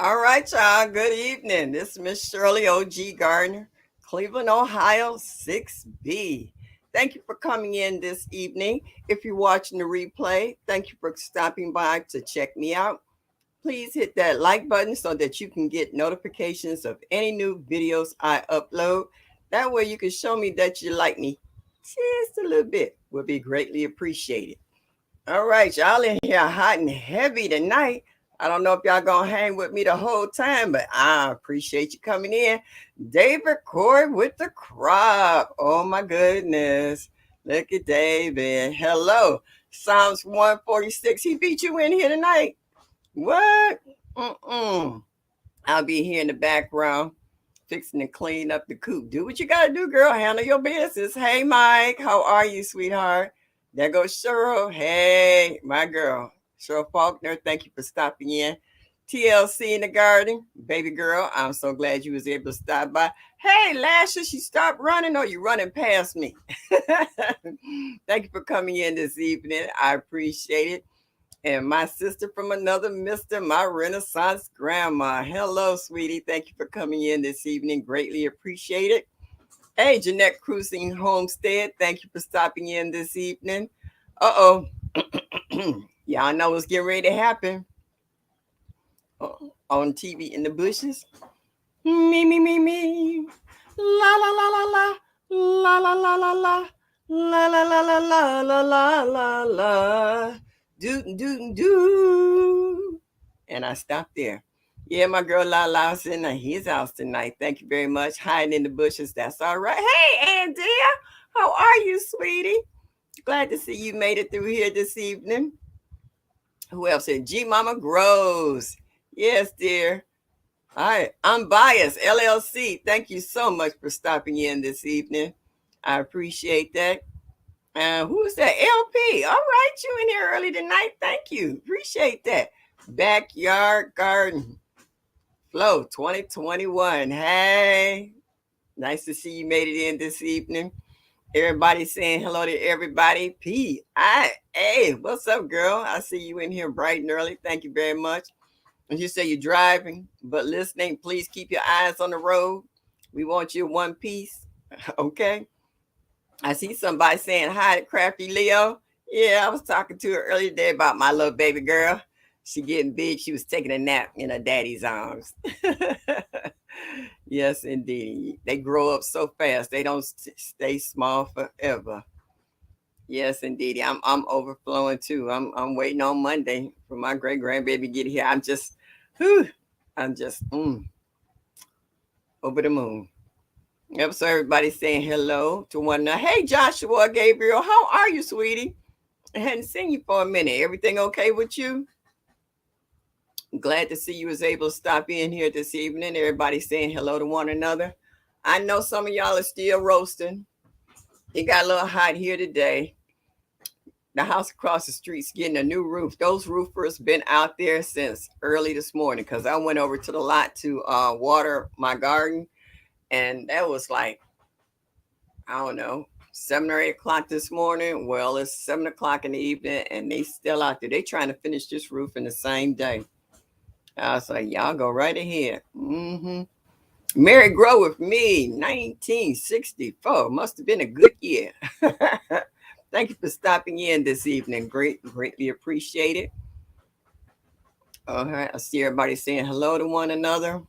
All right, y'all. Good evening. This is Miss Shirley O.G. Gardner, Cleveland, Ohio, 6B. Thank you for coming in this evening. If you're watching the replay, thank you for stopping by to check me out. Please hit that like button so that you can get notifications of any new videos I upload. That way you can show me that you like me just a little bit. Will be greatly appreciated. All right, y'all in here hot and heavy tonight. I don't know if y'all gonna hang with me the whole time, but I appreciate you coming in. David Corey with the crop. Oh my goodness. Look at David. Hello. Psalms 146. He beat you in here tonight. What? Mm-mm. I'll be here in the background fixing to clean up the coop. Do what you gotta do, girl. Handle your business. Hey, Mike. How are you, sweetheart? There goes Cheryl. Hey, my girl. Cheryl Faulkner, thank you for stopping in. TLC in the garden. Baby girl, I'm so glad you was able to stop by. Hey, Lashes, you stopped running or you running past me? Thank you for coming in this evening. I appreciate it. And my sister from another mister, my Renaissance grandma. Hello, sweetie. Thank you for coming in this evening. Greatly appreciate it. Hey, Jeanette Cruising Homestead. Thank you for stopping in this evening. Uh-oh. Y'all know what's getting ready to happen on TV in the bushes. Me, me, me, me. La, la, la, la, la. La, la, la, la, la. La, la, la, la, la, la, la, la, la. Do, do, do. And I stopped there. Yeah, my girl Lala's in his house tonight. Thank you very much. Hiding in the bushes. That's all right. Hey, Andrea. How are you, sweetie? Glad to see you made it through here this evening. Who else said G Mama Grows? Yes, dear. All right. I'm biased. LLC. Thank you so much for stopping in this evening. I appreciate that. Who's that? LP. All right, you in here early tonight. Thank you. Appreciate that. Backyard Garden. Flow 2021. Hey. Nice to see you made it in this evening. Everybody saying hello to everybody. P.I.A. What's up, girl? I see you in here bright and early. Thank you very much. And you say you're driving, but listening, please keep your eyes on the road. We want you in one piece. Okay. I see somebody saying hi to Crafty Leo. Yeah, I was talking to her earlier today about my little baby girl. She getting big. She was taking a nap in her daddy's arms. Yes, indeed. They grow up so fast. They don't stay small forever. Yes, indeed. I'm overflowing too. I'm waiting on Monday for my great grandbaby to get here. Whew, I'm just over the moon. Yep. So everybody's saying hello to one another. Hey, Joshua, Gabriel, how are you, sweetie? I hadn't seen you for a minute. Everything okay with you? Glad to see you was able to stop in here this evening. Everybody saying hello to one another. I know some of y'all are still roasting. It got a little hot here today. The house across the street's getting a new roof. Those roofers been out there since early this morning because I went over to the lot to water my garden, and that was like, I don't know, 7 or 8 o'clock this morning. Well, it's 7 o'clock in the evening, and they still out there. They trying to finish this roof in the same day. I was like, y'all go right ahead. Mary Grow with me, 1964. Must have been a good year. Thank you for stopping in this evening. Greatly appreciate it. All right, I see everybody saying hello to one another.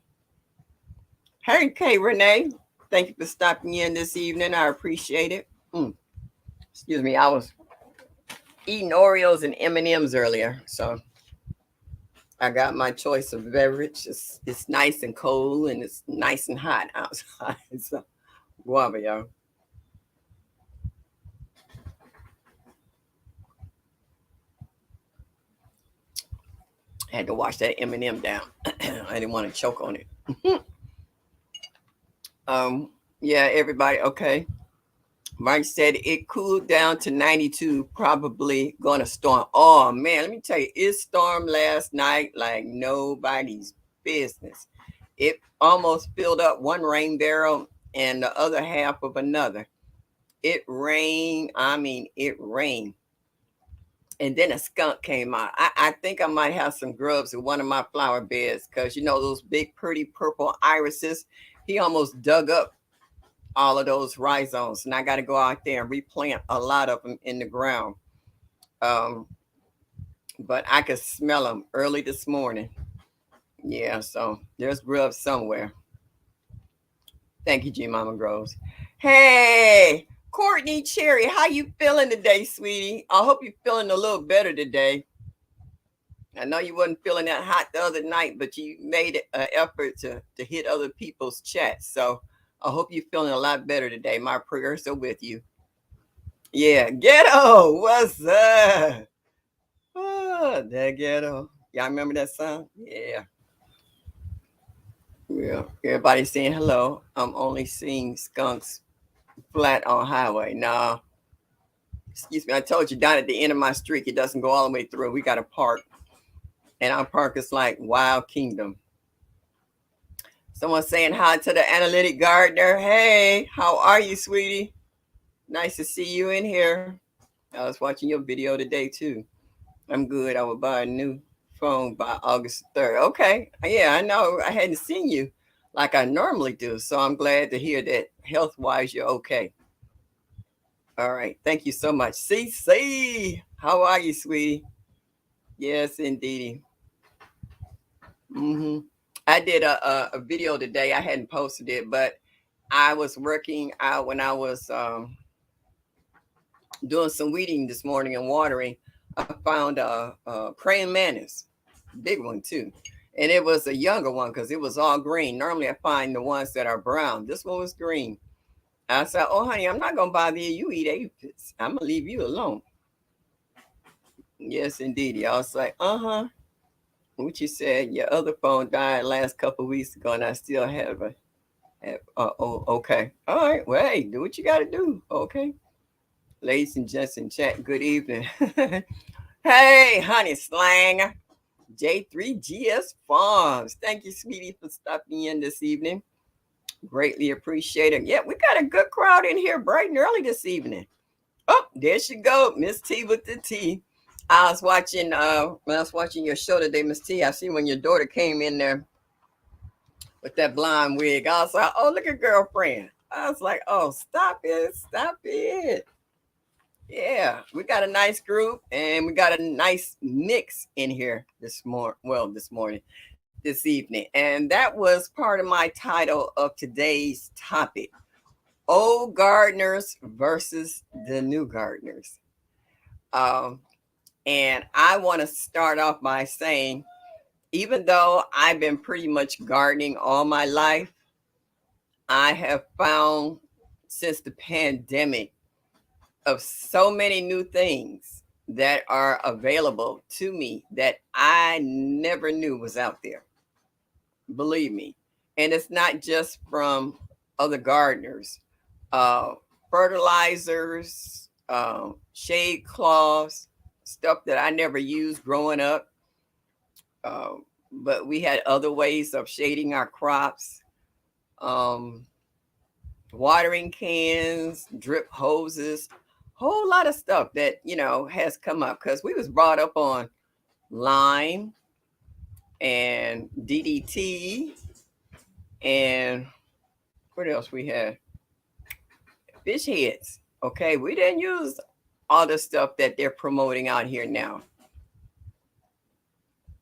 Hey, Renee. Thank you for stopping in this evening. I appreciate it. Excuse me, I was eating Oreos and M&Ms earlier, so I got my choice of beverage. It's nice and cold, and it's nice and hot outside. So, guava, y'all. I had to wash that M&M down. I didn't want to choke on it. Yeah, everybody, okay. Mike said it cooled down to 92, probably gonna storm. Oh man, let me tell you, it stormed last night like nobody's business. It almost filled up one rain barrel and the other half of another. It rained, I mean, it rained. And then a skunk came out. I think I might have some grubs in one of my flower beds because you know those big, pretty purple irises. He almost dug up all of those rhizomes, and I got to go out there and replant a lot of them in the ground. Um, but I could smell them early this morning. Yeah, so there's grubs somewhere. Thank you, G Mama Groves. Hey, Courtney Cherry, how you feeling today, sweetie? I hope you're feeling a little better today. I know you wasn't feeling that hot the other night, but you made an effort to hit other people's chats. So I hope you're feeling a lot better today. My prayers are with you. Yeah, ghetto, what's up? Oh, that ghetto. Y'all remember that song? Yeah. Yeah. Everybody saying hello. I'm only seeing skunks flat on highway. Nah, excuse me. I told you down at the end of my street, it doesn't go all the way through. We got a park, and our park is like Wild Kingdom. Someone saying hi to the analytic gardener. Hey, how are you, sweetie? Nice to see you in here. I was watching your video today too. I'm good. I will buy a new phone by August 3rd. Okay. Yeah, I know. I hadn't seen you like I normally do. So I'm glad to hear that health wise you're okay. All right. Thank you so much. CC, how are you, sweetie? Yes, indeedy. Mm-hmm. I did a video today. I hadn't posted it, but I was working out when I was doing some weeding this morning and watering. I found a praying mantis, big one too, and it was a younger one because it was all green. Normally, I find the ones that are brown. This one was green. I said, "Oh, honey, I'm not gonna bother you. You eat aphids. I'm gonna leave you alone." Yes, indeed. I was like, "Uh-huh." What you said? Your other phone died last couple of weeks ago, and I still have a. Oh, okay. All right. Well, hey, do what you got to do. Okay. Ladies and gents in chat, good evening. Hey, honey slang. J3GS Farms. Thank you, sweetie, for stopping in this evening. Greatly appreciate it. Yeah, we got a good crowd in here bright and early this evening. Oh, there she go, Miss T with the T. I was watching when I was watching your show today, Miss T. I see when your daughter came in there with that blonde wig. I was like, oh, look at girlfriend. I was like, oh, stop it, stop it. Yeah, we got a nice group and we got a nice mix in here this morning. Well, this evening. And that was part of my title of today's topic: old gardeners versus the new gardeners. Um, and I want to start off by saying, even though I've been pretty much gardening all my life, I have found since the pandemic of so many new things that are available to me that I never knew was out there. Believe me. And it's not just from other gardeners, uh, fertilizers, shade cloths, stuff that I never used growing up. Uh, but we had other ways of shading our crops. Um, Watering cans, drip hoses, whole lot of stuff that has come up because we was brought up on lime and DDT and what else we had? Fish heads. Okay, we didn't use all the stuff that they're promoting out here now.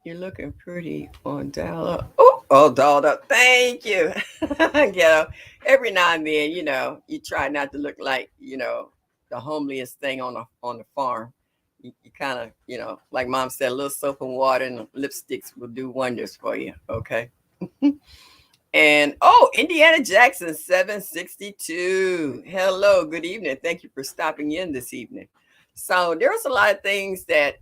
You're looking pretty on dial up. Oh, dolled up. Thank you. Every now and then, you try not to look like, the homeliest thing on the farm. You kind of, like mom said, a little soap and water and lipsticks will do wonders for you. Okay. And Indiana Jackson 762. Hello, good evening. Thank you for stopping in this evening. So there's a lot of things that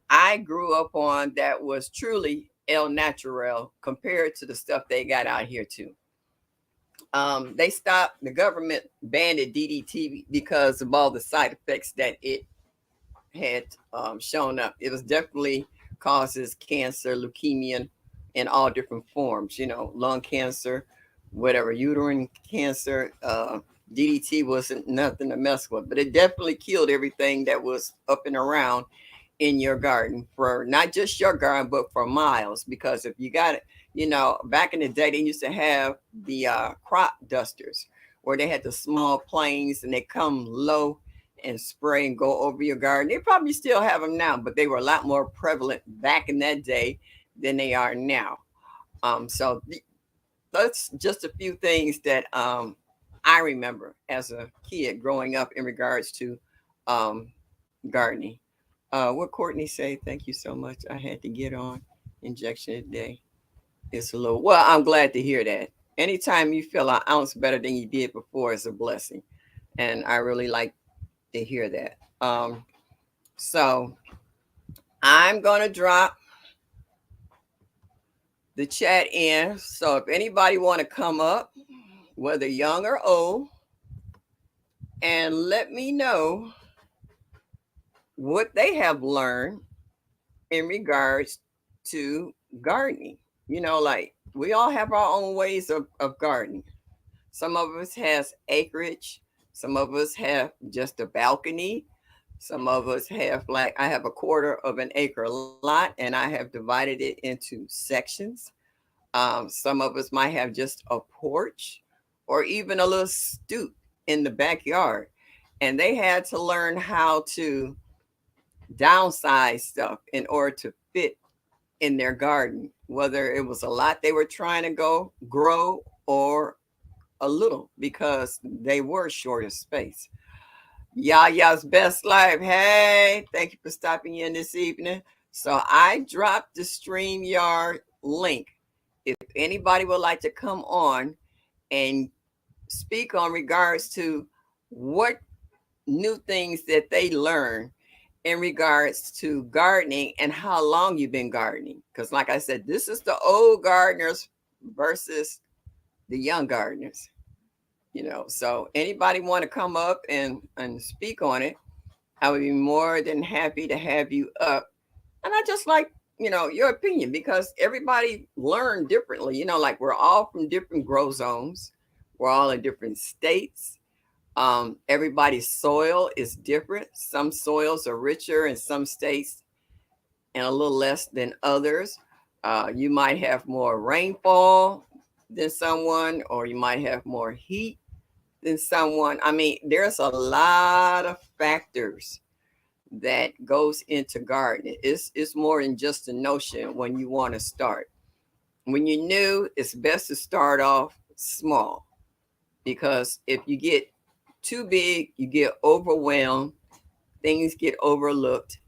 I grew up on that was truly el natural compared to the stuff they got out here too. They stopped, the government banned DDT because of all the side effects that it had shown up. It was definitely causes cancer, leukemia in all different forms, lung cancer, whatever, uterine cancer. DDT wasn't nothing to mess with, but it definitely killed everything that was up and around in your garden, for not just your garden, but for miles. Because if you got it, back in the day, they used to have the crop dusters where they had the small planes and they come low and spray and go over your garden. They probably still have them now, but they were a lot more prevalent back in that day than they are now. So that's just a few things that I remember as a kid growing up in regards to um, gardening. What Courtney say? Thank you so much. I had to get on injection today. It's a little. Well, I'm glad to hear that. Anytime you feel an ounce better than you did before is a blessing, and I really like to hear that. So I'm gonna drop the chat in. So if anybody want to come up, whether young or old, and let me know what they have learned in regards to gardening. Like we all have our own ways of gardening. Some of us has acreage. Some of us have just a balcony. Some of us have, like, I have a quarter of an acre lot and I have divided it into sections. Some of us might have just a porch or even a little stoop in the backyard. And they had to learn how to downsize stuff in order to fit in their garden, whether it was a lot they were trying to go grow or a little because they were short of space. Yaya's Best Life. Hey, thank you for stopping in this evening. So I dropped the StreamYard link. If anybody would like to come on and speak on regards to what new things that they learn in regards to gardening and how long you've been gardening. Because like I said, this is the old gardeners versus the young gardeners. So anybody want to come up and speak on it, I would be more than happy to have you up. And I just like, your opinion, because everybody learned differently. Like we're all from different grow zones. We're all in different states. Everybody's soil is different. Some soils are richer in some states and a little less than others. You might have more rainfall than someone, or you might have more heat than someone. I mean, there's a lot of factors that goes into gardening. It's more than just a notion when you want to start. When you're new, it's best to start off small, because if you get too big, you get overwhelmed, things get overlooked,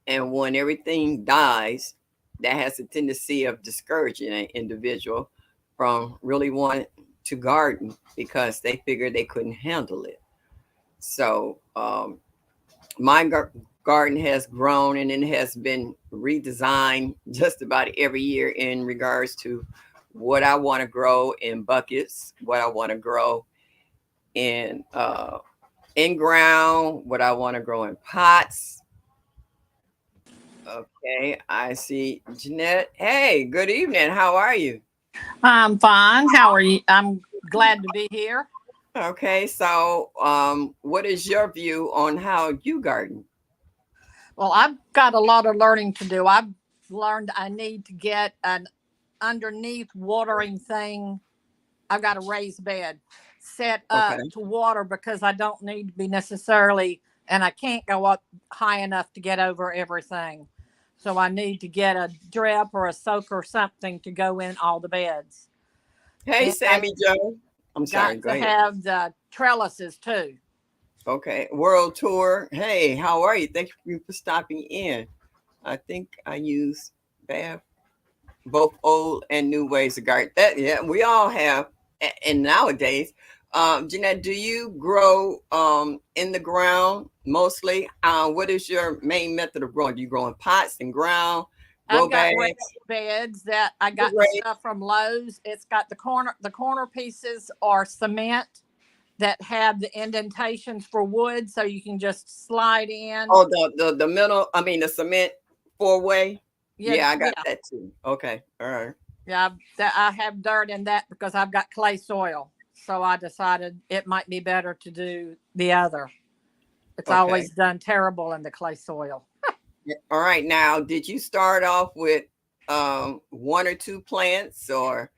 and when everything dies, that has a tendency of discouraging an individual from really wanting to garden because they figured they couldn't handle it. So my garden has grown and it has been redesigned just about every year in regards to what I want to grow in buckets, what I want to grow in ground, what I want to grow in pots. Okay, I see Jeanette. Hey, good evening. How are you? I'm fine. How are you? I'm glad to be here. Okay, so what is your view on how you garden? Well, I've got a lot of learning to do. I've learned I need to get an underneath watering thing. I've got a raised bed set up Okay. to water because I don't need to be necessarily, and I can't go up high enough to get over everything. So I need to get a drip or a soak or something to go in all the beds. Hey, And I Sammy Joe. I'm sorry, got go to ahead. have the trellises too. Okay, world tour. Hey, how are you? Thank you for stopping in. I think I use bath both old and new ways to garden. That, yeah, we all have. And nowadays, Jeanette, do you grow in the ground mostly? What is your main method of growing? Do you grow in pots and ground, grow I've got raised bags? beds that I got the Right. stuff from Lowe's. It's got the corner pieces are cement that have the indentations for wood, so you can just slide in. Oh, the middle. I mean, the cement four way. Yeah, Yeah, I got yeah, that too. Okay, all right. yeah. I have dirt in that because I've got clay soil. So I decided it might be better to do the other. It's Okay. always done terrible in the clay soil. All right. Now, did you start off with one or two plants, or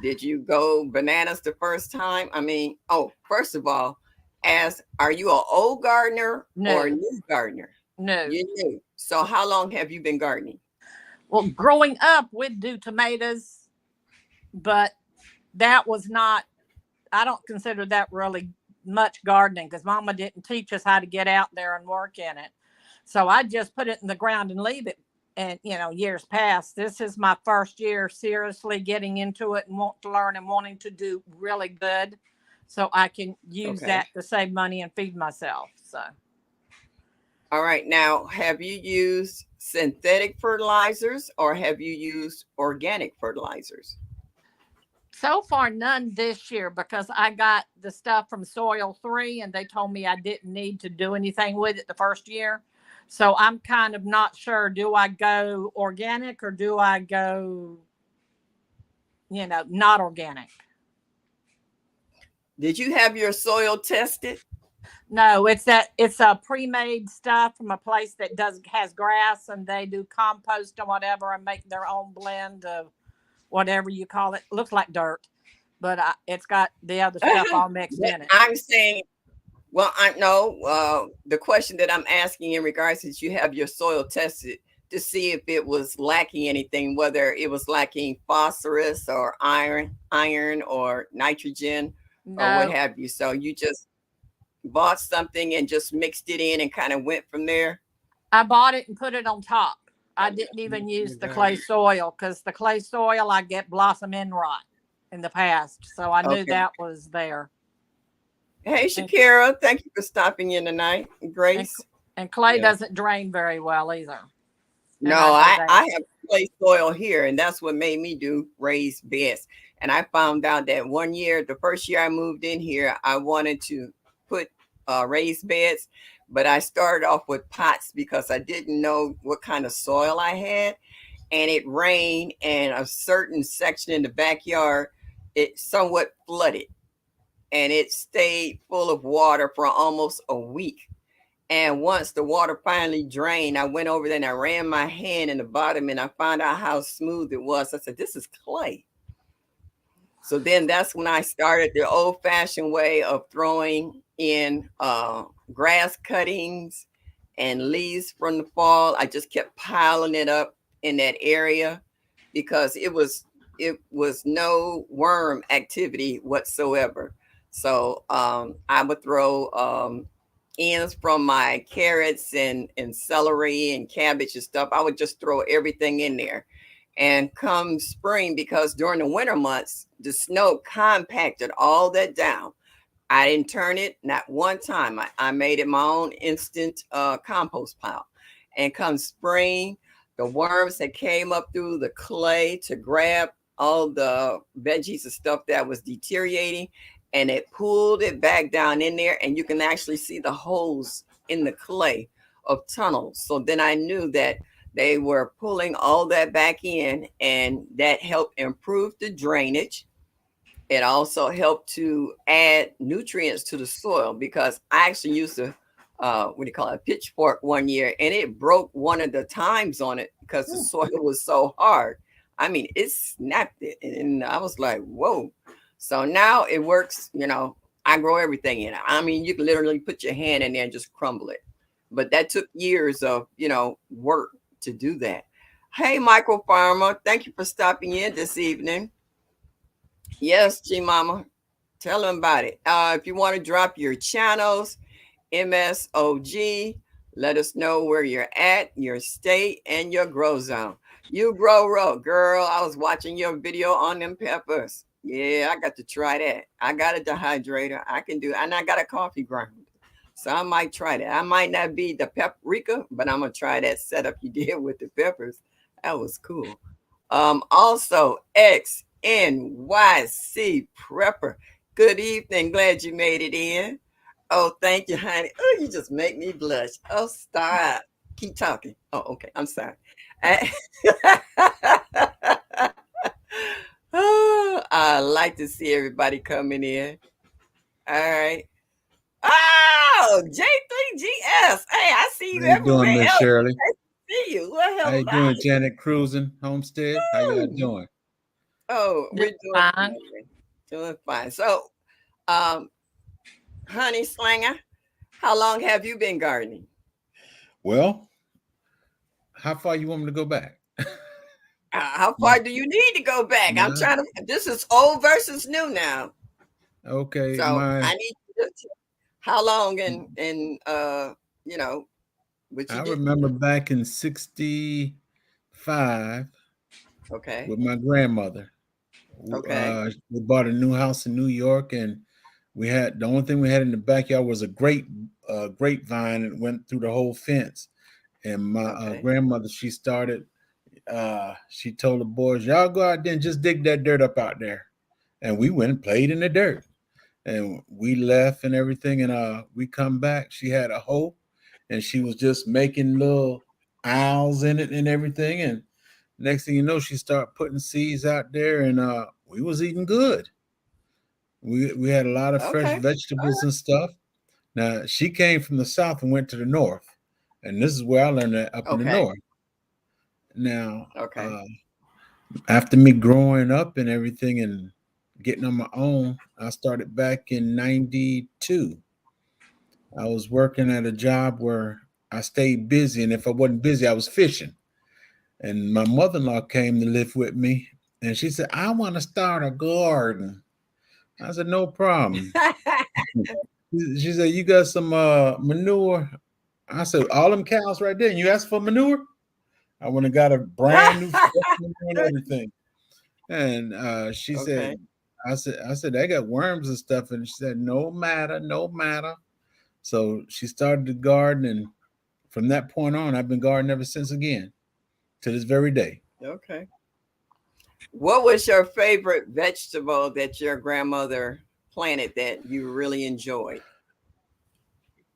did you go bananas the first time? I mean, oh, first of all, are you an old gardener or a No, new gardener? no. You new. So how long have you been gardening? Well, growing up, we'd do tomatoes, but that was not, I don't consider that really much gardening because mama didn't teach us how to get out there and work in it. So I just put it in the ground and leave it. And, years past, this is my first year seriously getting into it and want to learn and wanting to do really good so I can use Okay. that to save money and feed myself. So All right. Now, have you used synthetic fertilizers or have you used organic fertilizers? so far none this year because I got the stuff from Soil 3 and they told me I didn't need to do anything with it the first year. So I'm kind of not sure, do I go organic or do I go, not organic? Did you have your soil tested? No, it's a pre-made stuff from a place that does has grass and they do compost and whatever and make their own blend of whatever you call it. Looks like dirt, but it's got the other stuff all mixed But in it. I'm saying, well, I know the question that I'm asking in regards is you have your soil tested to see if it was lacking anything, whether it was lacking phosphorus or iron or nitrogen or what No, have you. So you just bought something and just mixed it in and kind of went from there. I bought it and put it on top. I didn't even use the clay soil because the clay soil I get blossom end rot in the past, so I knew Okay. that was there. Hey, And Shakira, thank you for stopping in tonight. and, Grace. and clay Yeah. doesn't drain very well either, and I No, know I that. have clay soil here, and that's what made me do raised beds. And I found out that one year, the first year I moved in here, I wanted to put raised beds, but I started off with pots because I didn't know what kind of soil I had. And it rained, and a certain section in the backyard, it somewhat flooded, and it stayed full of water for almost a week. And once the water finally drained, I went over there and I ran my hand in the bottom and I found out how smooth it was. I said, this is clay. So then that's when I started the old fashioned way of throwing in grass cuttings and leaves from the fall. I just kept piling it up in that area because it was no worm activity whatsoever. So I would throw ends from my carrots and celery and cabbage and stuff. I would just throw everything in there. And come spring, because during the winter months, the snow compacted all that down. I didn't turn it not one time. I made it my own instant compost pile. And come spring, the worms that came up through the clay to grab all the veggies and stuff that was deteriorating, and it pulled it back down in there, and you can actually see the holes in the clay of tunnels. So then I knew that they were pulling all that back in, and that helped improve the drainage. It also helped to add nutrients to the soil because I actually used a what do you call it, a pitchfork one year, and it broke one of the times on it because the soil was so hard. I mean, it snapped it, and I was like, "Whoa!" So now it works. I grow everything in it. I mean, you can literally put your hand in there and just crumble it. But that took years of work to do that. Hey, Michael Farmer, thank you for stopping in this evening. Yes, G Mama. Tell them about it. If you want to drop your channels, MSOG, let us know where you're at, your state, and your grow zone. You grow, girl. I was watching your video on them peppers. Yeah, I got to try that. I got a dehydrator. I can do, and I got a coffee ground. So I might try that. I might not be the paprika, but I'm gonna try that setup you did with the peppers. That was cool. Also, XNYC Prepper. Good evening. Glad you made it in. Oh, thank you, honey. Oh, you just make me blush. Oh, stop. Keep talking. Oh, okay. I'm sorry. Oh, I like to see everybody coming in. All right. Oh, J3GS. Hey, I see How you you doing, everywhere Miss else. Shirley? Nice to you. Well, How hello. you doing, Janet Cruising Homestead? How y'all Hmm. doing? Oh, Just we're doing fine. fine. Doing fine. So, um, honey Slanger, how long have you been gardening? Well, how far you want me to go back? How My, far do you need to go back? I'm my, trying to. This is old versus new now. okay, So my. I need you to how long and you know what you I did. remember back in '65 Okay. with my grandmother. Okay. We bought a new house in New York, and we had the only thing we had in the backyard was a grapevine and went through the whole fence. And my Okay. grandmother, she started. She told the boys, "Y'all go out there and just dig that dirt up out there." And we went and played in the dirt, and we left and everything. And we come back. She had a hoe, and she was just making little aisles in it and everything. And next thing you know, she started putting seeds out there, and we was eating good. We had a lot of fresh Okay. vegetables and stuff. Now she came from the south and went to the north, and this is where I learned that up in the Okay. north. Now, Okay. after me growing up and everything and getting on my own, I started back in '92. I was working at a job where I stayed busy, and if I wasn't busy, I was fishing. And my mother-in-law came to live with me, and she said, "I want to start a garden." I said, "No problem." She said, "You got some manure?" I said, "All them cows right there, and you asked for manure?" I went and got a brand new fresh manure and everything. And she said, Okay. I said, "They got worms and stuff." And she said, "No matter, no matter." So she started the garden, and from that point on, I've been gardening ever since again to this very day. Okay. What was your favorite vegetable that your grandmother planted that you really enjoyed?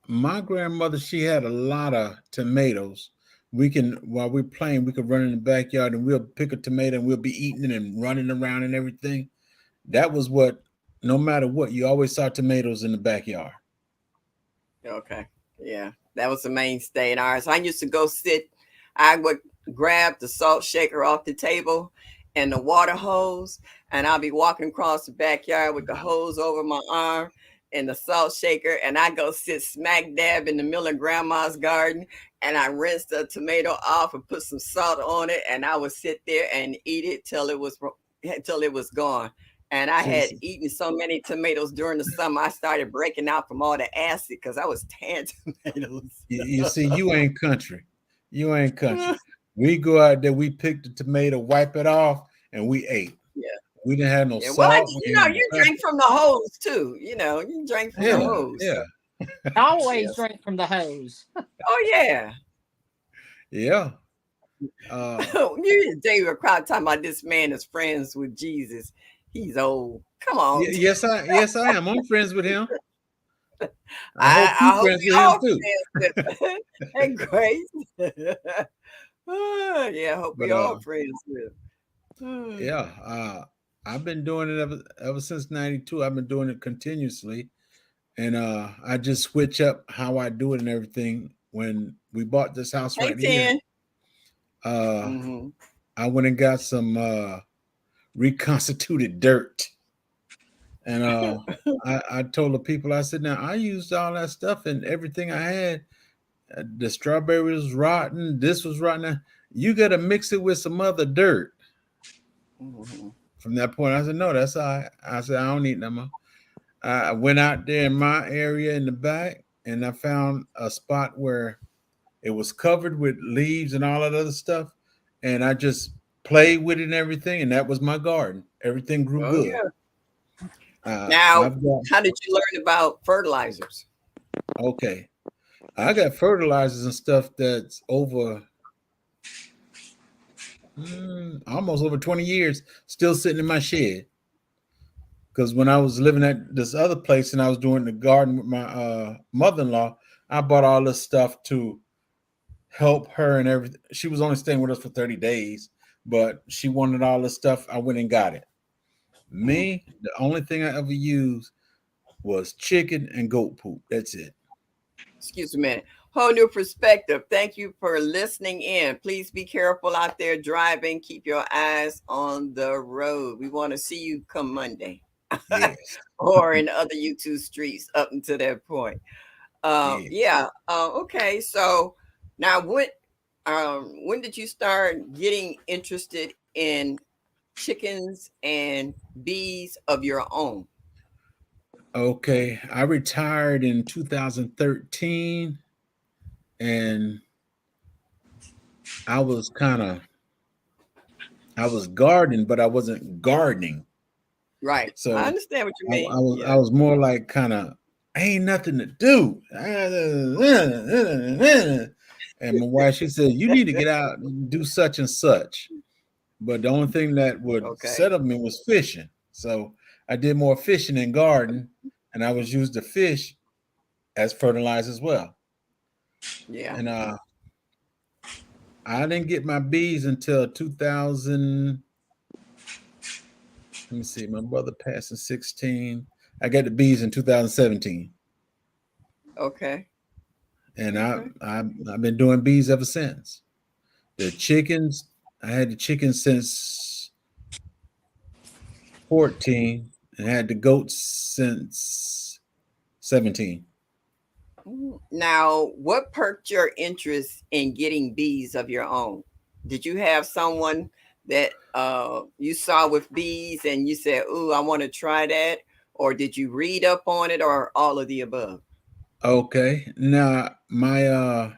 My grandmother, she had a lot of tomatoes. We can, while we're playing, we could run in the backyard and we'll pick a tomato and we'll be eating it and running around and everything. That was what, no matter what, you always saw tomatoes in the backyard. Okay. Yeah. That was the mainstay in ours. I used to go sit, I would grab the salt shaker off the table and the water hose, and I'll be walking across the backyard with the hose over my arm and the salt shaker, and I go sit smack dab in the middle of grandma's garden, and I rinse the tomato off and put some salt on it, and I would sit there and eat it till it was gone. And I See, had eaten so many tomatoes during the summer, I started breaking out from all the acid because I was tan tomatoes. you see, you ain't country. You ain't country. We go out there, we pick the tomato, wipe it off, and we ate. Yeah, We didn't have no yeah. Well, salt. We didn't have no you pepper. drink from the hose too. You drink from the Yeah, hose. So yeah, Always yes. drink from the hose. Oh yeah. yeah. Uh, You David Crowd talking about this man is friends with Jesus. He's old. Come on. yes, I am. I'm friends with him. I hope I you hope friends we with him all too. friends with and Grace. Yeah, I hope we But all friends with. Hmm. yeah, I've been doing it ever since '92. I've been doing it continuously, and I just switch up how I do it and everything. When we bought this house Hey, right here, 10. uh, Mm-hmm. I went and got some reconstituted dirt, and I told the people, I said, "Now I used all that stuff and everything I had. The strawberries was rotten. This was rotten. You got to mix it with some other dirt." Mm-hmm. From that point, I said, "No, that's all right." I said, "I don't need no more." I went out there in my area in the back, and I found a spot where it was covered with leaves and all that other stuff, and I just played with it and everything, and that was my garden. Everything grew Oh good. yeah. Now, I've got how did you learn about fertilizers? okay. I got fertilizers and stuff that's over almost over 20 years still sitting in my shed. Because when I was living at this other place and I was doing the garden with my mother-in-law, I bought all this stuff to help her and everything. She was only staying with us for 30 days, but she wanted all this stuff. I went and got it. Mm. Me, the only thing I ever used was chicken and goat poop. That's it. Excuse me a minute. whole new perspective. Thank you for listening in. Please be careful out there driving. Keep your eyes on the road. We want to see you come Monday Yes. or in other YouTube streets up until that point. Yes. Yeah. Okay. So now, when did you start getting interested in chickens and bees of your own? Okay. I retired in 2013 and I was kind of I was gardening, but I wasn't gardening. Right. I So understand what you I mean. I Yeah. was more like kind of ain't nothing to do. And my wife, she said, you need to get out and do such and such. But the only thing that would Okay. set up me was fishing. So I did more fishing and garden, and I was used the fish as fertilizer as well. Yeah. And I didn't get my bees until 2000. Let me see. My brother passed in 16. I got the bees in 2017, Okay. and Okay. I've been doing bees ever since. The chickens, I had the chickens since 14, and had the goats since 17. Now, what perked your interest in getting bees of your own? Did you have someone that you saw with bees and you said, "Ooh, I want to try that," or did you read up on it, or all of the above? Okay. Now my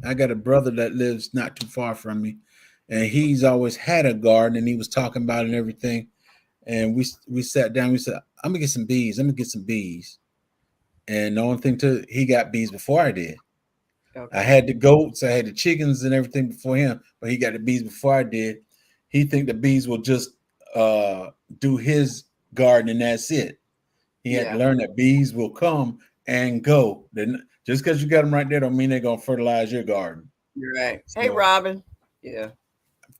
I got a brother that lives not too far from me, and he's always had a garden, and he was talking about it and everything. And we sat down. We said, "I'm gonna get some bees. I'm gonna get some bees." And the only thing to he got bees before I did. I Okay. had the goats, I had the chickens and everything before him, but he got the bees before I did. He think the bees will just uh do his garden and that's it. He had to Yeah. learn that bees will come and go. Then just because you got them right there don't mean they're gonna fertilize your garden. You're right. Hey, So Robin. Yeah.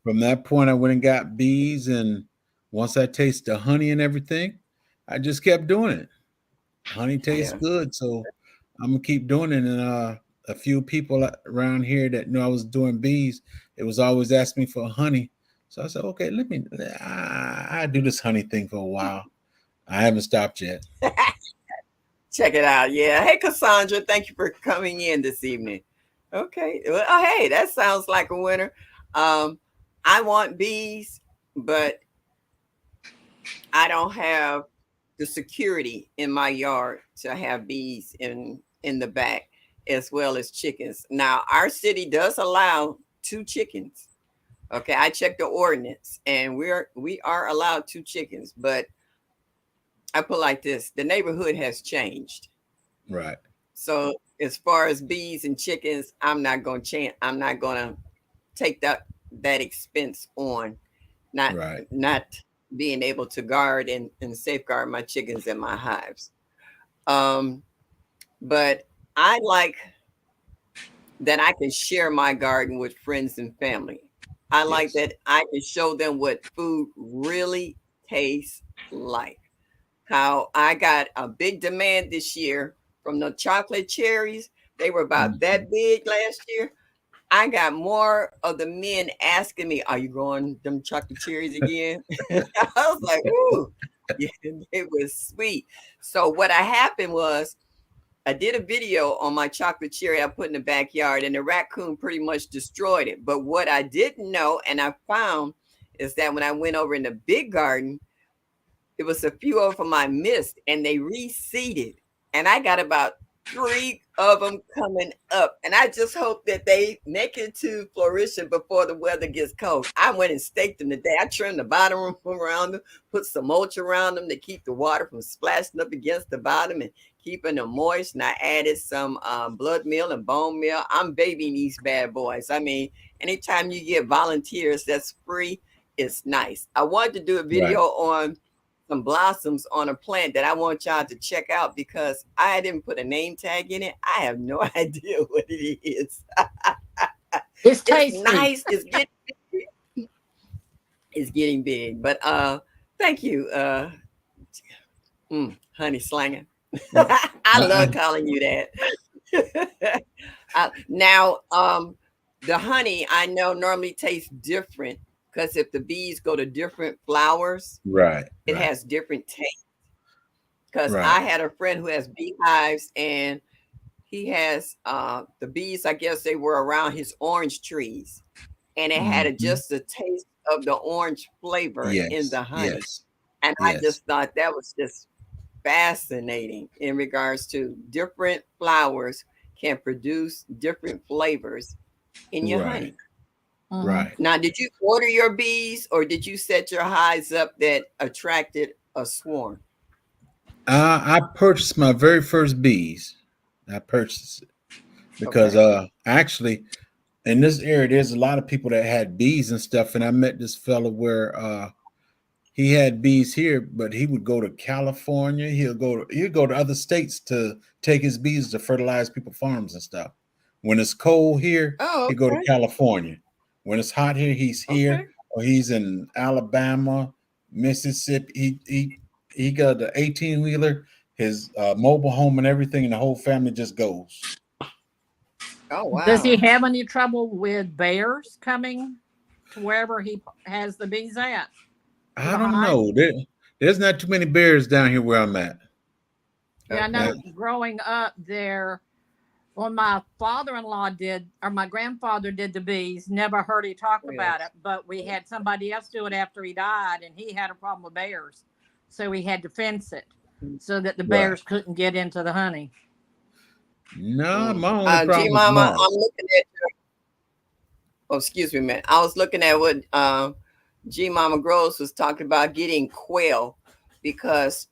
from that point, I went and got bees, and once I tasted the honey and everything, I just kept doing it. Honey tastes Yeah. good, so I'm gonna keep doing it. And a few people around here that knew I was doing bees, it was always asking me for honey. So I said, okay, I do this honey thing for a while. I haven't stopped yet. Check it out. Yeah. Hey, Cassandra. Thank you for coming in this evening. Okay. Well, hey, that sounds like a winner. Um, I want bees, but I don't have the security in my yard to have bees in the back as well as chickens. Now, our city does allow two chickens. Okay, I checked the ordinance and we are allowed two chickens, but I put like this, the neighborhood has changed. Right, So as far as bees and chickens, I'm not gonna take that expense on, not right, not being able to guard and safeguard my chickens and my hives. Um, but I like that I can share my garden with friends and family. I like yes. that I can show them what food really tastes like. How I got a big demand this year from the chocolate cherries. They were about Mhm. that big last year. I got more of the men asking me, "Are you growing them chocolate cherries again?" I was like, "Ooh, yeah, it was sweet." So what happened was I did a video on my chocolate cherry I put in the backyard, and the raccoon pretty much destroyed it. But what I didn't know, and I found, is that when I went over in the big garden, it was a few of them I missed, and they reseeded, and I got about three of them coming up. And I just hope that they make it to fruition before the weather gets cold. I went and staked them today. I trimmed the bottom around them, put some mulch around them to keep the water from splashing up against the bottom and keeping them moist. And I added some blood meal and bone meal. I'm babying these bad boys. I mean, anytime you get volunteers that's free, it's nice. I wanted to do a Right. video on some blossoms on a plant that I want y'all to check out because I didn't put a name tag in it. I have no idea what it is. It's It's tasty. nice. It's getting big. But thank you, honey slanger. Well, I I, love calling you that. Now, the honey I know normally tastes different because if the bees go to different flowers, Right, it right, has different taste. Because right. I had a friend who has beehives, and he has the bees. I guess they were around his orange trees, and it had Mhm. just a taste of the orange flavor in Yes, the honey. yes, And I yes. just thought that was just fascinating in regards to different flowers can produce different flavors in your Right, honey. Mhm. right. Now, did you order your bees or did you set your hives up that attracted a swarm? I purchased my very first bees. I purchased it because Okay. actually in this area there's a lot of people that had bees and stuff, and I met this fella where he had bees here, but he would go to California. He'll go to other states to take his bees to fertilize people's farms and stuff. When it's cold here, Oh, he go to okay. California. When it's hot here, he's Okay. here, or he's in Alabama, Mississippi. He got the 18-wheeler, his mobile home and everything, and the whole family just goes. Oh, Does he wow. have any trouble with bears coming to wherever he has the bees at? To I the don't hive? know. There's not too many bears down here where I'm at. Yeah, I Okay. know growing up there, when my father-in-law did, or my grandfather did the bees, never heard he talk about it, Yes. but we had somebody else do it after he died, and he had a problem with bears. So we had to fence it so that the Right. bears couldn't get into the honey. No, Mm. my only G problem is Mama, I'm moths. looking at oh, excuse me, man. I was looking at what G Mama Gross was talking about getting quail because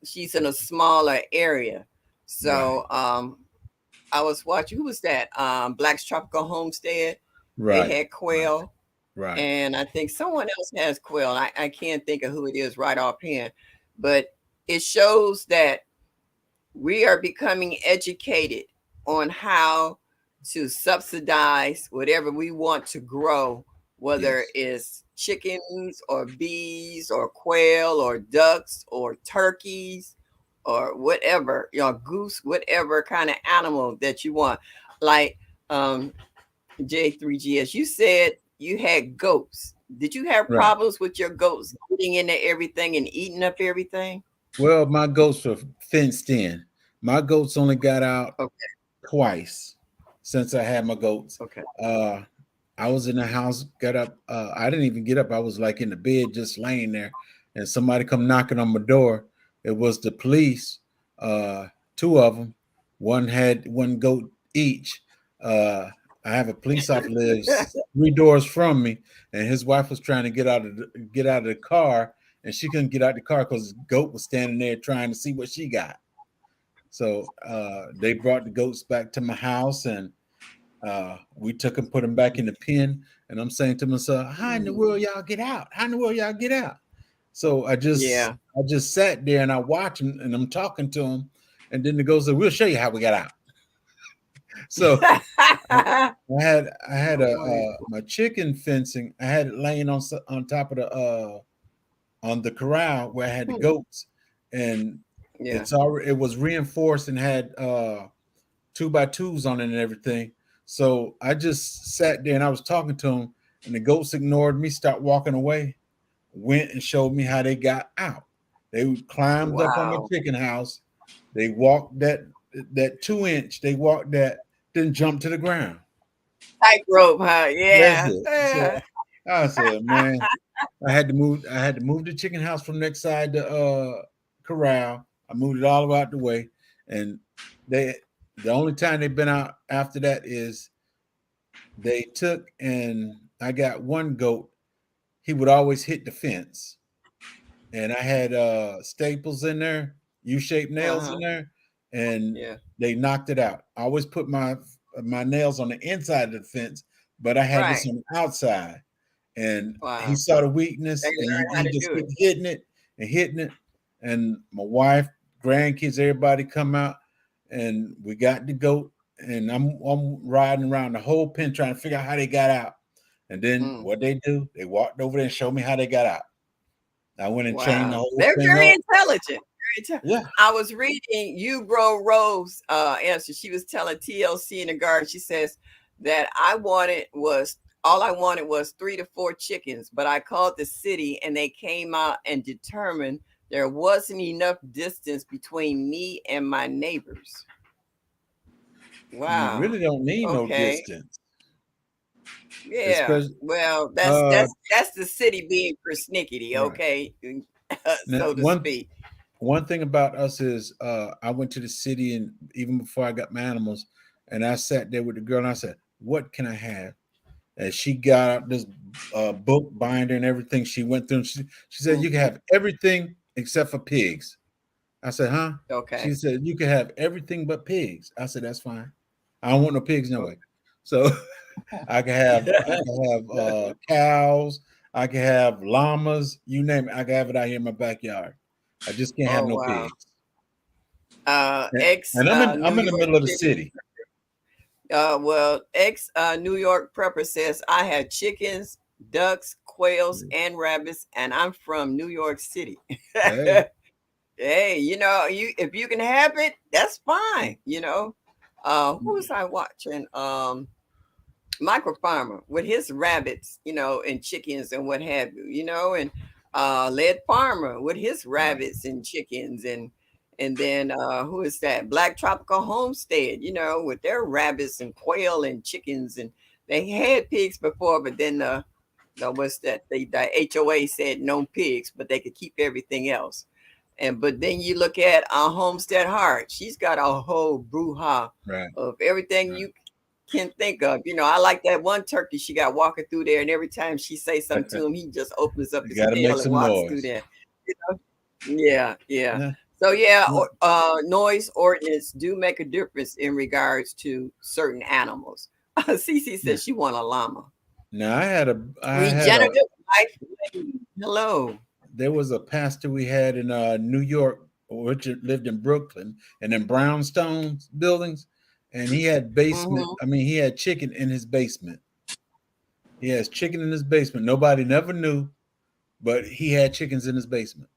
she's in a smaller area. Right. So I was watching, who was that? Black's Tropical Homestead. They Right. had Right. quail, Right. and I think someone else has quail. I can't think of who it is right offhand, but it shows that we are becoming educated on how to subsidize whatever we want to grow, whether Yes. it's chickens or bees or quail or ducks or turkeys or whatever, goose, whatever kind of animal that you want. Like um, J3GS, you said you had goats. Did you have Right. problems with your goats getting into everything and eating up everything? Well, my goats are fenced in. My goats only got out Okay, twice since I had my goats. okay. Uh, I was in the house, got up. I didn't even get up. I was like in the bed, just laying there, and somebody come knocking on my door. It was the police. Two of them. One had one goat each. Uh, I have a police officer lives 3 doors from me, and his wife was trying to get out of the car, and she couldn't get out the car because the goat was standing there trying to see what she got. So they brought the goats back to my house, and we took them, put them back in the pen. And I'm saying to myself, "How in the Mm, world y'all get out? How in the world y'all get out?" So yeah. I just sat there and I watched them, and I'm talking to them, and then the goat said, "We'll show you how we got out." So I had a Wonderful. my chicken fencing. I had it laying on top of the on the corral where I had the Hmm. goats, and Yeah. it was reinforced and had 2x2s on it and everything. So I just sat there and I was talking to them, and the goats ignored me, stopped walking away, went and showed me how they got out. They climbed up on my Wow. chicken house. They walked that 2 inch. They walked that, then jumped to the ground. Tightrope, huh? That's Yeah. it. So I said, man, I had to move the chicken house from next side to corral. I moved it all out the way, and they the only time they've been out after that is they took, and I got one goat. He would always hit the fence, and I had staples in there, U-shaped nails in Uh-huh. there, and Yeah. they knocked it out. I always put my nails on the inside of the fence, but I had this Right. on the outside, and he Wow. saw the They weakness, and learn how he to just do it. kept hitting it and hitting it. And my wife, grandkids, everybody come out, and we got the goat, and I'm riding around the whole pen trying to figure out how they got out. And then Mm. what they do, they walked over there and showed me how they got out. I went and chained the Wow. whole They're thing very up. intelligent. Yeah. I was reading You Grow Rose answer. She was telling TLC in the garden. She says that all I wanted was 3 to 4 chickens, but I called the city and they came out and determined there wasn't enough distance between me and my neighbors. You Wow. really don't need no Okay. distance. Yeah. Especially Well, that's uh that's that's the city being persnickety, right. okay, Now so to speak. one thing about us is I went to the city, and even before I got my animals, and I sat there with the girl and I said, "What can I have?" And she got out this book binder and everything. She went through and she said, "You can Hmm. have everything except for pigs." I said, "Huh?" She Okay. said, "You can have everything but pigs." I said, "That's fine. I don't want no pigs no way." So I can have cows, I can have llamas, you name it. I can have it out here in my backyard. I just can't have Oh no wow. pigs. And, Ex and New I'm in the York middle of the chicken. city. Well, ex New York prepper says I had chickens, ducks, quails, and rabbits, and I'm from New York City. Hey, Hey, you if you can have it, that's fine. Who was I watching? Micro Farmer with his rabbits, and chickens and what have you, and Led Farmer with his right. rabbits and chickens and then who is that? Black Tropical Homestead, with their rabbits and quail and chickens and they had pigs before, but then what's that? The HOA said no pigs, but they could keep everything else. And but then you look at Homestead Heart, she's got a whole brouhaha Right. of everything Right. you can think of. I like that one turkey she got walking through there, and every time she say something to him, he just opens up You his got to make tail and some walks through noise. there. You know? Yeah, yeah. Yeah. So yeah, No, noise ordinance do make a difference in regards to certain animals. Cece yeah. says she want a llama. Now I had a Regenerative life. Hello. there was a pastor we had in New York, which lived in Brooklyn, and in brownstone buildings, and he had basement. Hmm. I mean, he had chicken in his basement. He has chicken in his basement. Nobody never knew, but he had chickens in his basement.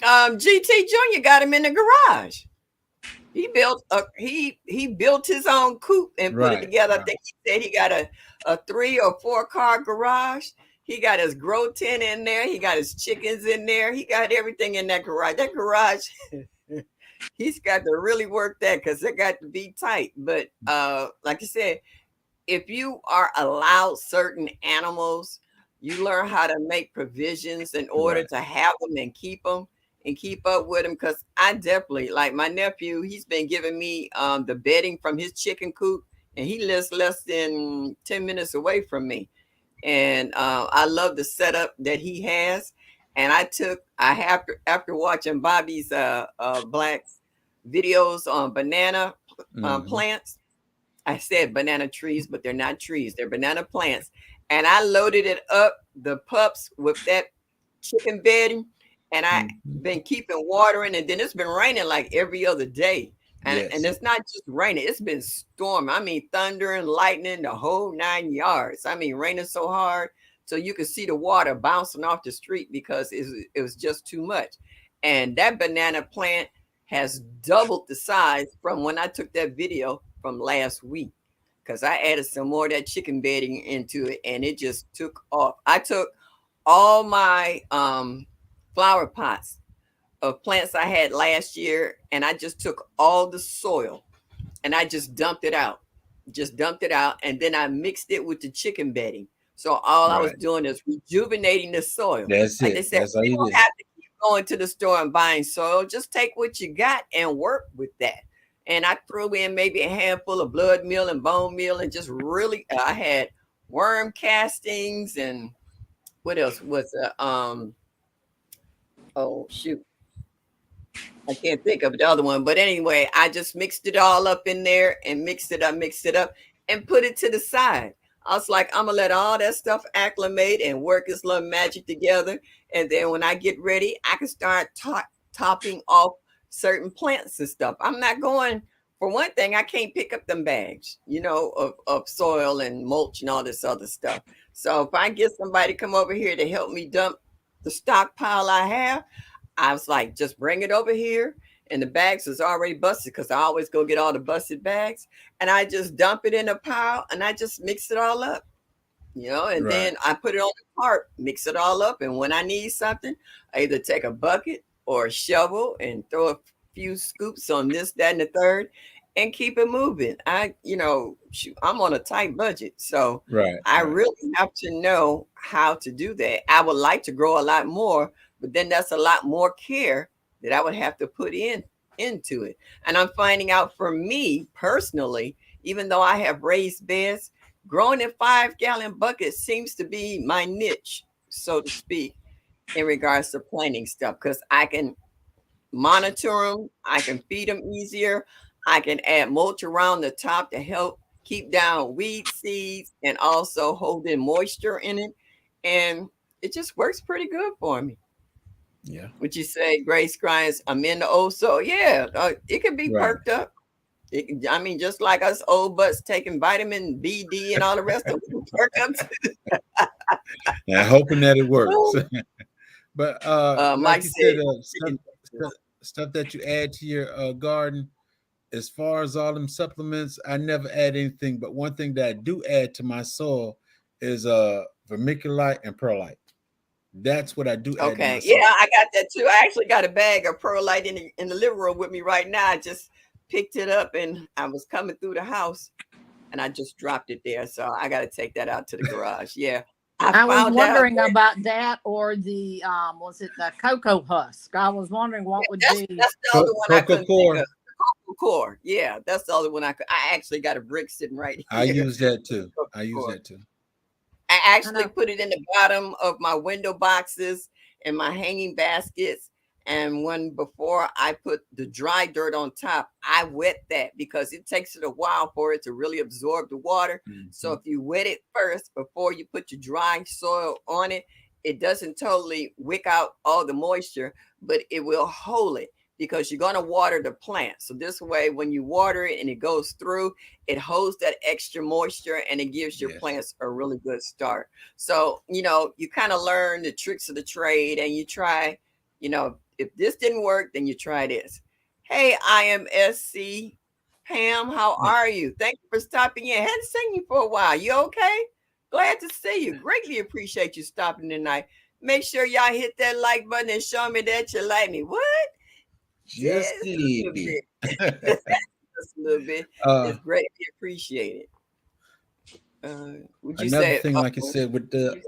GT Junior got him in the garage. He built his own coop and put it Right, together. I right. think he said he got a 3 or 4 car garage. He got his grow tent in there. He got his chickens in there. He got everything in that garage. That garage, he's got to really work that because it got to be tight. But like I said, if you are allowed certain animals, you learn how to make provisions in order Right. to have them and keep them and keep up with them. Because I definitely like my nephew. He's been giving me the bedding from his chicken coop, and he lives less than 10 minutes away from me. And I love the setup that he has. And I have after watching Bobby's Black's videos on banana Hmm. plants. I said banana trees, but they're not trees. They're banana plants. And I loaded it up, the pups, with that chicken bedding. And I Hmm. been keeping watering. And then it's been raining like every other day. And Yes. it's not just raining, it's been storming. I mean, thunder and lightning, the whole 9 yards. I mean, raining so hard. So you could see the water bouncing off the street because it was just too much. And that banana plant has doubled the size from when I took that video from last week because I added some more of that chicken bedding into it and it just took off. I took all my flower pots of plants I had last year and I just took all the soil and I just dumped it out. Just dumped it out and then I mixed it with the chicken bedding. So all I was Right. doing is rejuvenating the soil. That's Like they it. said, That's all you you don't did. have to keep going to the store and buying soil. Just take what you got and work with that. And I threw in maybe a handful of blood meal and bone meal and just really I had worm castings and what else was oh shoot, I can't think of the other one, but anyway, I just mixed it all up in there and mixed it up, and put it to the side. I was like, I'm gonna let all that stuff acclimate and work its little magic together, and then when I get ready, I can start topping off certain plants and stuff. I'm not going. For one thing, I can't pick up them bags, of soil and mulch and all this other stuff. So if I get somebody to come over here to help me dump the stockpile I have, I was like, just bring it over here. And the bags was already busted because I always go get all the busted bags. And I just dump it in a pile and I just mix it all up, and Right. then I put it on the cart, mix it all up. And when I need something, I either take a bucket or a shovel and throw a few scoops on this, that, and the third and keep it moving. Shoot, I'm on a tight budget. So Right. I Right. really have to know how to do that. I would like to grow a lot more, but then that's a lot more care that I would have to put into it. And I'm finding out for me personally, even though I have raised beds, growing in 5-gallon buckets seems to be my niche, so to speak, in regards to planting stuff because I can monitor them, I can feed them easier, I can add mulch around the top to help keep down weed seeds and also hold in moisture in it. And it just works pretty good for me. Yeah. Would you say, Grace Grimes, I'm in the old soul? Yeah, it can be Right. perked up. I mean, just like us old butts taking vitamin B, D, and all the rest of them perk up. And hoping that it works. But like Mike you said, said, stuff that you add to your garden, as far as all them supplements, I never add anything. But one thing that I do add to my soil is vermiculite and perlite. That's what I do add to my okay, soil. yeah, I got that too. I actually got a bag of perlite in the living room with me right now. I just picked it up and I was coming through the house and I just dropped it there. So I got to take that out to the garage. Yeah, I I was found out wondering about that or the was it the cocoa husk? I was wondering what would that's be. that's the other one I Cocoa couldn't think core, of. Core, yeah, that's the other one I actually got a brick sitting right I here. use that too. Cocoa I use core. that too. I I actually know. put it in the bottom of my window boxes and my hanging baskets. And when before I put the dry dirt on top, I wet that because it takes it a while for it to really absorb the water. So Mhm. if you wet it first before you put your dry soil on it, it doesn't totally wick out all the moisture, but it will hold it because you're going to water the plant. So this way, when you water it and it goes through, it holds that extra moisture and it gives your Yes. plants a really good start. So, you kind of learn the tricks of the trade and you try, if this didn't work, then you try this. Hey, IMSC Pam, how Yeah. are you? Thank you for stopping in. Hadn't seen you for a while. You okay? Glad to see you. Greatly appreciate you stopping tonight. Make sure y'all hit that like button and show me that you like me. What? Just Just a a little little bit. bit. Just a little bit. uh, It's greatly appreciated. Would you Another say? thing, Oh, like I said, you said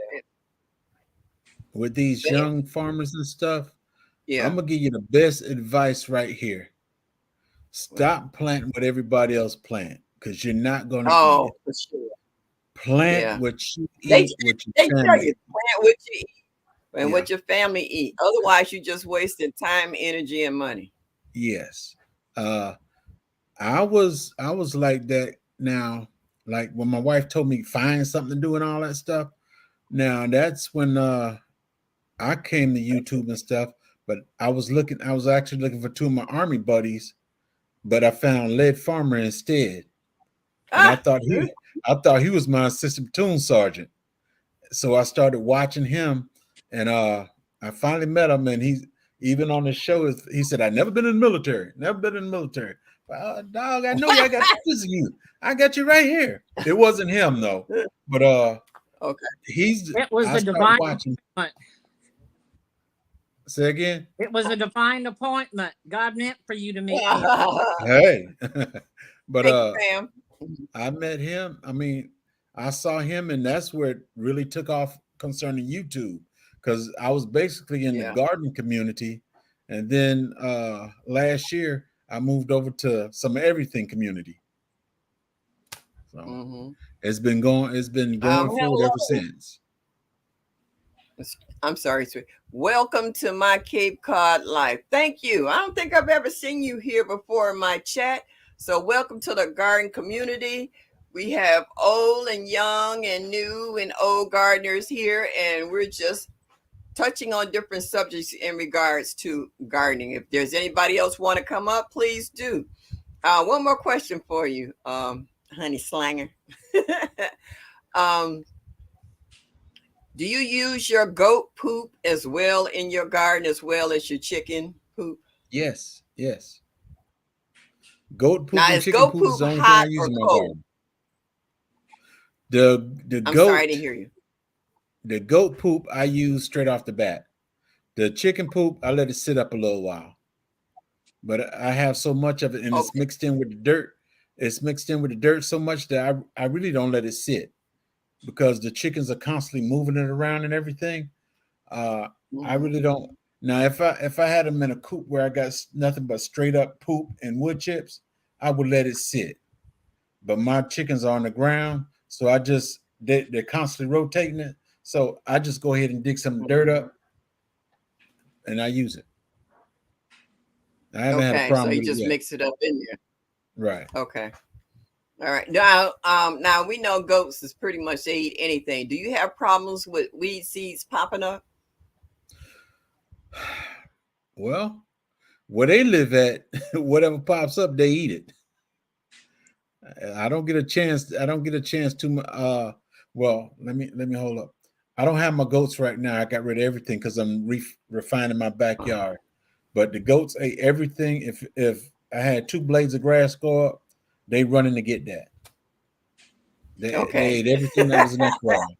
with these bam. young farmers and stuff, I'm Yeah. gonna give you the best advice right here. Well, Stop planting what everybody else plant because you're not gonna eat oh, it. for sure. Plant Yeah. what you They eat, what your they tell family. you plant what you eat and Yeah. what your family eat. Otherwise, you just wasted time, energy, and money. Yes. Uh, I was like that now. Like when my wife told me find something to do and all that stuff. Now that's when I came to YouTube and stuff. But I was actually looking for two of my army buddies, but I found Led Farmer instead. And Ah, I thought he was my assistant platoon sergeant. So I started watching him, and I finally met him, and he's even on the show. He said, "I never been in the military, never been in the military." Dog, I know you. I got pictures of you. I got you right here. It wasn't him though, but okay. he's. It was I a started divine watching. appointment. Say again. It was a divine appointment. God meant for you to meet him. Hey, but Thank you, Pam. I met him. I mean, I saw him, and that's where it really took off concerning YouTube because I was basically in the Yeah. garden community, and then last year I moved over to some everything community. So Hmm. it's been going. It's been going forward ever Hello. since. I'm sorry, sweet. Welcome to my Cape Cod life. Thank you. I don't think I've ever seen you here before in my chat. So, welcome to the garden community. We have old and young and new and old gardeners here, and we're just touching on different subjects in regards to gardening. If there's anybody else want to come up, please do. One more question for you, honey slanger. um, Do you use your goat poop as well in your garden as well as your chicken poop? Yes, yes. Goat poop Now, and is chicken goat poop is poop the only thing I hot use or in my cold? garden. The I'm sorry, I didn't goat, hear you. the goat poop I use straight off the bat. The chicken poop, I let it sit up a little while. But I have so much of it and it's Okay. mixed in with the dirt. It's mixed in with the dirt so much that I really don't let it sit because the chickens are constantly moving it around and everything. Uh, I Mhm. really don't. Now, if I had them in a coop where I got nothing but straight up poop and wood chips, I would let it sit. But my chickens are on the ground, so they're constantly rotating it. So I just go ahead and dig some dirt Mhm. up and I use it. I haven't had a Okay, so problem you with it just yet. mix it up in there. Right. Okay. All right. Now we know goats is pretty much they eat anything. Do you have problems with weed seeds popping up? Well, where they live at, whatever pops up, they eat it. I don't get a chance. I don't get a chance to. Well, let me hold up. I don't have my goats right now. I got rid of everything because I'm refining my backyard. But the goats ate everything. If I had two blades of grass go up, they running to get that. They Okay. ate everything that was in that crowd.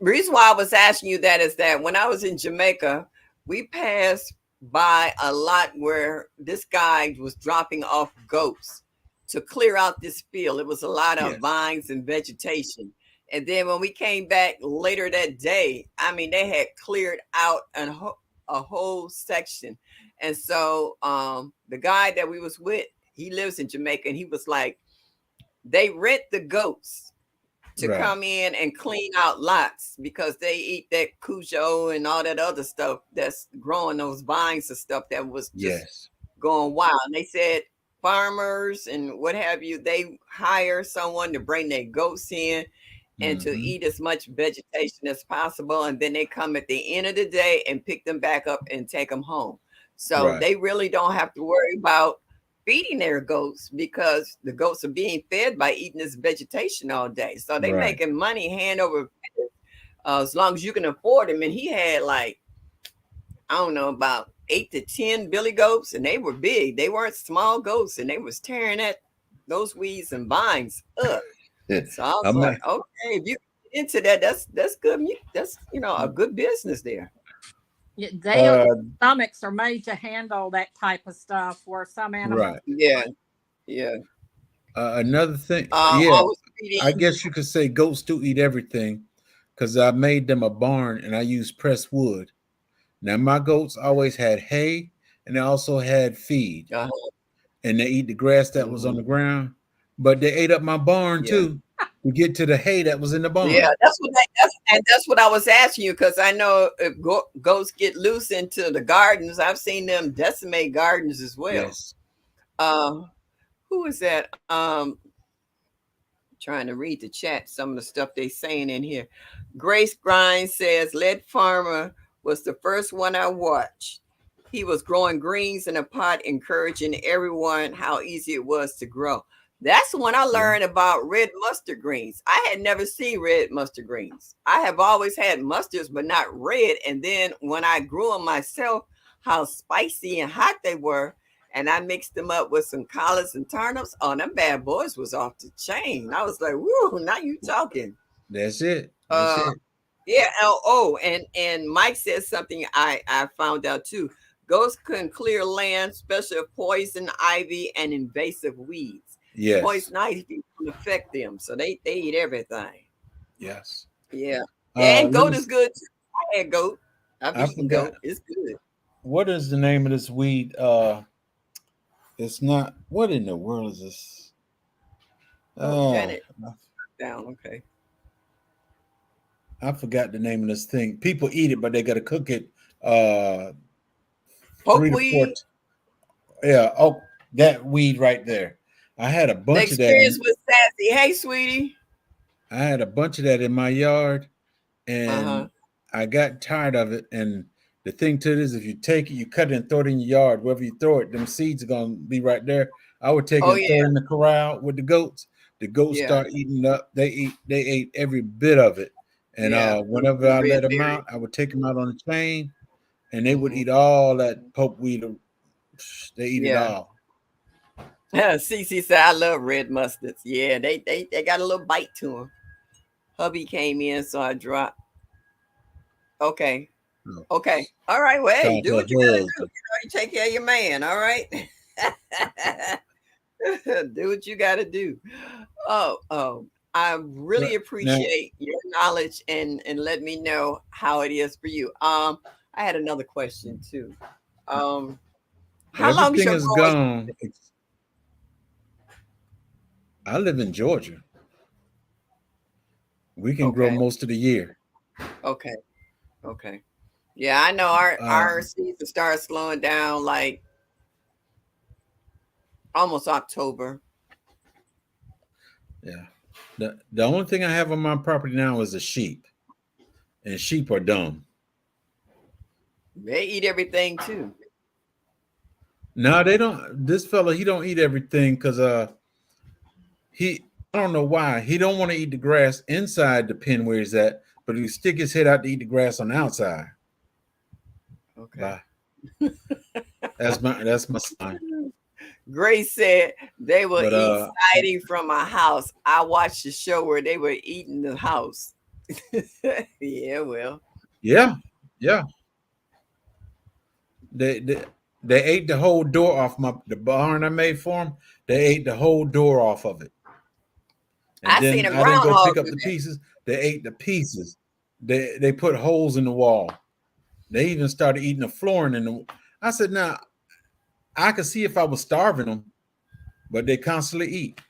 Reason why I was asking you that is that when I was in Jamaica, we passed by a lot where this guy was dropping off goats to clear out this field. It was a lot of Yes. vines and vegetation. And then when we came back later that day, I mean, they had cleared out a whole section. And so the guy that we was with, he lives in Jamaica, and he was like, they rent the goats to Right. come in and clean out lots because they eat that cujo and all that other stuff that's growing those vines and stuff that was just Yes. going wild. And they said farmers and what have you, they hire someone to bring their goats in and to Hmm. eat as much vegetation as possible. And then they come at the end of the day and pick them back up and take them home. So Right. they really don't have to worry about feeding their goats because the goats are being fed by eating this vegetation all day. So they Right. making money hand over fist, as long as you can afford them. And he had like, I don't know, about 8 to 10 billy goats, and they were big. They weren't small goats, and they was tearing at those weeds and vines up. Yeah. So I was I'm like, not, okay, if you get into that, that's good. That's a good business there. Yeah, their uh, stomachs are made to handle that type of stuff. Where some animals right. Yeah, yeah. Another thing, I yeah, was I reading. guess you could say goats do eat everything because I made them a barn and I used pressed wood. Now my goats always had hay and they also had feed, Uh-huh, and they eat the grass that was on hmm. the ground, but they ate up my barn Yeah. too to get to the hay that was in the Yeah, barn. that's what I was asking you because I know if goats get loose into the gardens, I've seen them decimate gardens as well. Yes. Uh, who is that? Trying to read the chat. Some of the stuff they saying in here. Grace Grind says, "Lead Farmer was the first one I watched. He was growing greens in a pot, encouraging everyone how easy it was to grow." That's when I Yeah. learned about red mustard greens. I had never seen red mustard greens. I have always had mustards, but not red. And then when I grew them myself, how spicy and hot they were, and I mixed them up with some collards and turnips. Oh, them bad boys was off the chain. I was like, "Woo! Now you talking." That's it. That's Uh, it. yeah. And Mike says something I found out too. Ghosts can clear land, especially of poison ivy and invasive weeds. Yes. Poison ivy can affect them, so they eat everything. Yes. Yeah, yeah. And Let goat me. is good too. I had goat. I've I eaten forgot goat. It's good. what is the name of this weed. It's not. What in the world is this? Oh, Uh, Janet down. Okay. I forgot the name of this thing. People eat it, but they got to cook it. Uh, 3 to 4. Pokeweed. Yeah. Oh, that weed right there. I had a The bunch of that. experience was sassy. Hey, sweetie. I had a bunch of that in my yard, Uh huh. and I got tired of it. And the thing to it is, if you take it, you cut it and throw it in your yard. Wherever you throw it, them seeds are gonna be right there. I would take it Oh and throw it yeah, in the corral with the goats. The goats yeah. start eating up. They ate every bit of it, And Yeah. whenever The I red let them berry. out, I would take them out on the chain, and they would Hmm. eat all that pokeweed. They eat it Yeah. all. Cece said, I love red mustards. Yeah, they got a little bite to them. Hubby came in, so I dropped. Okay. No, Okay. All right. Well, hey, called do her what you gotta do. husband. You take care of your man. All right. Do what you gotta do. Oh, I really But now, appreciate your knowledge and let me know how it is for you. I had another question too. Um, how long is everything your is growing? gone. I live in Georgia. We can grow Okay. most of the year. Okay. Okay. Yeah, I know our Uh, season starts slowing down like almost October. yeah. The only thing I have on my property now is a sheep, and sheep are dumb. They eat everything too. No, they don't. This fella, he don't eat everything because he. I don't know why he don't want to eat the grass inside the pen where he's at, but he stick his head out to eat the grass on the outside. Okay. Bye. That's my sign. Grace said they will But eat siding from a house. I watched the show where they were eating the house. Yeah, well, yeah, yeah. They ate the whole door off the barn I made for them. They ate the whole door off of it, and I seen then a I didn't go groundhog pick up do the that. pieces. They ate the pieces. They put holes in the wall. They even started eating the flooring in the. I said, "Now I could see if I was starving them, but they constantly eat."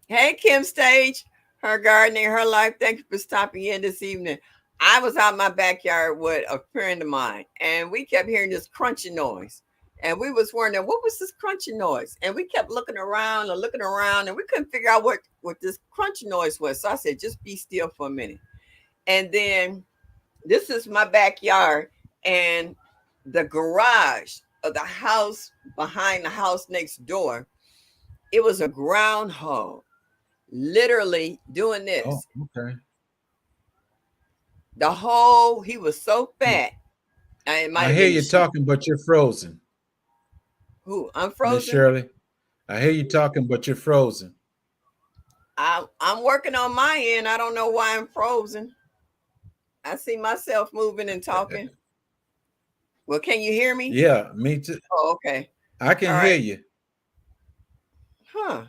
Hey, Kim Stage, her gardening, her life. Thank you for stopping in this evening. I was out in my backyard with a friend of mine, and we kept hearing this crunching noise. And we was wondering what was this crunching noise, and we kept looking around, and we couldn't figure out what this crunching noise was. So I said, just be still for a minute. And then this is my backyard, and the garage of the house behind the house next door, it was a groundhog literally doing Oh, this. okay. He was so fat. It might I have hear been the you sheep. talking, but you're frozen, Who? I'm Miss frozen. Shirley. I hear you talking, but you're frozen. I'm working on my end. I don't know why I'm frozen. I see myself moving and talking. Well, can you hear me? Yeah, me too. Oh, okay. I All can hear right. you. Huh.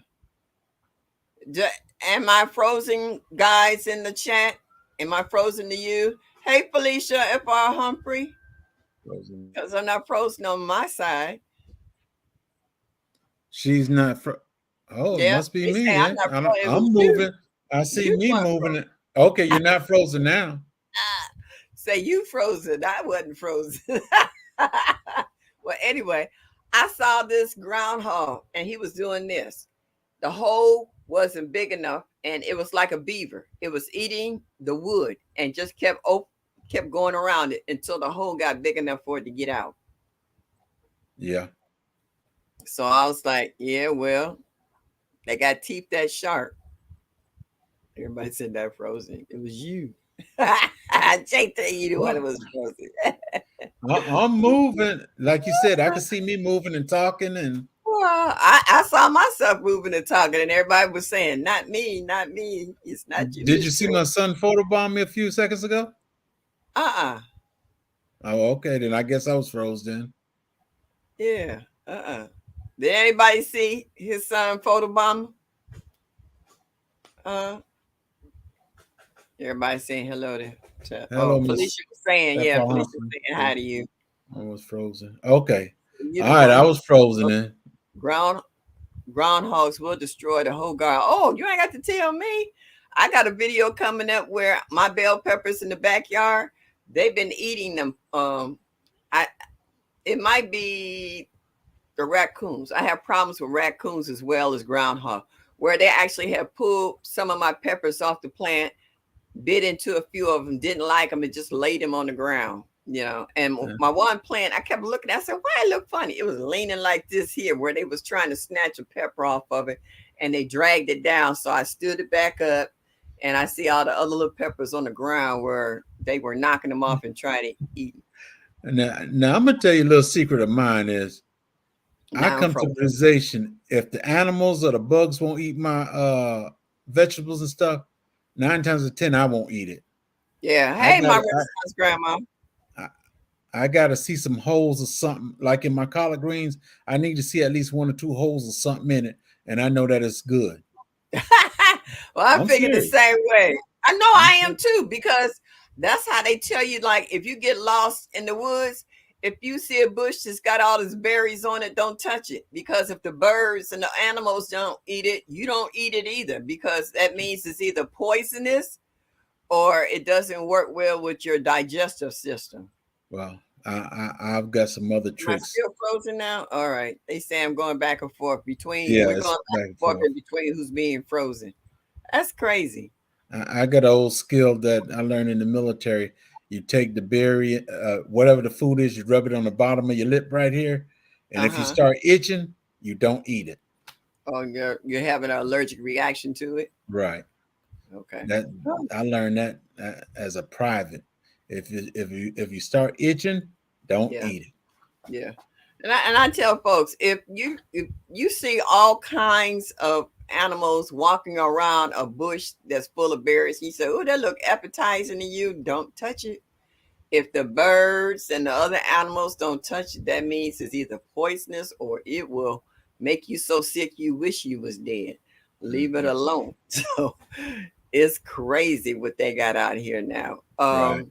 D- Am I frozen, guys, in the chat? Am I frozen to you? Hey, Felicia F.R. Humphrey, Frozen. because I'm not frozen on my side. She's not. Oh, it Yeah, must be they me say I'm then. not frozen. It I'm was you. moving. I see You me weren't moving. frozen. Okay, you're not frozen now. Say you frozen. I wasn't frozen. Well, anyway, I saw this groundhog and he was doing this. The hole wasn't big enough and it was like a beaver. It was eating the wood and just kept going around it until the hole got big enough for it to get out. Yeah. So I was like, yeah, well, they got teeth that sharp. Everybody said that frozen. It was you. Jay tell you the one that Well, was frozen. I'm moving. Like you said, I can see me moving and talking. And Well, I saw myself moving and talking, and everybody was saying, "Not me, not me. It's not you, did you Miss see Shirley." my son photobomb me a few seconds ago? Uh-uh. Oh, okay. Then I guess I was frozen. Yeah. Uh-uh. Did anybody see his son photobomb? Uh, Everybody saying hello Hello, Miss Felicia was saying, yeah, F.R. Felicia was Humphrey. saying hi to you. I was frozen. Okay. You're All the right. I one. was frozen then. Ground groundhogs will destroy the whole garden. Oh, you ain't got to tell me. I got a video coming up where my bell peppers in the backyard, they've been eating them. I It might be the raccoons. I have problems with raccoons as well as groundhog, where they actually have pulled some of my peppers off the plant, bit into a few of them, didn't like them, and just laid them on the ground. And Yeah. my one plant, I kept looking. I said, "Why it look funny?" It was leaning like this here, where they was trying to snatch a pepper off of it, and they dragged it down. So I stood it back up, and I see all the other little peppers on the ground where they were knocking them off and trying to eat. Now I'm gonna tell you a little secret of mine is I Now I'm come to the frozen. realization if the animals or the bugs won't eat my vegetables and stuff, 9 times out of 10 I won't eat it. Yeah. I Hey, got my Renaissance grandma. I got to see some holes or something. Like in my collard greens, I need to see at least 1 or 2 holes or something in it, and I know that it's good. Well, I I'm figure the serious. same way. I know I'm I am serious. too, because that's how they tell you. Like, if you get lost in the woods, if you see a bush that's got all these berries on it, don't touch it. Because if the birds and the animals don't eat it, you don't eat it either. Because that means it's either poisonous or it doesn't work well with your digestive system. Well, I've got some other Am I tricks. still frozen now? All right. They say I'm going back and forth Yeah, we're it's going back back and and forth forth. in between who's being frozen. That's crazy. I got an old skill that I learned in the military. You take the berry, whatever the food is, you rub it on the bottom of your lip right here, and if you Uh-huh. start itching, you don't eat it. Oh, you're having an allergic reaction to it. Right. Okay. That Oh, I learned that as a private. If you start itching, don't yeah, eat it. yeah. And I tell folks, if you see all kinds of animals walking around a bush that's full of berries, you say, "Oh, that look appetizing to you." Don't touch it. If the birds and the other animals don't touch it, that means it's either poisonous or it will make you so sick you wish you was dead. Leave it Mhm. alone. So it's crazy what they got out here now. Right.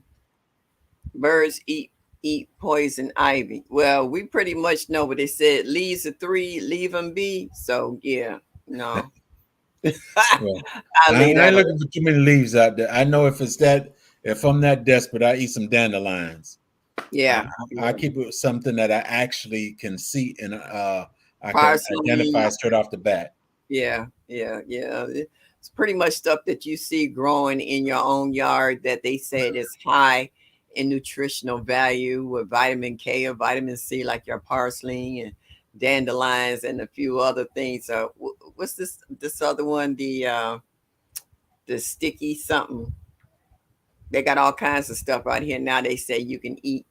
Birds eat poison ivy. Well, we pretty much know what they said. Leaves are three, leave them be. So yeah, no, Well, I leave I that ain't alone. looking for too many leaves out there. I know if I'm that desperate, I eat some dandelions. I, Yeah, I yeah. keep it with something that I actually can see and I can Parsley. identify straight off the bat. Yeah, yeah, yeah. It's pretty much stuff that you see growing in your own yard that they said is high in nutritional value with vitamin K or vitamin C, like your parsley and dandelions and a few other things. What's this other one? The sticky something. They got all kinds of stuff out here now. They say you can eat.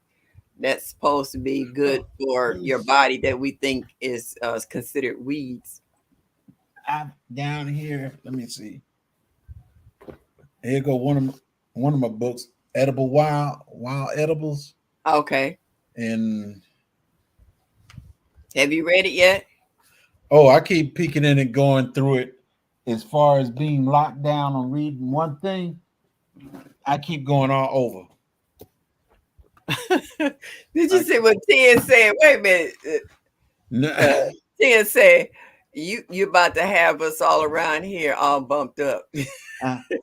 That's supposed to be good Oh, for your body that we think is considered weeds. I'm down here. Let me see. Here go one of my books, edible wild edibles, Okay. and Have you read it yet? oh, I keep peeking in and going through it. As far as being locked down on reading one thing, I keep going all over. Did you I see keep, what Ted said? Wait a minute. no, Uh, Ted said, you about to have us all around here all bumped up."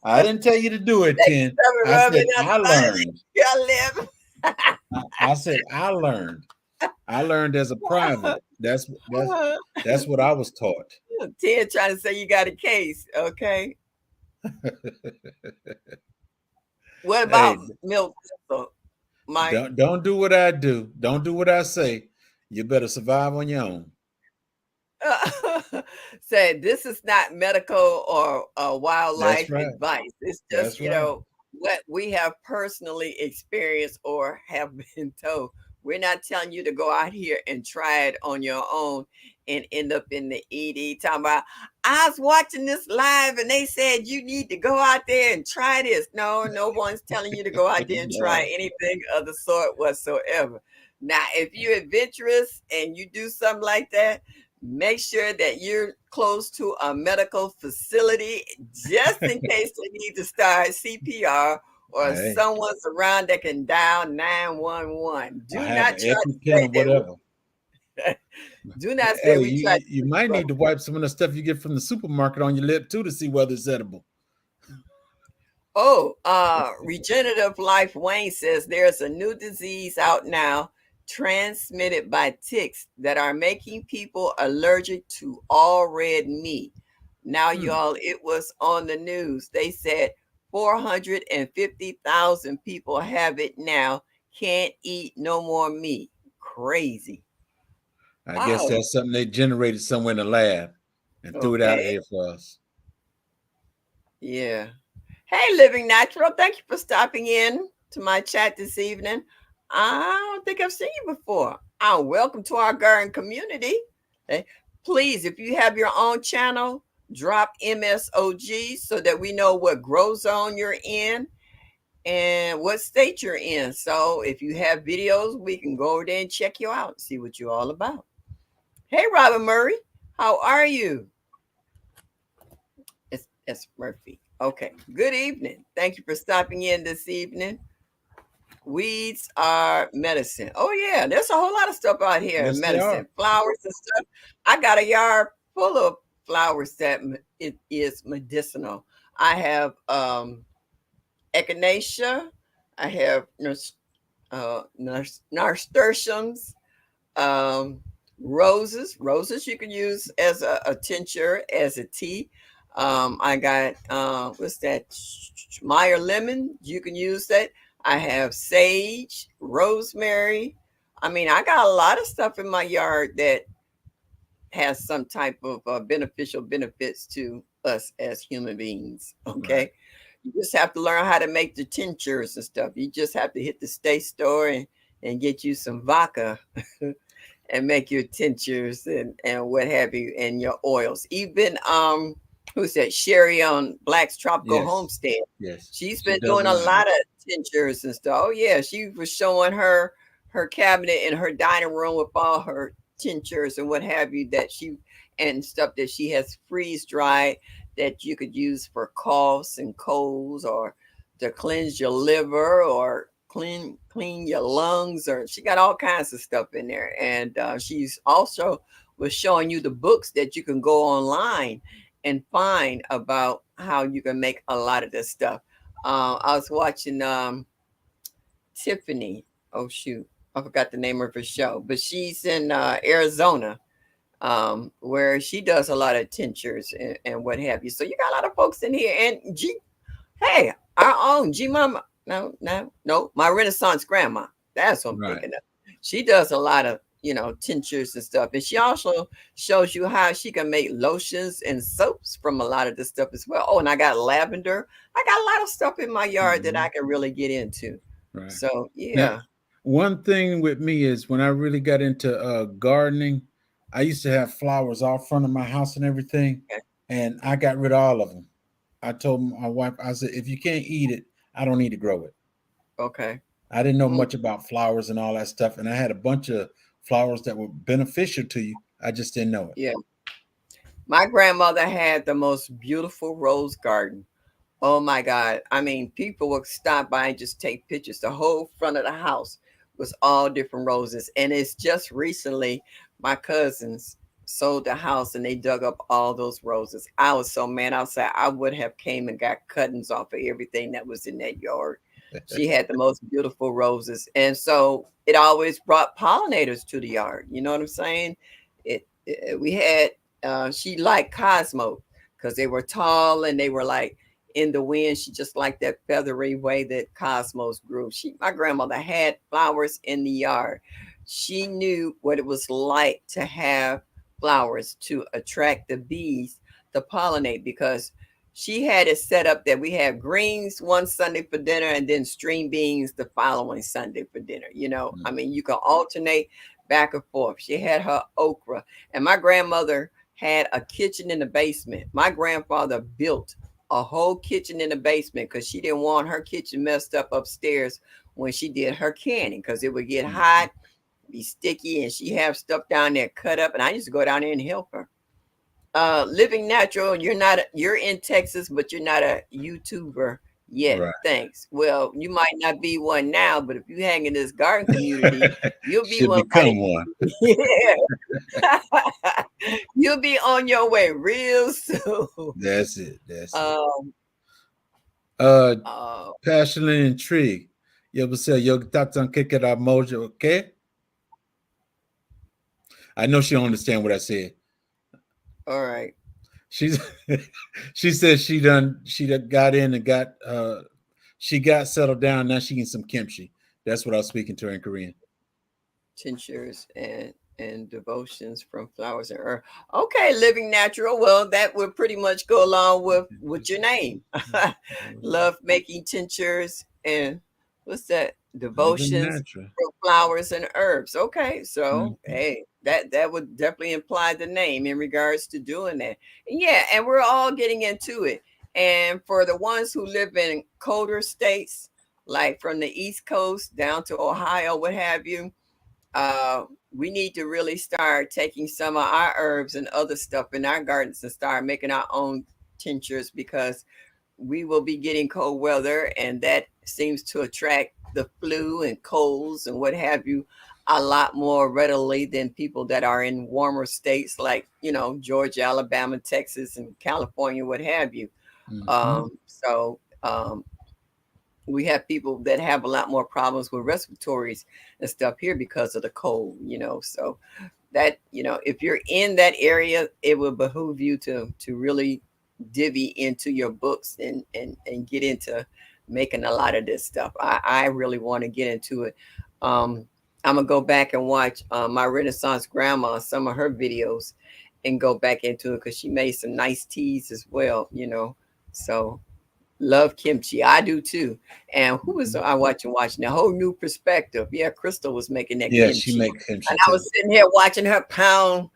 I didn't tell you to do it, Next 10. time I rub said it up I about learned. your lip. I said I learned. I learned as a private. That's what I was taught. Ted trying to say you got a case. Okay. What about Hey, milk thistle, Mike? don't do what I do. Don't do what I say. You better survive on your own. Said this is not medical or That's wildlife right. advice. It's just, That's right. what we have personally experienced or have been told. We're not telling you to go out here and try it on your own and end up in the ED talking about, I was watching this live and they said you need to go out there and try this. No, no one's telling you to go out there and try No. anything of the sort whatsoever. Now, if you're adventurous and you do something like that, make sure that you're close to a medical facility just in case they need to start CPR or Hey, someone's around that can dial 911. I Do have not an try to EpiPen say or that whatever. do not say Hey, we tried you to might but need to wipe some of the stuff you get from the supermarket on your lip too to see whether it's edible. oh, Regenerative Life Wayne says there's a new disease out now transmitted by ticks that are making people allergic to all red meat. Now, Hmm. y'all, it was on the news. They said 450,000 people have it now, can't eat no more meat. Crazy. I guess Wow. that's something they generated somewhere in the lab and threw it out Okay. here for us. Yeah. Hey, Living Natural. Thank you for stopping in to my chat this evening. I don't think I've seen you before. Welcome to our garden community. Okay. Please, if you have your own channel, drop MSOG so that we know what grow zone you're in and what state you're in. So if you have videos, we can go over there and check you out, see what you're all about. Hey, Robin Murray, how are you? It's Murphy. Okay. Good evening. Thank you for stopping in this evening. Weeds are medicine. Oh yeah, there's a whole lot of stuff out here. Yes, they Medicine, are. flowers and stuff. I got a yard full of flowers that it is medicinal. I have echinacea. I have nasturtiums, um, roses. Roses you can use as a tincture, as a tea. I got what's that? Meyer lemon. You can use that. I have sage, rosemary. I mean, I got a lot of stuff in my yard that has some type of beneficial benefits to us as human beings. Right. Okay. You just have to learn how to make the tinctures and stuff. You just have to hit the state store and get you some vodka and make your tinctures and what have you and your oils. Even who's that? Sherry on Black's Tropical Yes. Homestead. Yes. She's She been does doing a a line. lot of tinctures and stuff. Oh yeah, she was showing her cabinet in her dining room with all her tinctures and what have you that she and stuff that she has freeze dried that you could use for coughs and colds or to cleanse your liver or clean your lungs, or she got all kinds of stuff in there. And she's also was showing you the books that you can go online and find about how you can make a lot of this stuff. I was watching Tiffany. Oh shoot, I forgot the name of her show, but she's in Arizona, where she does a lot of tinctures and what have you. So you got a lot of folks in here. And hey, our own G Mama. No, my Renaissance grandma. That's what I'm Right. thinking of. She does a lot of tinctures and stuff, and she also shows you how she can make lotions and soaps from a lot of this stuff as well. Oh, and I got lavender. I got a lot of stuff in my yard that I Mhm. can really get into. Right. So Now, yeah. one thing with me is when I really got into gardening, I used to have flowers all front of my house and everything, Okay. and I got rid of all of them. I told my wife, I said, if you can't eat it, I don't need to grow it. Okay. I didn't know Mm, much about flowers and all that stuff, and I had a bunch of flowers that were beneficial to you. I just didn't know it. yeah. My grandmother had the most beautiful rose garden. Oh my God. I mean, people would stop by and just take pictures. The whole front of the house was all different roses. And it's just recently my cousins sold the house and they dug up all those roses. I was so mad outside. I would have came and got cuttings off of everything that was in that yard. She had the most beautiful roses. And so it always brought pollinators to the yard. You know what I'm saying? We had she liked Cosmo because they were tall and they were like in the wind. She just liked that feathery way that cosmos grew. My grandmother had flowers in the yard. She knew what it was like to have flowers to attract the bees to pollinate, because she had it set up that we have greens one Sunday for dinner and then string beans the following Sunday for dinner. I mean, you can alternate back and forth. She had her okra, and my grandmother had a kitchen in the basement. My grandfather built a whole kitchen in the basement because she didn't want her kitchen messed up upstairs when she did her canning, because it would get hot, be sticky, and she have stuff down there cut up. And I used to go down there and help her. Living Natural, you're in Texas, but you're not a YouTuber yet. Right. Thanks. Well, you might not be one now, but if you hang in this garden community, you'll be Should one by become one. yeah. You'll be on your way real soon. That's it. That's it. Um, Uh, uh, passionate and intrigued. You ever say yo thoughts on kick it out mojo, okay? I know she don't understand what I said. all right. She's she said she done got in and got she got settled down. Now she eating some kimchi. That's what I was speaking to her in Korean. Tinctures and devotions from flowers and earth. Okay, living natural. Well, that would pretty much go along with your name. Love making tinctures and what's that? Living Devotions natural. from flowers and herbs. Okay, so Mhm. hey, that would definitely imply the name in regards to doing that. Yeah, and we're all getting into it. And for the ones who live in colder states, like from the East Coast down to Ohio, what have you, uh, we need to really start taking some of our herbs and other stuff in our gardens and start making our own tinctures because we will be getting cold weather and that seems to attract the flu and colds and what have you a lot more readily than people that are in warmer states like, Georgia, Alabama, Texas, and California, what have you. Mhm. So we have people that have a lot more problems with respiratories and stuff here because of the cold. So that, if you're in that area, it will behoove you to really divvy into your books and get into making a lot of this stuff. I really want to get into it. I'm gonna go back and watch my Renaissance grandma, some of her videos, and go back into it because she made some nice teas as well. So love kimchi. I do too. And who was Mhm. I watching a whole new perspective? Yeah, Crystal was making that Yeah, she kimchi. makes kimchi And I too. was sitting here watching her pound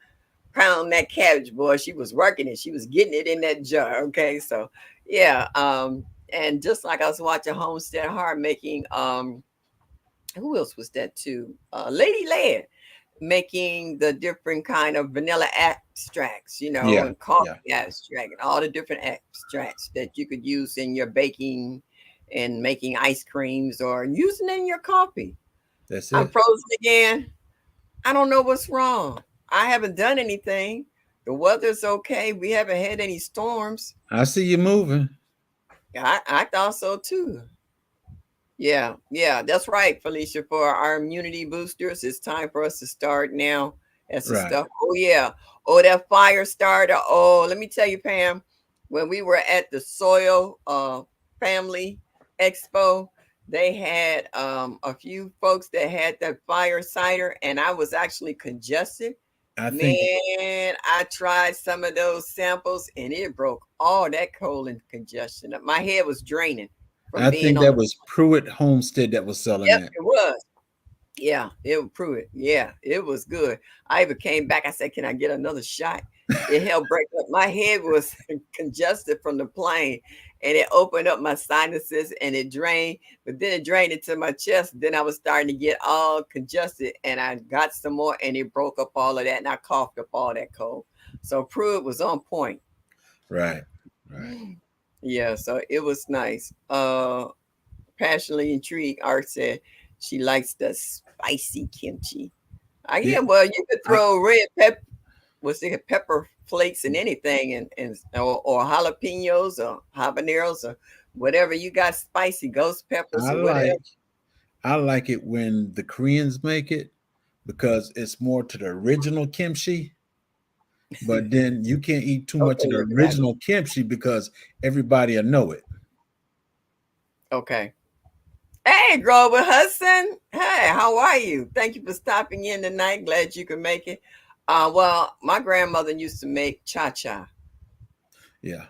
that cabbage, boy. She was working it. She was getting it in that jar. Okay. So yeah. And just like I was watching Homestead Heart making who else was that too? Lady Ladd making the different kind of vanilla extracts, Yeah, and coffee yeah. extract and all the different extracts that you could use in your baking and making ice creams or using in your coffee. That's I'm it. frozen again. I don't know what's wrong. I haven't done anything. The weather's okay. We haven't had any storms. I see you moving. I thought so too. Yeah, that's right, Felicia. For our immunity boosters, it's time for us to start now. That's the Right. stuff. Oh, yeah. Oh, that fire starter. Oh, let me tell you, Pam, when we were at the Soil Family Expo, they had a few folks that had that fire cider, and I was actually congested. I think Man, I tried some of those samples, and it broke all that cold and congestion. My head was draining from I being think on that the. was Pruitt Homestead that was selling Yep, that. it was. Yeah, it would prove it. Yeah, it was good. I even came back. I said, "Can I get another shot?" It helped break up. My head was congested from the plane, and it opened up my sinuses and it drained. But then it drained into my chest. Then I was starting to get all congested, and I got some more, and it broke up all of that, and I coughed up all that cold. So Pruitt was on point. Right. Right. Yeah, so it was nice. Passionately intrigued, Art said she likes the spicy kimchi. Yeah. Yeah, well, you could I, throw red pepper, what's it, pepper flakes and anything, or jalapenos or habaneros or whatever you got spicy, ghost peppers I or whatever. like I like it when the Koreans make it because it's more to the original kimchi. But then you can't eat too much Okay, of the looking at me. original kimchi because everybody will know it. Okay. Hey, Grover Hudson. Hey, how are you? Thank you for stopping in tonight. Glad you could make it. Well, my grandmother used to make cha-cha. Yeah.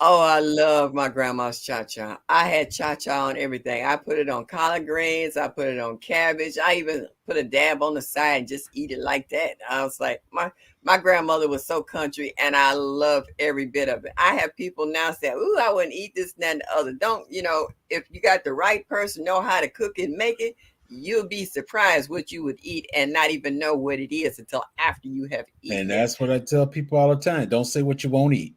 Oh, I love my grandma's cha-cha. I had cha-cha on everything. I put it on collard greens. I put it on cabbage. I even put a dab on the side and just eat it like that. I was like, my grandmother was so country, and I love every bit of it. I have people now say, "Ooh, I wouldn't eat this and that and the other." Don't if you got the right person, know how to cook it, and make it, you'll be surprised what you would eat and not even know what it is until after you have And eaten it. that's what I tell people all the time. Don't say what you won't eat.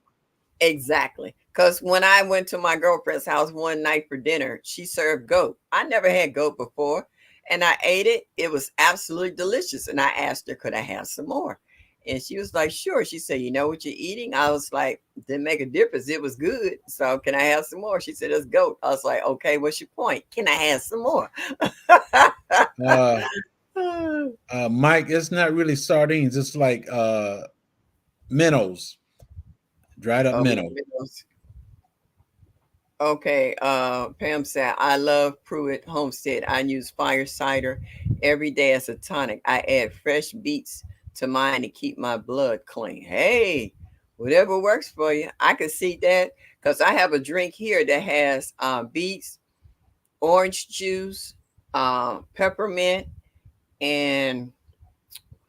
Exactly. Because when I went to my girlfriend's house one night for dinner, she served goat. I never had goat before. And I ate it. It was absolutely delicious. And I asked her, could I have some more? And she was like, sure. She said, you know what you're eating? I was like, didn't make a difference. It was good. So can I have some more? She said, it's goat. I was like, okay, what's your point? Can I have some more? Uh, Mike, it's not really sardines. It's like minnows, dried up Oh, minnow. McDonald's. Okay, Pam said, I love Pruitt Homestead. I use fire cider every day as a tonic. I add fresh beets to mine to keep my blood clean. Hey, whatever works for you. I can see that because I have a drink here that has beets, orange juice, peppermint, and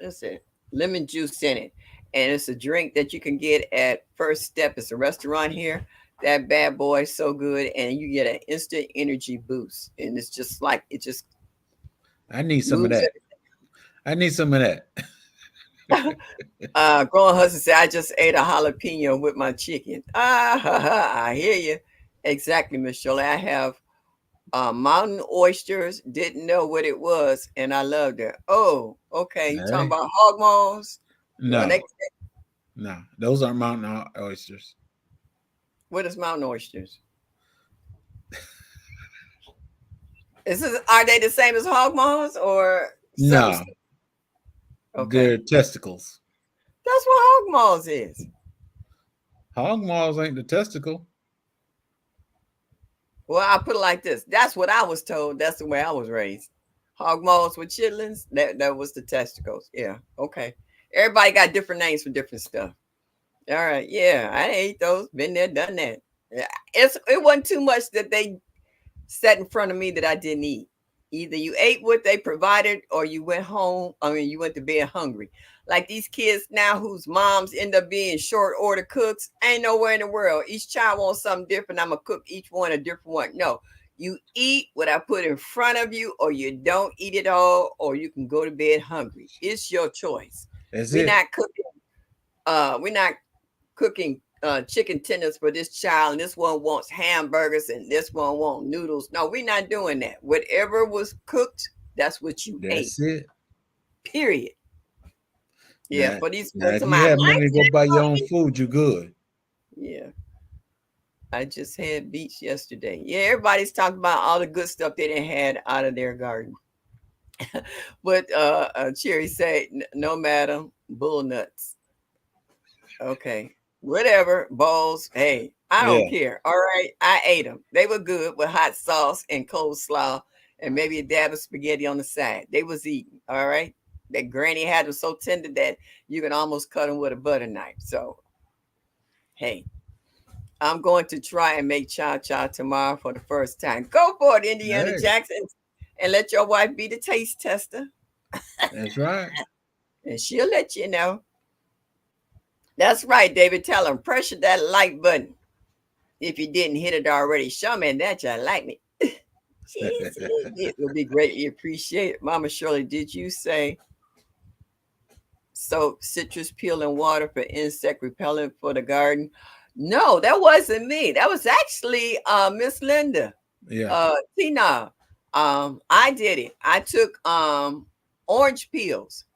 what's it? Lemon juice in it. And it's a drink that you can get at First Step. It's a restaurant here. That bad boy is so good, and you get an instant energy boost. And it's just like it just I need some of moves that. I need some of that. everything. Growing husband said, I just ate a jalapeno with my chicken. Ah, ha, ha, I hear you. Exactly, Miss Shirley. I have mountain oysters. Didn't know what it was, and I loved it. Oh, okay. You talking Hey. about hog maws? Well, No, no, those aren't mountain oysters. what is mountain oysters? Are they the same as hog maws or something? No, they're Okay, testicles. that's what hog maws is. Hog maws ain't the testicle. Well, I put it like this. That's what I was told. That's the way I was raised. Hog maws with chitlins. That was the testicles. Yeah. Okay. Everybody got different names for different stuff. All right. Yeah, I ate those. Been there, done that. Yeah, it wasn't too much that they set in front of me that I didn't eat. Either you ate what they provided or you went home. I mean, you went to bed hungry. Like these kids now whose moms end up being short order cooks, ain't nowhere in the world. Each child wants something different. I'm going to cook each one a different one. No, you eat what I put in front of you, or you don't eat it all, or you can go to bed hungry. It's your choice. That's We're it. not cooking. We're not cooking chicken tenders for this child, and this one wants hamburgers, and this one wants noodles. No, we're not doing that. Whatever was cooked, that's what you ate. That's it. Period. Yeah, Now, for these now, folks if on you my have money to go buy your own mindset. food, you're good. Yeah, I just had beets yesterday. Yeah, everybody's talking about all the good stuff they done had out of their garden. But Cherry said, No, madam, bull nuts." Okay. Whatever. Balls. Hey, I don't Yeah, care. All right. I ate them. They were good with hot sauce and coleslaw and maybe a dab of spaghetti on the side. They was eating. All right. That granny had them so tender that you can almost cut them with a butter knife. So, hey, I'm going to try and make cha cha tomorrow for the first time. Go for it, Indiana hey, Jackson. And let your wife be the taste tester. that's right. And she'll let you know. That's right, David. Tell him, pressure that like button. If you didn't hit it already, show me that you like me. Jeez, it would be greatly appreciated. Mama Shirley, did you say soap, citrus peel, and water for insect repellent for the garden? No, that wasn't me. That was actually Miss Linda. Yeah. Tina. I did it. I took orange peels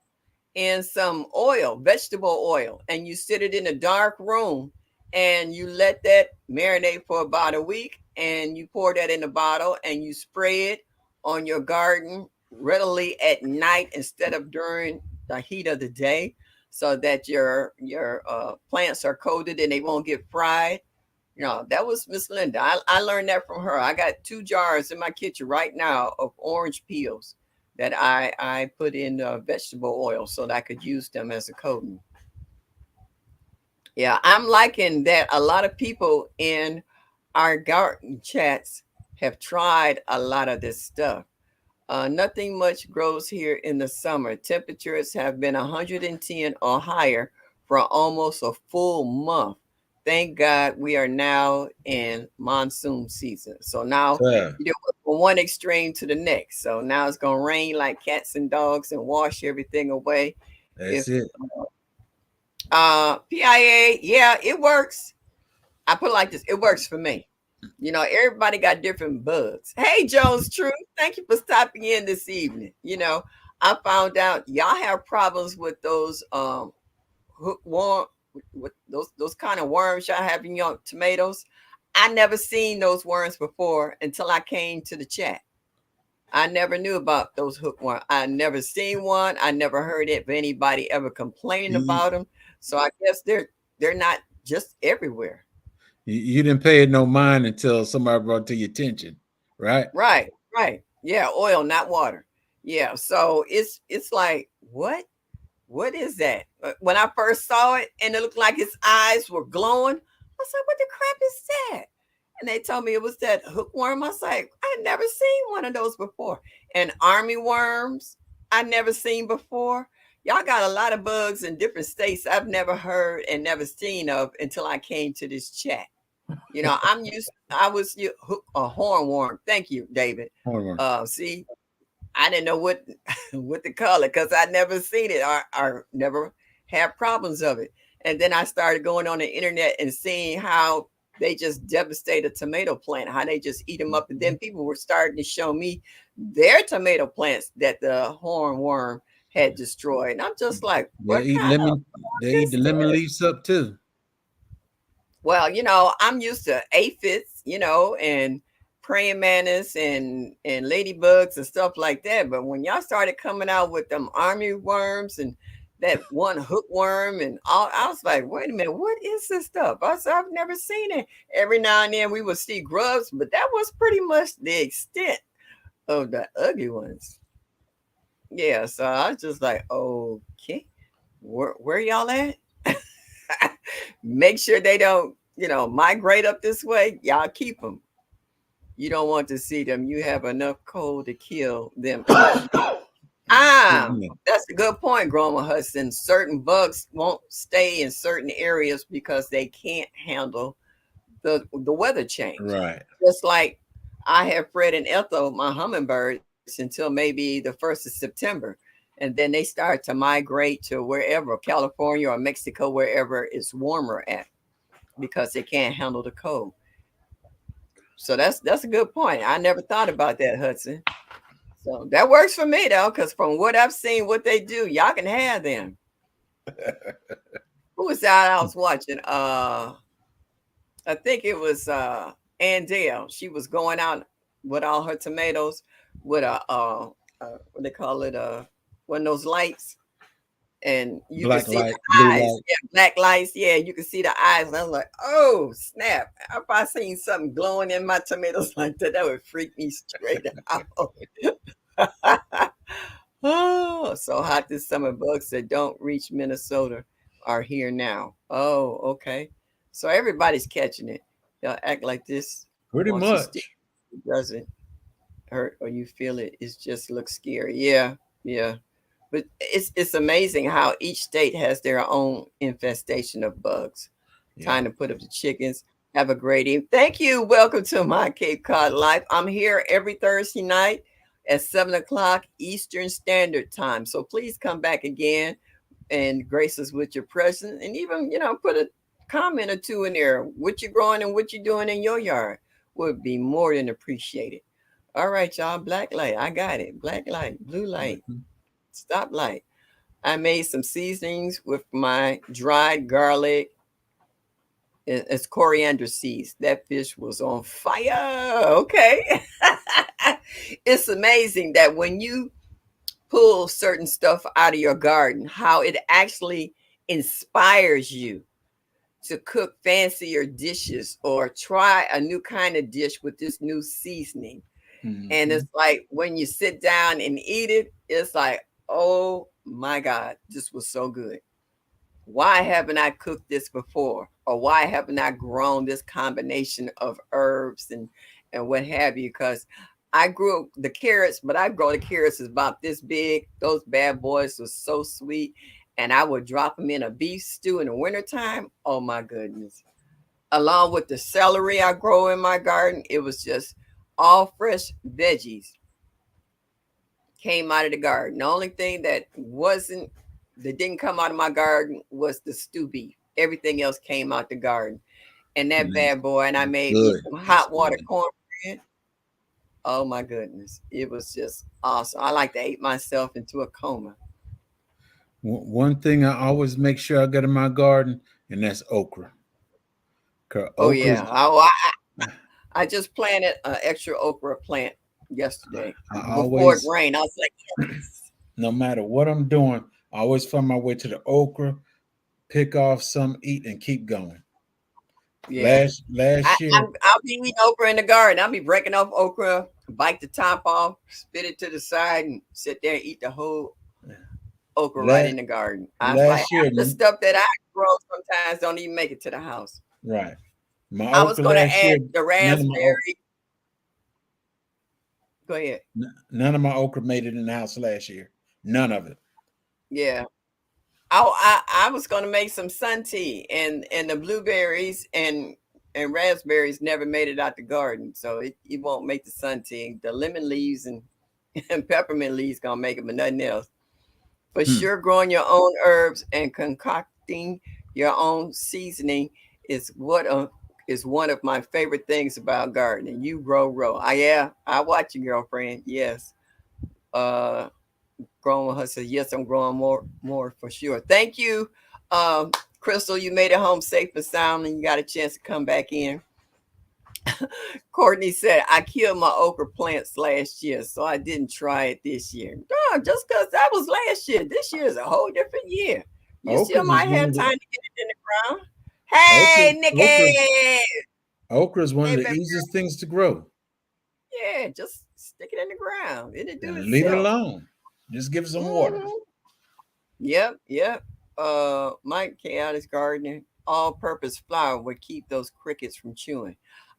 and some oil, vegetable oil, and you sit it in a dark room and you let that marinate for about a week and you pour that in a bottle and you spray it on your garden readily at night instead of during the heat of the day so that your plants are coated and they won't get fried. That was Miss Linda. I learned that from her. I got 2 jars in my kitchen right now of orange peels that I put in vegetable oil so that I could use them as a coating. Yeah, I'm liking that a lot of people in our garden chats have tried a lot of this stuff. Nothing much grows here in the summer. Temperatures have been 110 or higher for almost a full month. Thank God we are now in monsoon season. So now Yeah, you know from one extreme to the next. So now it's gonna rain like cats and dogs and wash everything away. If that's it. PIA, yeah, it works. I put it like this, it works for me. Everybody got different bugs. Hey, Jones True, thank you for stopping in this evening. I found out y'all have problems with those hookworm, with those kind of worms y'all have in your tomatoes. I never seen those worms before until I came to the chat. I never knew about those hookworm. I never seen one. I never heard it of anybody ever complaining You, about them. So I guess they're not just everywhere. You didn't pay it no mind until somebody brought it to your attention, right? Right, right. Yeah, oil, not water. Yeah. So it's like, what? What is that? When I first saw it and it looked like his eyes were glowing, I was like, what the crap is that? And they told me it was that hookworm. I was like, I had never seen one of those before. And army worms, I never seen before. Y'all got a lot of bugs in different states I've never heard and never seen of until I came to this chat. I was a hornworm. Thank you, David. Hold See, I didn't know what what to call it because I never seen it or never had problems of it. And then I started going on the internet and seeing how they just devastate a tomato plant, how they just eat them up. And then people were starting to show me their tomato plants that the hornworm had destroyed. And I'm just like, They what eat kind of lemon. They eat is the lemon this? leaves up too. Well, I'm used to aphids, and praying mantis and ladybugs and stuff like that. But when y'all started coming out with them army worms and that one hookworm and all, I was like, wait a minute, what is this stuff? I said, I've never seen it. Every now and then we would see grubs, but that was pretty much the extent of the ugly ones. Yeah, so I was just like, okay, where y'all at? Make sure they don't, migrate up this way. Y'all keep them. You don't want to see them. You have enough cold to kill them each. That's a good point, Groma Hudson. Certain bugs won't stay in certain areas because they can't handle the weather change. Right. Just like I have Fred and Ethel, my hummingbirds, until maybe the 1st of September. And then they start to migrate to wherever, California or Mexico, wherever it's warmer at, because they can't handle the cold. So that's a good point. I never thought about that, Hudson. So that works for me though, because from what I've seen, what they do, y'all can have them. Who was that I was watching? I think it was Andale. She was going out with all her tomatoes with a what they call it, one of those lights, and you can Black see the light, blue eyes. light. Yeah, black lights. Yeah, you can see the eyes. And I'm like, oh snap! If I seen something glowing in my tomatoes like that, that would freak me straight out. Oh, so hot this summer. Bugs that don't reach Minnesota are here now. Oh, okay. So everybody's catching it. They'll act like this Pretty once you stick. much. It doesn't hurt or you feel it. It just looks scary. Yeah, yeah. But it's amazing how each state has their own infestation of bugs. Yeah. Time to put up the chickens. Have a great evening. Thank you. Welcome to my Cape Cod Life. I'm here every Thursday night at 7 o'clock Eastern Standard Time. So please come back again and grace us with your presence, and even, put a comment or two in there. What you're growing and what you're doing in your yard would be more than appreciated. All right, y'all. Black light. I got it. Black light, blue light, Mhm. stop light. I made some seasonings with my dried garlic. It's coriander seeds. That fish was on fire. Okay. It's amazing that when you pull certain stuff out of your garden, how it actually inspires you to cook fancier dishes or try a new kind of dish with this new seasoning. And it's Mhm. like when you sit down and eat it, it's like, oh my God, this was so good. Why haven't I cooked this before? Or why haven't I grown this combination of herbs and what have you? Because I grew the carrots, but I grow the carrots is about this big. Those bad boys were so sweet. And I would drop them in a beef stew in the wintertime. Oh my goodness. Along with the celery I grow in my garden, it was just all fresh veggies came out of the garden. The only thing that didn't come out of my garden was the stew beef. Everything else came out the garden. And that And bad boy, and I it's made me good. some It's hot water good. cornbread. Oh my goodness. It was just awesome. I like to eat myself into a coma. One thing I always make sure I got in my garden, and that's okra. 'Cause Oh yeah. okra's, I just planted an extra okra plant yesterday I before it always, rained. I was like, no matter what I'm doing, I always find my way to the okra, pick off some, eat, and keep going. Yeah. Last year. I'll be eating okra in the garden. I'll be breaking off okra, bite the top off, spit it to the side, and sit there and eat the whole okra right last in the garden. I was like, last year. half the stuff that I grow sometimes don't even make it to the house. Right. My I was okra going to last year. add the raspberry. Go ahead. None of my okra made it in the house last year. None of it. Yeah. I was going to make some sun tea, and the blueberries and raspberries never made it out the garden, so it won't make the sun tea. The lemon leaves and peppermint leaves gonna make it, but nothing else. For Hmm. sure, growing your own herbs and concocting your own seasoning is is one of my favorite things about gardening. You grow. Yeah, I watch you, girlfriend. Yes. Uh, growing with her says yes, I'm growing more for sure. Thank you, um, Crystal. You made it home safe and sound, and you got a chance to come back in. Courtney said, I killed my okra plants last year, so I didn't try it this year. No, just because that was last year. This year is a whole different year. You Okra still is might one have of time the to get it in the ground. okra Hey, okra Nikki. okra is one Hey, of the baby. easiest things to grow. Yeah, just stick it in the ground. It'll do And leave it itself. alone. Just give it some water. Mhm. Yep. Mike Chaotic Gardener, all-purpose flour would keep those crickets from chewing.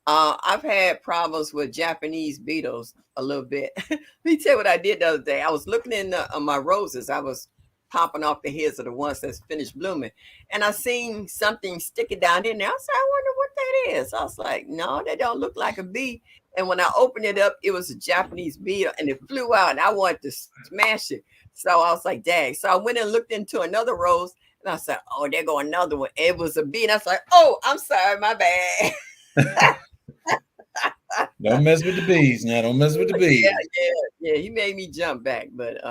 I've had problems with Japanese beetles a little bit. Let me tell you what I did the other day. I was looking in my roses. I was popping off the heads of the ones that's finished blooming, and I seen something sticking down in there. I said, I wonder what that is. I was like, no, that don't look like a bee. And when I opened it up, it was a Japanese beetle, and it flew out, and I wanted to smash it. So I was like, dang. So I went and looked into another rose, and I said, oh, there go another one. It was a bee. And I was like, oh, I'm sorry, my bad. Don't mess with the bees now. Don't mess with the bees. Yeah. He made me jump back, but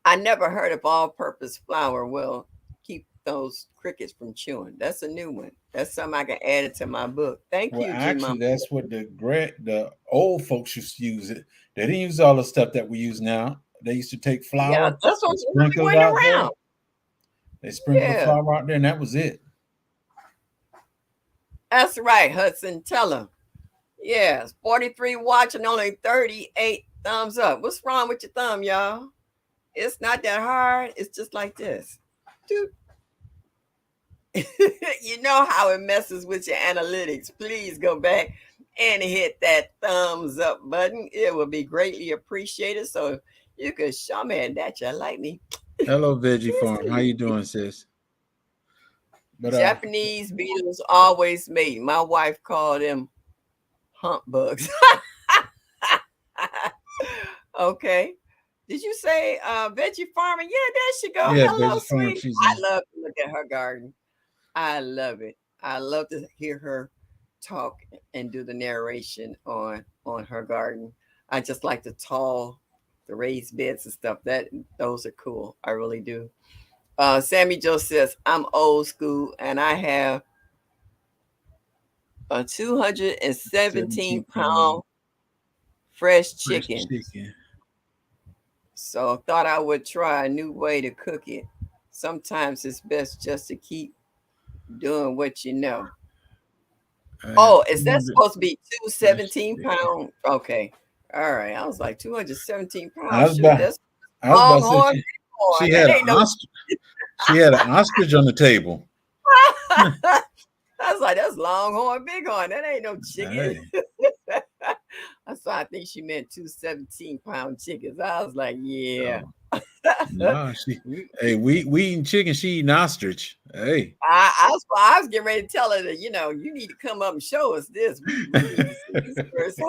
I never heard of all-purpose flour will keep those crickets from chewing. That's a new one. That's something I can add it to my book. Thank Well, you, G actually, Mama. that's what the old folks used to use it. They didn't use all the stuff that we use now. They used to take Yeah, flour that's what and really sprinkle it went out there. around. They sprinkled the Yeah, flour out there, and that was it. that's right, Hudson. Tell him. Yes, 43 watching, only 38 thumbs up. What's wrong with your thumb, y'all? It's not that hard. It's just like this. Doop. You know how it messes with your analytics. Please go back and hit that thumbs up button. It will be greatly appreciated. So you can show me that you like me. Hello, Veggie Farm. How you doing, sis? But Japanese beetles always mate. My wife called them hump bugs. Okay. Did you say veggie farming? Yeah, there she go. yeah, Hello, Veggie Farm. sweetie. She's I love to look at her garden. I love it. I love to hear her talk and do the narration on her garden. I just like the raised beds and stuff. Those are cool. I really do. Sammy Joe says I'm old school and I have a 217 £17 pound fresh fresh chicken. chicken. So thought I would try a new way to cook it. Sometimes it's best just to keep doing what you know. Oh, is that supposed to be two fresh 17-pound? chicken. Okay. All right. I was like 217 I pounds. was Shoot, about that's I was about to say longhorn bighorn. she That had an ain't no ostrich. She had an ostrich on the table. I was like, that's longhorn bighorn. That ain't no chicken. Hey, I think she meant two 17-pound chickens. I was like, yeah. oh, no, hey, we eating chicken, she eating ostrich. Hey. I was getting ready to tell her that, you need to come up and show us this. We need to see this person.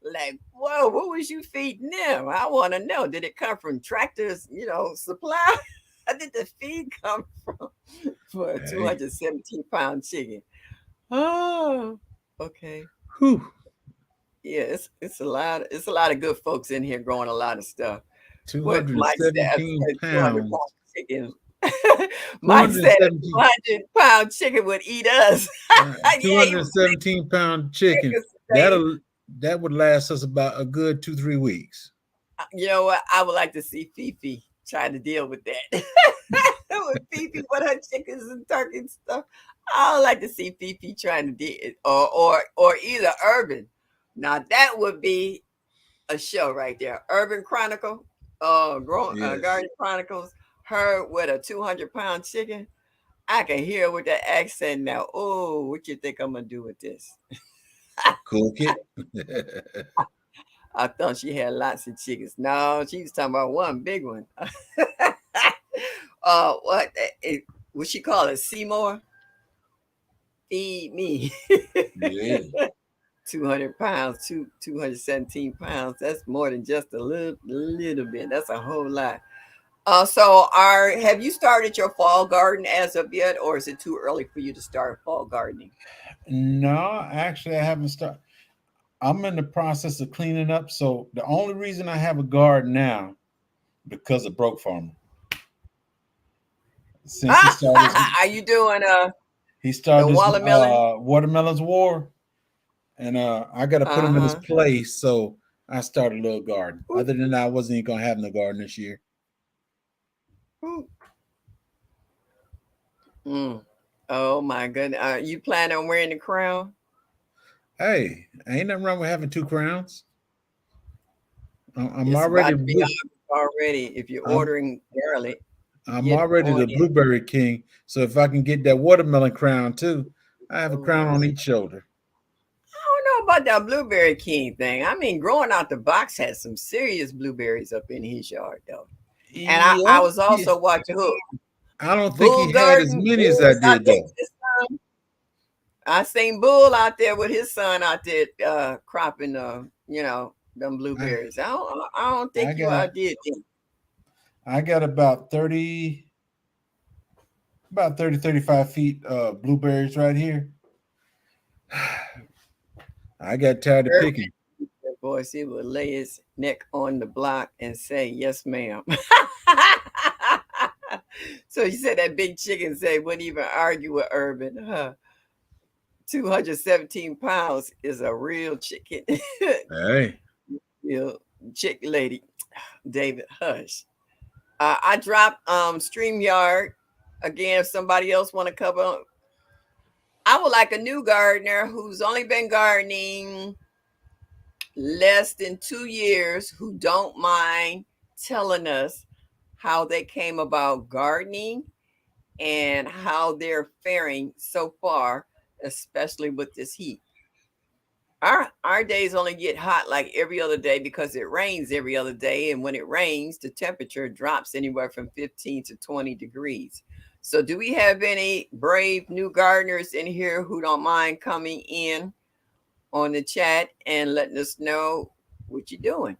Like, whoa, what was you feeding them? I want to know. Did it come from tractors, supply? How did the feed come from for a Hey. 217-pound chicken? Oh, okay. Whew. Yeah, it's a lot of good folks in here growing a lot of stuff. What Mike said, 217 200 pounds. pound chicken. Mike said a 217 200-pound chicken would eat us. Yeah, he was 217-pound chicken. That would last us about a good 2-3 weeks. You know what? I would like to see Fifi try to deal with that. with Fifi with her chickens and turkeys and stuff. I would like to see Fifi trying to do it, or either Urban. Now that would be a show right there. Urban Chronicle, Yes. Garden Chronicles. Her with a 200-pound chicken. I can hear with that accent now. Oh, what you think I'm gonna do with this? Cook it. I thought she had lots of chickens. No, she was talking about one big one. What? What she call it? Seymour? Feed me. Yeah. 200 pounds, 217 pounds. That's more than just a little bit. That's a whole lot. Have you started your fall garden as of yet, or is it too early for you to start fall gardening? No, actually, I haven't started. I'm in the process of cleaning up. So the only reason I have a garden now because of Broke Farmer. Since Are you doing he the started this watermelon? watermelons war, and I got to put him in his Uh-huh. place. So I started a little garden. Ooh, Other than that, I wasn't even gonna have no garden this year. ooh. Mm. Oh my goodness. You plan on wearing the crown? Hey, ain't nothing wrong with having two crowns. I'm It's already about to be already. If you're I'm ordering garlic, I'm get already on the it. blueberry king. So if I can get that watermelon crown too, I have a crown Oh, on each shoulder. I don't know about that blueberry king thing. I mean, growing out the box had some serious blueberries up in his yard though. And I Yeah, was yeah. also watching who? I don't think Bull he had as Garden. many as I Bull, I did think though. his son. I seen Bull out there with his son out there cropping them I, blueberries. I don't I think you got outdid them. I got about 30, 35 feet blueberries right here. I got tired of Irvin, picking. that voice, he would lay his neck on the block and say, "Yes, ma'am." So you said that big chicken say wouldn't even argue with Urban, huh? 217 pounds is a real chicken. Hey, Real chick lady. David, hush. I dropped StreamYard. Again, if somebody else want to cover, I would like a new gardener who's only been gardening less than 2 years, who don't mind telling us how they came about gardening and how they're faring so far, especially with this heat. Our days only get hot like every other day because it rains every other day, and when it rains, the temperature drops anywhere from 15 to 20 degrees. So, do we have any brave new gardeners in here who don't mind coming in on the chat and letting us know what you're doing?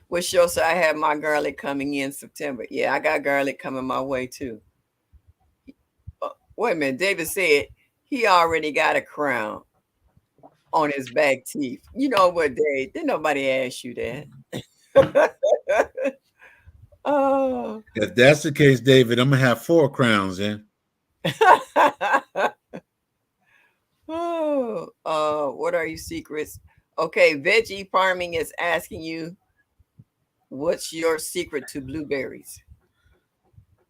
Well, sure. So I have my garlic coming in September. Yeah, I got garlic coming my way too. Wait a minute. David said he already got a crown on his back teeth. You know what, Dave? Didn't nobody ask you that. Oh. if that's the case, David, I'm gonna have four crowns then. Oh. What are your secrets? Okay, veggie farming is asking you, what's your secret to blueberries?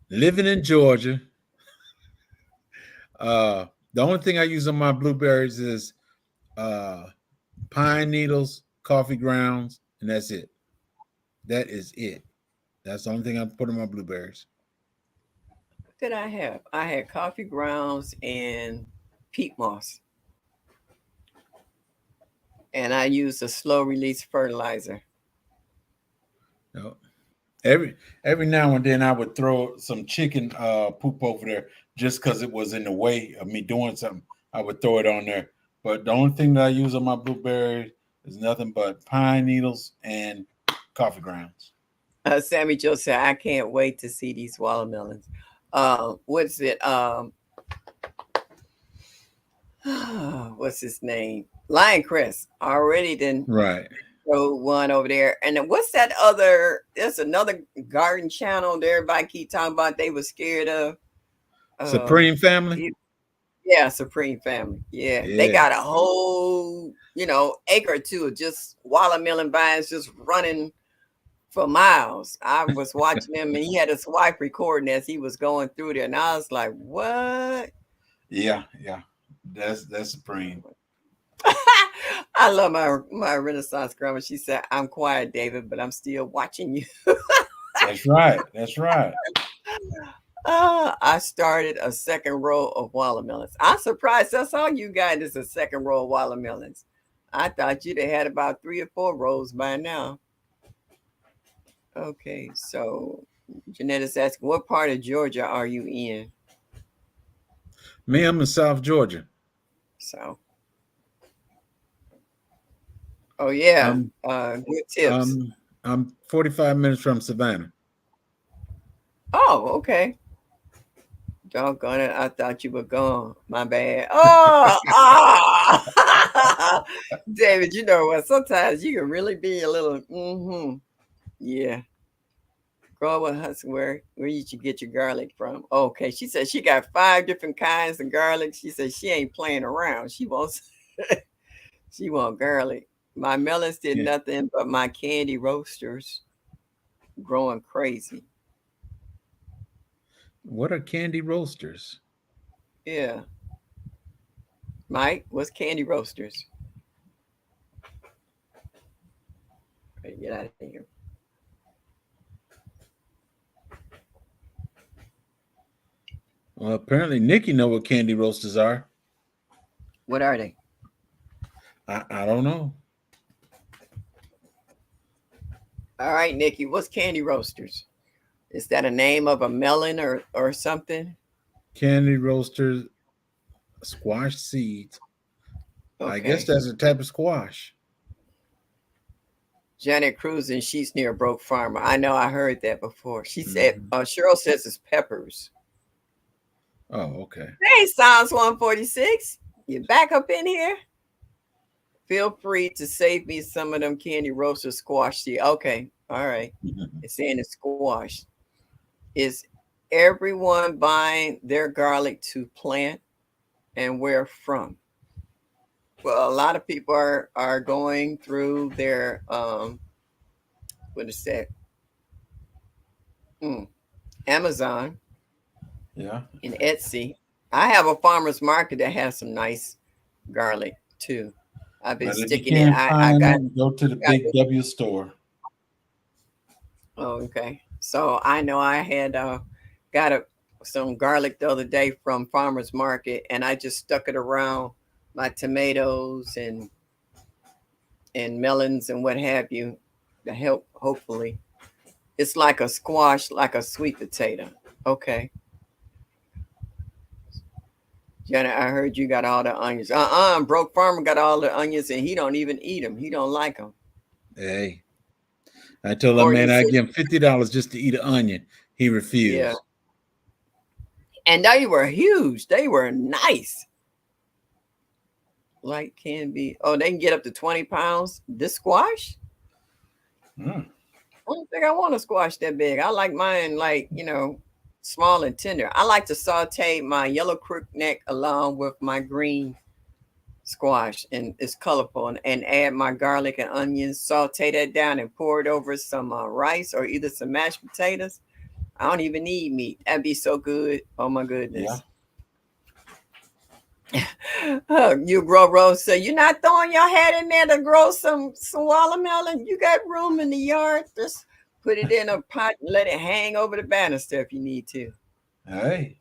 Living in Georgia, the only thing I use on my blueberries is uh, pine needles, coffee grounds, and that's it. That is it. That's the only thing I put in my blueberries. What did I have? I had coffee grounds and peat moss, and I used a slow release fertilizer. You know, every now and then I would throw some chicken poop over there just because it was in the way of me doing something. I would throw it on there. But the only thing that I use on my blueberries is nothing but pine needles and coffee grounds. Sammy Joe said, "I can't wait to see these watermelons." What's it? What's his name? Lion Crest already didn't Right. throw one over there. And then what's that other? There's another garden channel that everybody keep talking about. They were scared of. Uh, Supreme family? yeah, Supreme Family. Yeah, they Yeah. got a whole acre or two of just watermelon vines just running for miles. I was watching him and he had his wife recording as he was going through there. And I was like, what? Yeah. That's supreme. I love my Renaissance grandma. She said, I'm quiet, David, but I'm still watching you. That's right. I started a second row of watermelons. I'm surprised that's all you got is a second row of watermelons. I thought you'd have had about 3 or 4 rows by now. Okay, so Jeanette is asking, what part of Georgia are you in? Me, I'm in South Georgia. So, oh yeah, I'm good tips. I'm 45 minutes from Savannah. Oh, okay. Doggone it, I thought you were gone. My bad. Oh, David, you know what? Sometimes you can really be a little, yeah. Girl, what hustle, where you should get your garlic from? Okay, she said she got 5 different kinds of garlic. She said she ain't playing around. She wants, she want garlic. My melons did Yeah. nothing but my candy roasters growing crazy. What are candy roasters? Yeah, Mike, what's candy roasters? Get out of here. Well, apparently Nikki know what candy roasters are. What are they? I don't know. All right, Nikki, what's candy roasters? Is that a name of a melon or something? Candy roasters, squash seeds. I guess Okay. that's a type of squash. Janet Cruz and she's near Broke Farmer. I know I heard that before. She said, Mhm. Cheryl says it's peppers. Oh, okay. Hey, Psalms 146. You back up in here? Feel free to save me some of them candy roaster squash seed. Okay. All right. It's saying it's squash. Is everyone buying their garlic to plant and where from? Well, a lot of people are going through their what is that? Mm, Amazon Yeah. and Etsy. I have a farmer's market that has some nice garlic too. I've been But if you sticking it. can't I find them, go to the got Big W store. oh, okay. So I know I had got some garlic the other day from farmer's market, and I just stuck it around my tomatoes and melons and what have you to help. Hopefully, it's like a squash, like a sweet potato. Okay. Janet, I heard you got all the onions. Broke farmer got all the onions and he don't even eat them. He don't like them. Hey, I told that Courtney man I'd said, give him $50 just to eat an onion. He yeah. refused. And they were huge. They were nice. Like can be. Oh, they can get up to 20 pounds. This squash? Mm. I don't think I want a squash that big. I like mine like, small and tender. I like to saute my yellow crookneck along with my green squash and it's colorful and add my garlic and onions, saute that down and pour it over some rice or either some mashed potatoes. I don't even need meat. That'd be so good. Oh my Yeah. goodness. You grow rose. So you're not throwing your head in there to grow some watermelon. You got room in the yard. Just put it in a pot and let it hang over the banister if you need to. Hey.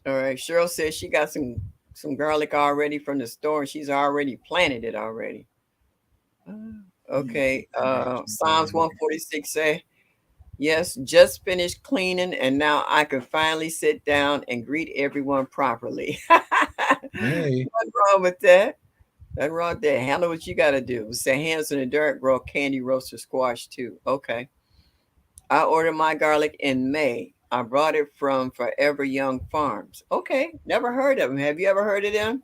All right. Cheryl says she got some garlic already from the store and she's already planted it already. Okay. Psalms 146 say, yes, just finished cleaning and now I can finally sit down and greet everyone properly. Hey. What's wrong with that? Nothing wrong with that. Handle what you got to do. Say hands in the dirt, grow candy roaster squash too. Okay. I ordered my garlic in May. I brought it from Forever Young Farms. Okay. Never heard of them. Have you ever heard of them?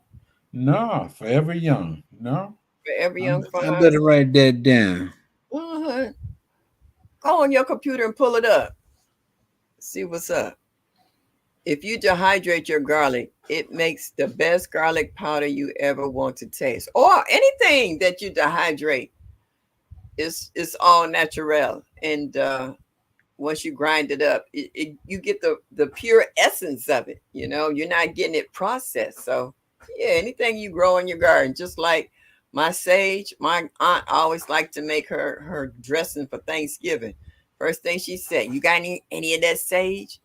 No, forever young. No. Forever Young I Farms. better write that down. Uh-huh. Go on your computer and pull it up. See what's up. If you dehydrate your garlic, it makes the best garlic powder you ever want to taste. Or anything that you dehydrate. It's all natural, and once you grind it up, you get the pure essence of it. You're not getting it processed. So yeah, anything you grow in your garden, just like my sage, my aunt always liked to make her dressing for Thanksgiving. First thing she said, "You got any of that sage?"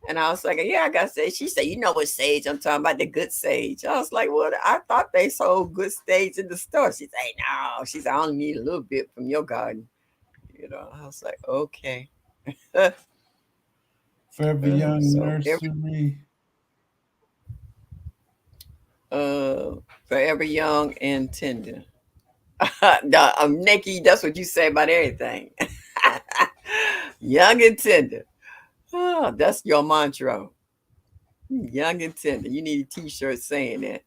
And I was like, "Yeah, I got sage." She said, "You know what sage I'm talking about? The good sage." I was like, "What? I thought they sold good sage in the store." She said, "No." She said, "I only need a little bit from your garden." I was like, "Okay." Forever Young So Nursery. uh, forever young and tender. Nikki, that's what you say about everything. Young and tender. Oh, that's your mantra. Young and tender. You need a T-shirt saying that.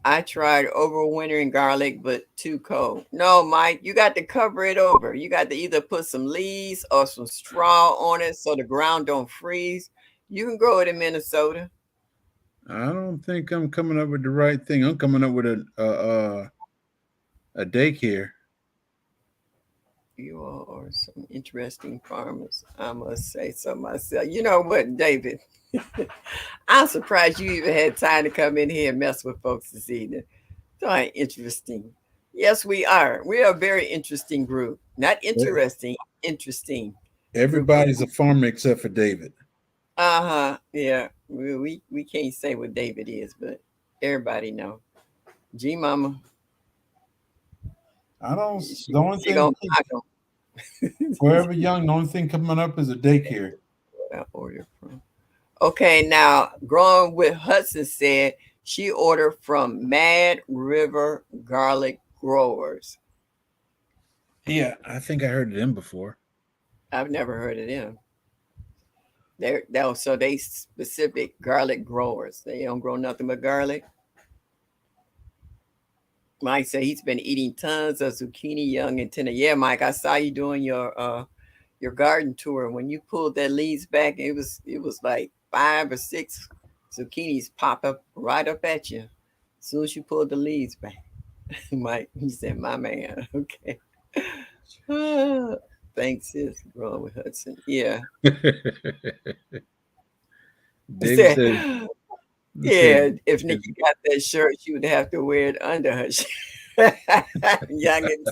I tried overwintering garlic, but too cold. No, Mike, you got to cover it over. You got to either put some leaves or some straw on it so the ground don't freeze. You can grow it in Minnesota. I don't think I'm coming up with the right thing. I'm coming up with a daycare. You all are some interesting farmers. I must say so myself. You know what, David? I'm surprised you even had time to come in here and mess with folks this evening. So interesting. Yes, we are. We are a very interesting group. Not E- interesting, interesting group of Everybody's a people. farmer except for David. Uh-huh. Yeah. We can't say what David is, but everybody know. G Mama, I don't. she, The only she thing gonna knock Forever Young. The only thing coming up is a daycare. I order from. Okay, now growing with Hudson said she ordered from Mad River Garlic Growers. Yeah, I think I heard of them before. I've never heard of them. So they specific garlic growers. They don't grow nothing but garlic. Mike said he's been eating tons of zucchini young and tender. Yeah, Mike, I saw you doing your garden tour. When you pulled that leaves back, it was like 5 or 6 zucchinis pop up right up at you as soon as you pulled the leaves back. Mike, he said, "My man." Okay. Ah, thanks, sis. Growing with Hudson. Yeah. He David said, said, yeah, if is, Nikki got that shirt, she would have to wear it under her shirt. Young and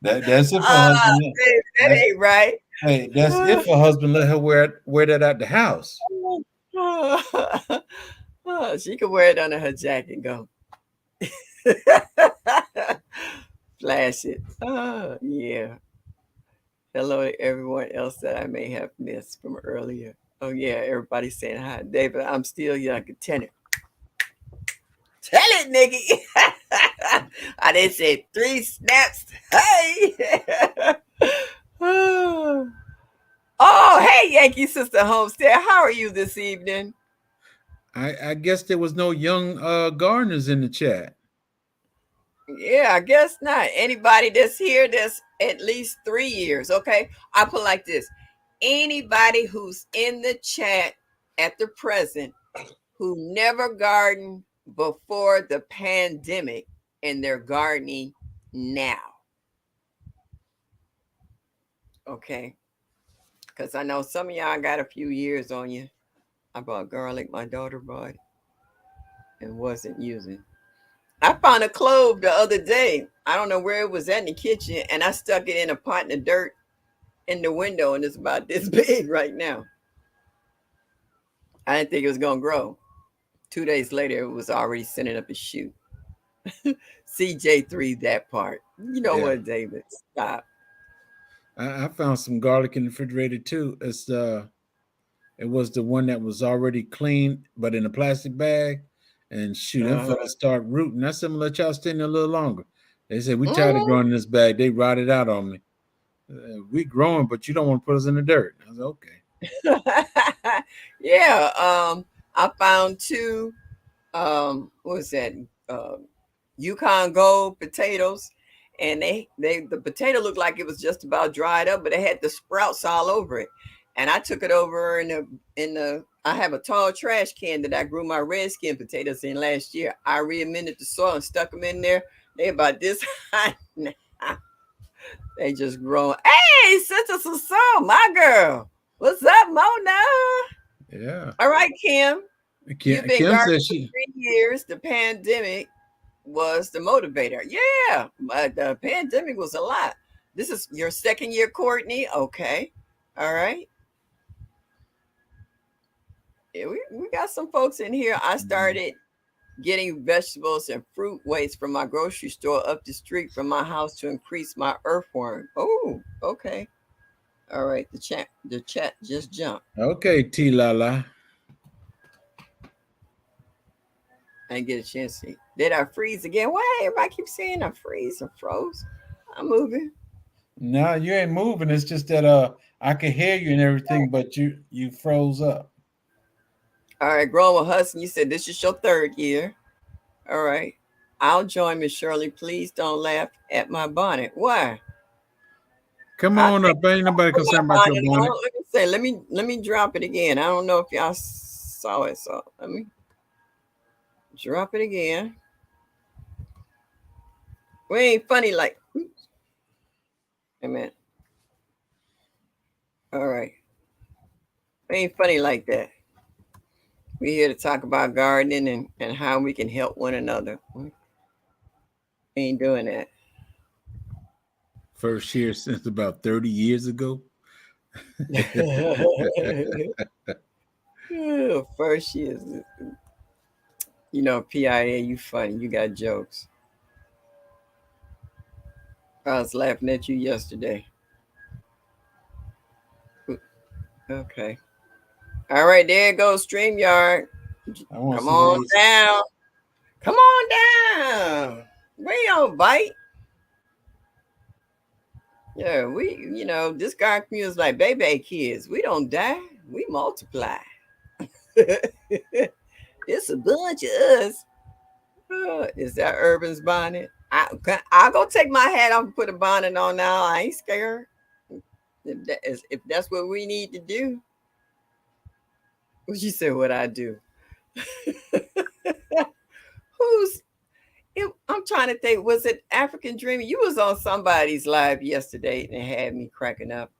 that's if her husband. that That's ain't right. Hey, that's if her husband let her wear that out the house. She could wear it under her jacket and go flash it. Yeah. Hello to everyone else that I may have missed from earlier. Oh yeah, everybody's saying hi. David, I'm still young. Tell it. Tell it, Nikki. I didn't say 3 snaps. Hey. Oh, hey, Yankee Sister Homestead. How are you this evening? I guess there was no young gardeners in the chat. Yeah, I guess not. Anybody that's here that's at least 3 years. Okay. I put like this. Anybody who's in the chat at the present who never gardened before the pandemic and they're gardening now. Okay. Because I know some of y'all got a few years on you. I bought garlic, my daughter bought and wasn't using. I found a clove the other day. I don't know where it was at in the kitchen, and I stuck it in a pot of dirt in the window, and it's about this big right now. I didn't think it was gonna grow. 2 days later, it was already sending up a shoot. CJ3, that part. You know Yeah, what, David? Stop. I found some garlic in the refrigerator too. It was the one that was already clean, but in a plastic bag. And shoot, them Uh-huh. fellas start rooting. I said, I'm gonna let y'all stay in there a little longer. They said, we tired of Mhm. growing in this bag. They rotted out on me. We growing, but you don't want to put us in the dirt. I was okay. Yeah. I found two. What was that? Yukon Gold potatoes, and the potato looked like it was just about dried up, but it had the sprouts all over it. and I took it over in the. I have a tall trash can that I grew my red skin potatoes in last year. I re-amended the soil and stuck them in there. They about this high now. They just growing. Hey, Sister Susan, my girl. What's up, Mona? Yeah. All right, Kim. You've been Kim gardening says for she. 3 years. The pandemic was the motivator. Yeah, but the pandemic was a lot. This is your second year, Courtney. Okay. All right. Yeah, we got some folks in here. I started getting vegetables and fruit waste from my grocery store up the street from my house to increase my earthworm. Oh, okay. All right. The chat just jumped. Okay, T Lala. I didn't get a chance to see. Did I freeze again? Why everybody keep saying I freeze or froze? I'm moving. No, you ain't moving. It's just that I can hear you and everything, but you froze up. All right, growing with Hudson, you said this is your 3rd year. All right. I'll join Miss Shirley. Please don't laugh at my bonnet. Why? Come I on think up. Ain't nobody put my concerned about your bonnet bonnet. on. Let me say, let me drop it again. I don't know if y'all saw it, so let me drop it again. We ain't funny like oops. Amen. All right. We ain't funny like that. We're here to talk about gardening and how we can help one another. We ain't doing that. First year since about 30 years ago. First year, PIA, you funny. You got jokes. I was laughing at you yesterday. Okay. All right, there goes StreamYard. I want to Come see what on down. Come on down. We don't bite. Yeah, this garden community is like baby kids. We don't die. We multiply. It's a bunch of us. Is that Urban's bonnet? I'll go take my hat off and put a bonnet on now. I ain't scared. If that's what we need to do. What you say? What I do? Who's? I'm trying to think. Was it African Dream? You was on somebody's live yesterday and it had me cracking up.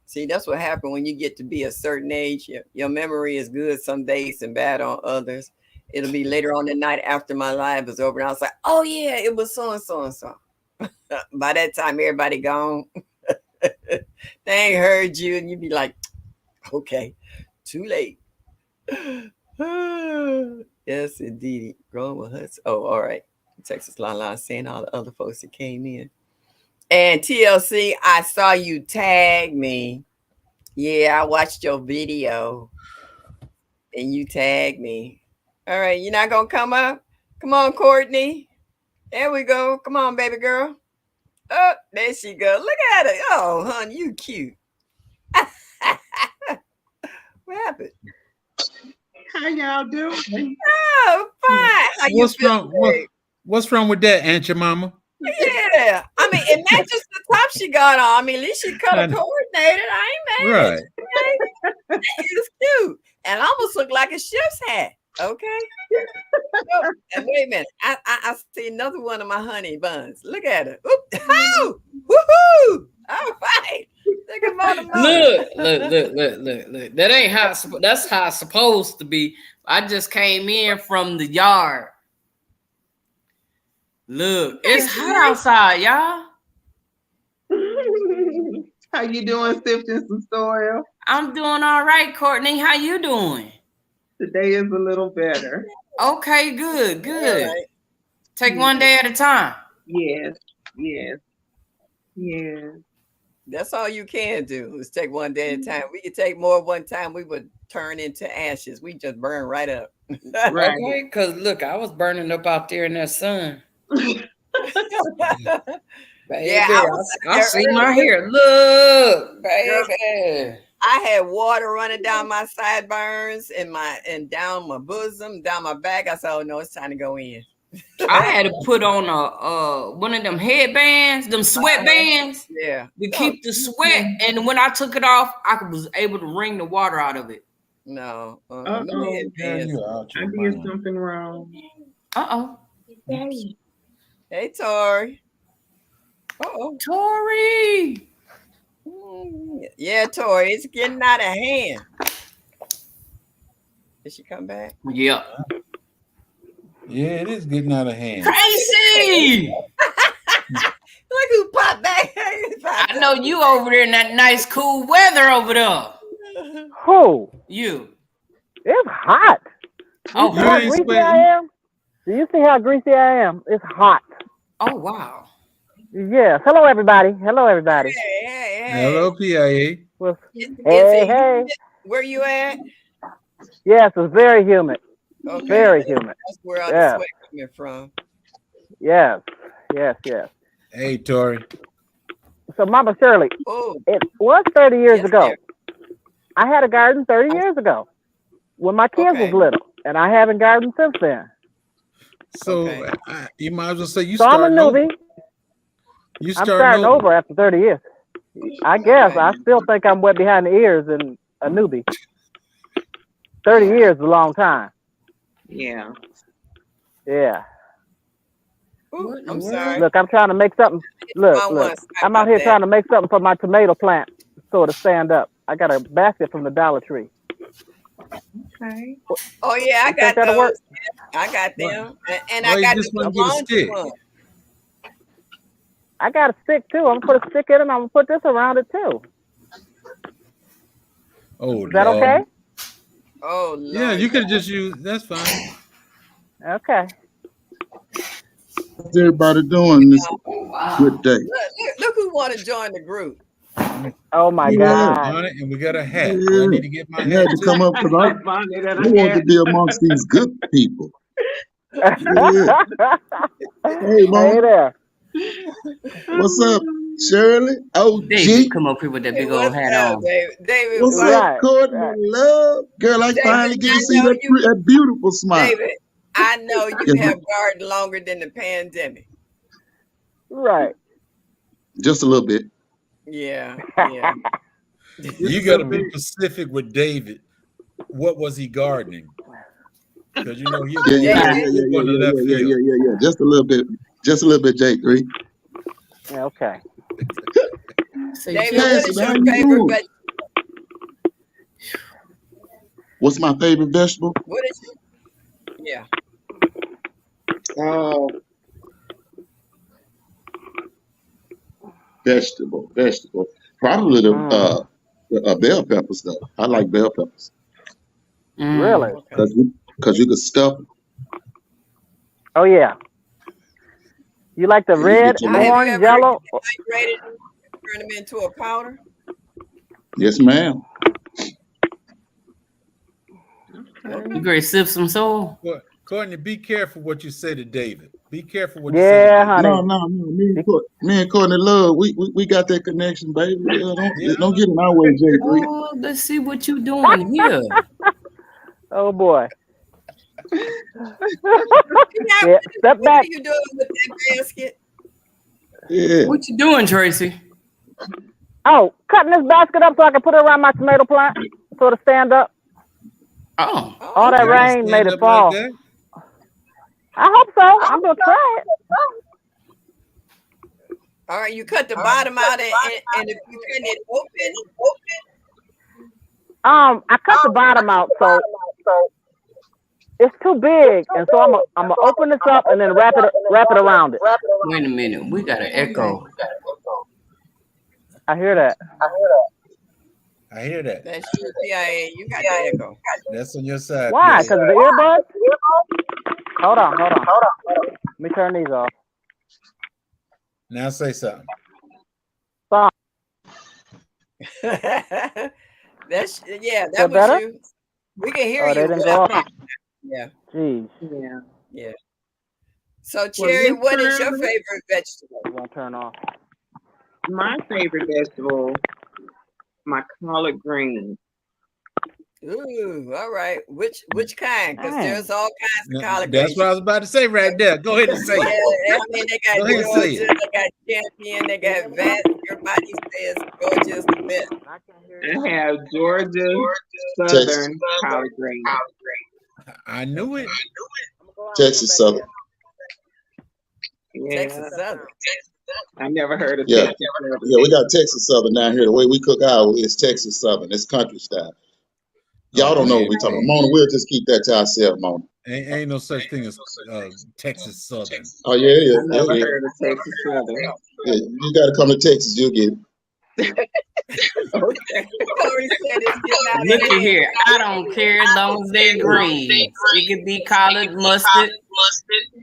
See, that's what happened when you get to be a certain age. Your memory is good some days and bad on others. It'll be later on the night after my live is over, and I was like, "Oh yeah, it was so and so and so." By that time, everybody gone. They ain't heard you, and you'd be like, "Okay, too late." Yes, indeed. Growing with us. Oh, all right. Texas La saying all the other folks that came in. And TLC, I saw you tag me. Yeah, I watched your video and you tagged me. All right, you're not gonna come up? Come on, Courtney. There we go. Come on, baby girl. Oh, there she go. Look at her. Oh, honey, you cute. What happened? How y'all doing? Oh, fine. How you What's feel wrong? today? What's wrong with that, Aunt your mama? Yeah. I mean, it matches the top she got on. I mean, at least she color And- coordinated. I ain't mad. right. It's cute. And almost look like a chef's hat. Okay. Oh, and wait a minute. I see another one of my honey buns. Look at her. Oop. Oh, woohoo. All right. Look at Mona. Look. That ain't how that's how it's supposed to be. I just came in from the yard. Look, it's hot outside, y'all. How you doing, sifting some soil? I'm doing all right, Courtney. How you doing? Today is a little better. Okay, good. Right. Take one day at a time. Yes. That's all you can do is take one day at a time. We could take more one time, we would turn into ashes. We just burn right up. Right. Okay, because look, I was burning up out there in that sun. Baby, Yeah, I see my hair. Look, baby. I had water running down my sideburns and down my bosom, down my back. I said, "Oh no, it's time to go in." I had to put on a one of them headbands, them sweatbands, Yeah. to keep the sweat. And when I took it off, I was able to wring the water out of it. No. Uh-oh. No headbands. I did something wrong. Hey, Tori. Tori. Yeah, Tori, it's getting out of hand. Did she come back? Yeah. Yeah, it is getting out of hand. Tracy. Look who popped back. I know you over there in that nice cool weather over there. Who? You. It's hot. Oh, You see how greasy I am? Do you see how greasy I am? It's hot. Oh, wow. Yes. Hello, everybody. Hello, everybody. Hey. Hello, PIA. Well, Hey. hey. Where you at? Yes, it's very humid. Okay. Very humid. That's where all the sweat coming from. Yes. Hey, Tori. So, Mama Shirley, it was 30 years ago. I had a garden 30 years ago when my kids was little, and I haven't gardened since then. So you might as well say you so starting I'm a newbie. I'm starting over after 30 years. I guess I still think I'm wet behind the ears and a newbie. 30 years is a long time. Yeah. Ooh, I'm sorry. Look, I'm trying to make something. Look. I'm out here trying to make something for my tomato plant so to stand up. I got a basket from the Dollar Tree. Okay. Oh yeah, I got those. Work? I got them, and I got just want to the stick. one. I got a stick too. I'm gonna put a stick in it. And I'm gonna put this around it too. Oh, is that okay? Oh, Lord. Yeah, you could just use. That's fine. Okay. How's everybody doing this good day? Look who want to join the group. Oh my God! And we got a hat. I need to get my hat. I had to come up because I want to be amongst these good people. Yeah. Hey, Mom. Hey there. What's up, Shirley? Oh, David, come up here with that big old hat on. David, what's up, Courtney? Love, girl. I finally get to see that beautiful smile. David, I know you have gardened longer than the pandemic. Right. Just a little bit. Yeah. You got to be specific with David. What was he gardening? Because you know he'll yeah. Just a little bit. Just a little bit, J3. Okay. David, what is your favorite vegetable? What's my favorite vegetable? What is your... Vegetable. Probably the bell peppers though. I like bell peppers. Really? Because you could stuff them. Oh yeah. You like the red, orange, yellow? Ready to turn them into a powder? Yes, ma'am. You ready to sip some soul? Courtney, be careful what you say to David. Be careful what you say to David. Honey. No. Me and Courtney love. We got that connection, baby. Don't get in our way, J3. Oh, let's see what you doing here. Oh boy. Yeah, step back. What are you doing with that basket? Yeah. What you doing, Tracy? Oh, cutting this basket up so I can put it around my tomato plant so it'll stand up. Oh. All that rain made it fall. Like I hope so. I'm gonna try it. All right, you cut the bottom out and if you cut it open. I cut the bottom out so it's too big, and so I'm gonna open this up and then wrap it around it. Wait a minute, we got an echo. I hear that. That's your PIA. You got the echo. That's on your side. Why? Because of the earbuds? Hold on. Let me turn these off. Now say something. That was better? you. We can hear you. They didn't go off. Yeah. Jeez. Yeah. So, Cherry, what is your favorite vegetable? It won't turn off. My favorite vegetable, my collard greens. Ooh, all right. Which kind? Because there's all kinds of collard That's greens. what I was about to say right there. Go ahead and say it. Yeah, I mean, they got Go ahead and say Georgia, it. they got Champion, they got Vast. Everybody says Georgia is the best. I have Georgia Southern collard greens. I knew it. Texas Southern. Yeah, Texas Southern. I never heard of Yeah. Texas Southern. Yeah, we got Texas Southern down here. The way we cook ours is Texas Southern. It's country style. Y'all don't know what we're talking about. Mona, we'll just keep that to ourselves, Mona. Ain't no such thing as Texas Southern. Oh, yeah, it is. I never Yeah, heard of Texas Southern. yeah. You got to come to Texas, you'll get it. Okay. Corey said it's getting out of Look at hand. here. I don't care as long as they green. It could be collard mustard.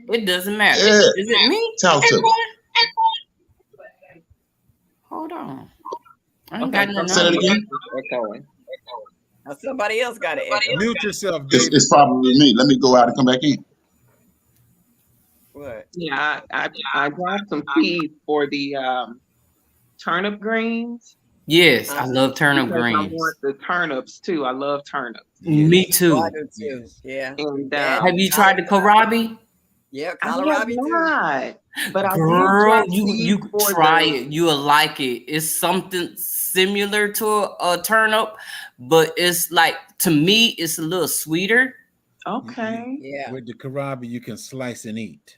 It doesn't matter. Yeah. Is it me? Talk to me. Hold on. I ain't Okay, got nothing Say that on. again. Echoing. Now somebody else got to echo. Mute yourself, It's, David. it's probably me. Let me go out and come back in. What? Yeah, I got some seeds for the turnip greens. Yes, I love turnip Because I greens. want the turnips too. I love turnips. Me too. I do too. Yeah. And Have you tried the kohlrabi? Yeah, I have kohlrabi too. not, but I did Girl, try you seeds for try the- it. You will like it. It's something similar to a turnip, but it's like, to me, it's a little sweeter. Okay. Yeah. With the kohlrabi, you can slice and eat.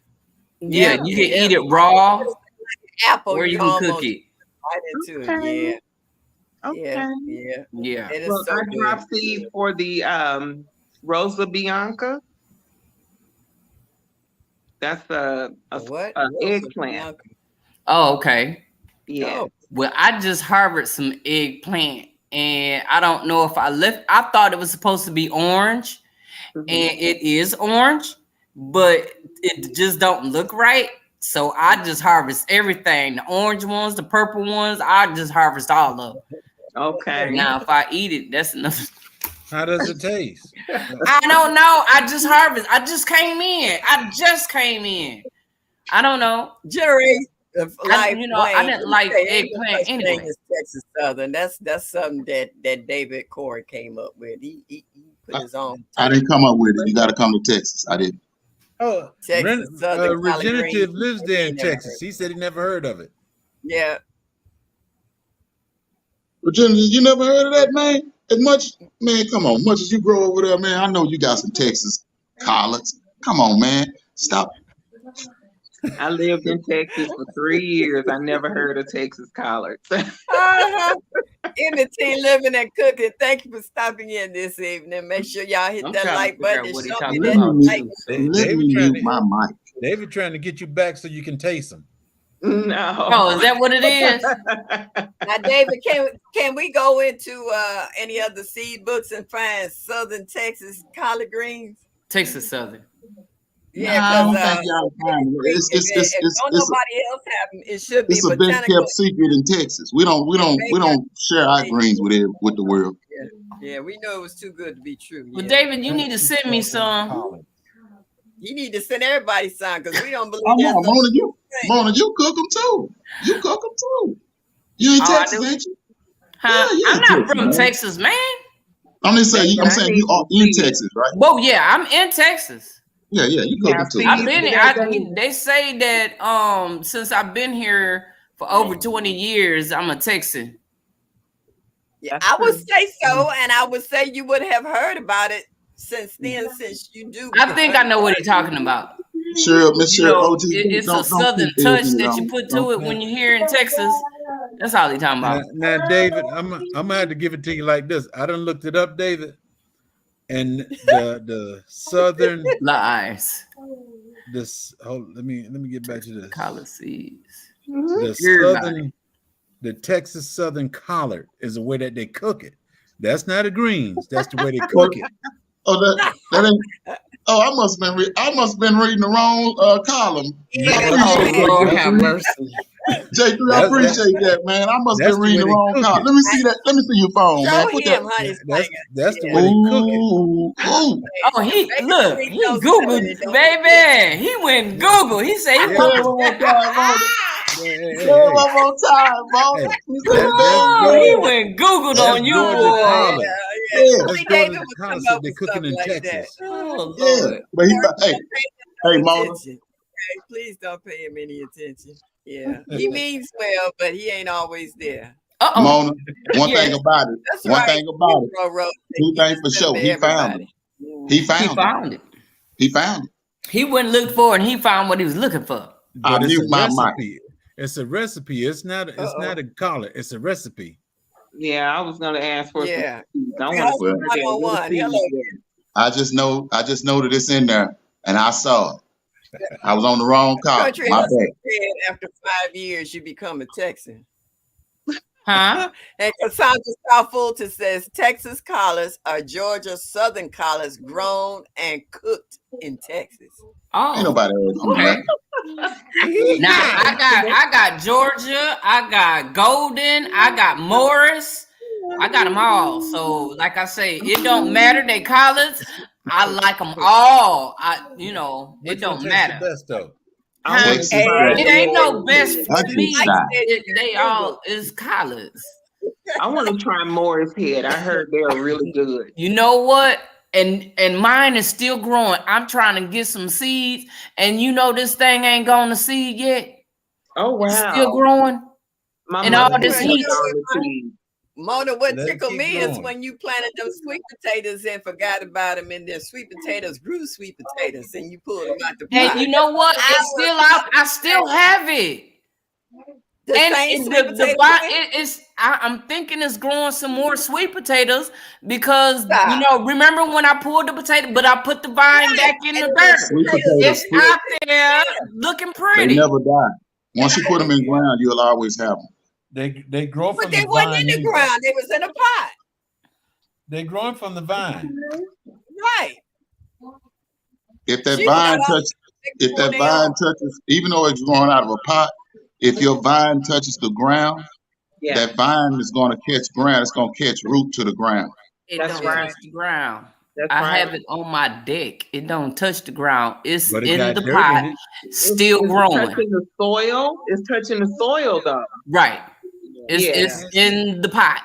Yeah, Yeah. you can eat it raw, Apple, or you can cook almost it. bite into it. Okay. Yeah. Okay. Yeah. Yeah. It is Well, so I good. dropped seeds for the Rosa Bianca. That's a What? eggplant. Oh, okay. Yeah. Oh, Well, I just harbored some eggplant, and I don't know if I thought it was supposed to be orange, Mhm. and it is orange, but it just don't look right. So I just harvest everything. The orange ones, the purple ones, I just harvest all of them. Okay. Now, if I eat it, that's enough. How does it taste? I don't know. I just harvest. I just came in. I don't know. generation of life. I didn't like eggplant anyway. Is Texas Southern. That's something that David Corey came up with. He put his own. I didn't come up with it. You got to come to Texas. I didn't. Oh, Texas Southern collard Regenerative greens. lives there in He never Texas. heard. He said he never heard of it. Yeah. Virginia, you never heard of that, man? As much, man, come on. Much as you grow over there, man, I know you got some Texas collards. Come on, man. Stop. I lived in Texas for 3 years. I never heard of Texas collards. Emmett T living and cooking. Thank you for stopping in this evening. Make sure y'all hit I'm that trying to like figure out button. what he Show talking me Let that about. me like. mute, let David me trying mute to- my mic. David trying to get you back so you can taste them. No. Oh, is that what it is? Now, David, can we go into any other seed books and find Southern Texas collard greens? Texas Southern. Yeah, I don't because think y'all find it. if don't nobody else have them, it should be It's a best botanical. kept secret in Texas. We don't share our greens with the world. Yeah, we know it was too good to be true. Well, Yeah. David, you need to send me some. You need to send everybody some because we don't believe Come there's on, no Mona, you cook them too. You cook them too. You in Oh, I Texas, do? ain't you? Huh? Yeah, I'm not from man. Texas, man. I'm just saying. I'm saying you are in Texas, right? Well, yeah, I'm in Texas. Yeah, you cook them too. I've been. They say that since I've been here for over 20 years, I'm a Texan. Yeah, I would say so, and I would say you would have heard about it since then, since you do. I think I know what he's talking about. Sure, Miss You Shirley, know, OG, it's don't a southern keep touch everything that wrong. you put to it when you're here in Texas. That's all he's talking about. Now, David, I'm gonna have to give it to you like this. I done looked it up, David, and the southern Lies. let me get back to this. Collard seeds. The Texas Southern collard is the way that they cook it. That's not the greens. That's the way they cook it. Oh, that ain't. Oh, I must have been reading the wrong column. Oh, Lord have mercy. J3, I appreciate that, man. I must have been reading the wrong column. Let me see that. Let me see your phone, Show man. Put him, that. honey. That's the way they cook it. Ooh. Oh, he Googled, baby. He went Google. He said he Say it one more time, Mona. Say it one more time, Mona. Oh, he went Googled on you, Georgia boy. collard. Yeah, Let's Only go to David the would come concert. up They're with cooking stuff in like that. Texas. Oh yeah. Lord. But he, hey, Don't pay hey, him no Mona. attention. Okay, please don't pay him any attention. Yeah, he means well, but he ain't always there. Uh-oh. Mona, one Yes. thing about it. That's One right. thing about it. Negro wrote Two he things for listen sure. to He found it. everybody. He He found it. found it. He found it. He wouldn't look for it and he found what he was looking for. I But it's mute a my mic. recipe. It's a recipe. It's not a collar. It's a recipe. Yeah, I was gonna ask for Yeah. I Okay, want hustle Well, 101. Hello. I just know that it's in there, and I saw it. I was on the wrong call. Country My Hustle bad. said after 5 years you become a Texan. Huh? And Cassandra Southfulton says Texas collars are Georgia Southern collars grown and cooked in Texas. Oh. Ain't nobody asked me Okay. that. Now I got Georgia, I got Golden, I got Morris, I got them all. So like I say, it don't matter. They college, I like them all. Which it don't one tastes matter. the best though? Texas Hey, It ain't no best for me. Countryside. They all is college. I want to try Morris Head. I heard they're really good. You know what? And mine is still growing. I'm trying to get some seeds, and this thing ain't gone to seed yet. Oh wow! It's still growing. My And mother all this said heat. it's on the seed. Mona, what Let it tickled keep me is growing. when you planted them sweet potatoes and forgot about them, and then sweet potatoes grew sweet potatoes, and you pulled them out the pot. And you know what? It's still out. I still have it. The And same sweet the potato vine, plant? I'm thinking it's growing some more sweet potatoes because Stop. remember when I pulled the potato, but I put the vine back in the And dirt. Sweet potatoes, It's out there looking they pretty. never die. Once you put them in ground, you'll always have them. They grow But from they the wasn't vine. in the anyway. ground. They was in a pot. They're growing from the vine. Right. If that She vine got all touches, if that vine touches, even though it's growing out of a pot, if your vine touches the ground, Yeah, that vine is going to catch ground. It's going to catch root to the ground. It That's don't right. touch the ground. that's I right. have it on my deck. It don't touch the ground. It's But it in got the dirt pot, in it. still It's growing. touching the soil. It's touching the soil though. Right. It's Yeah. it's in the pot.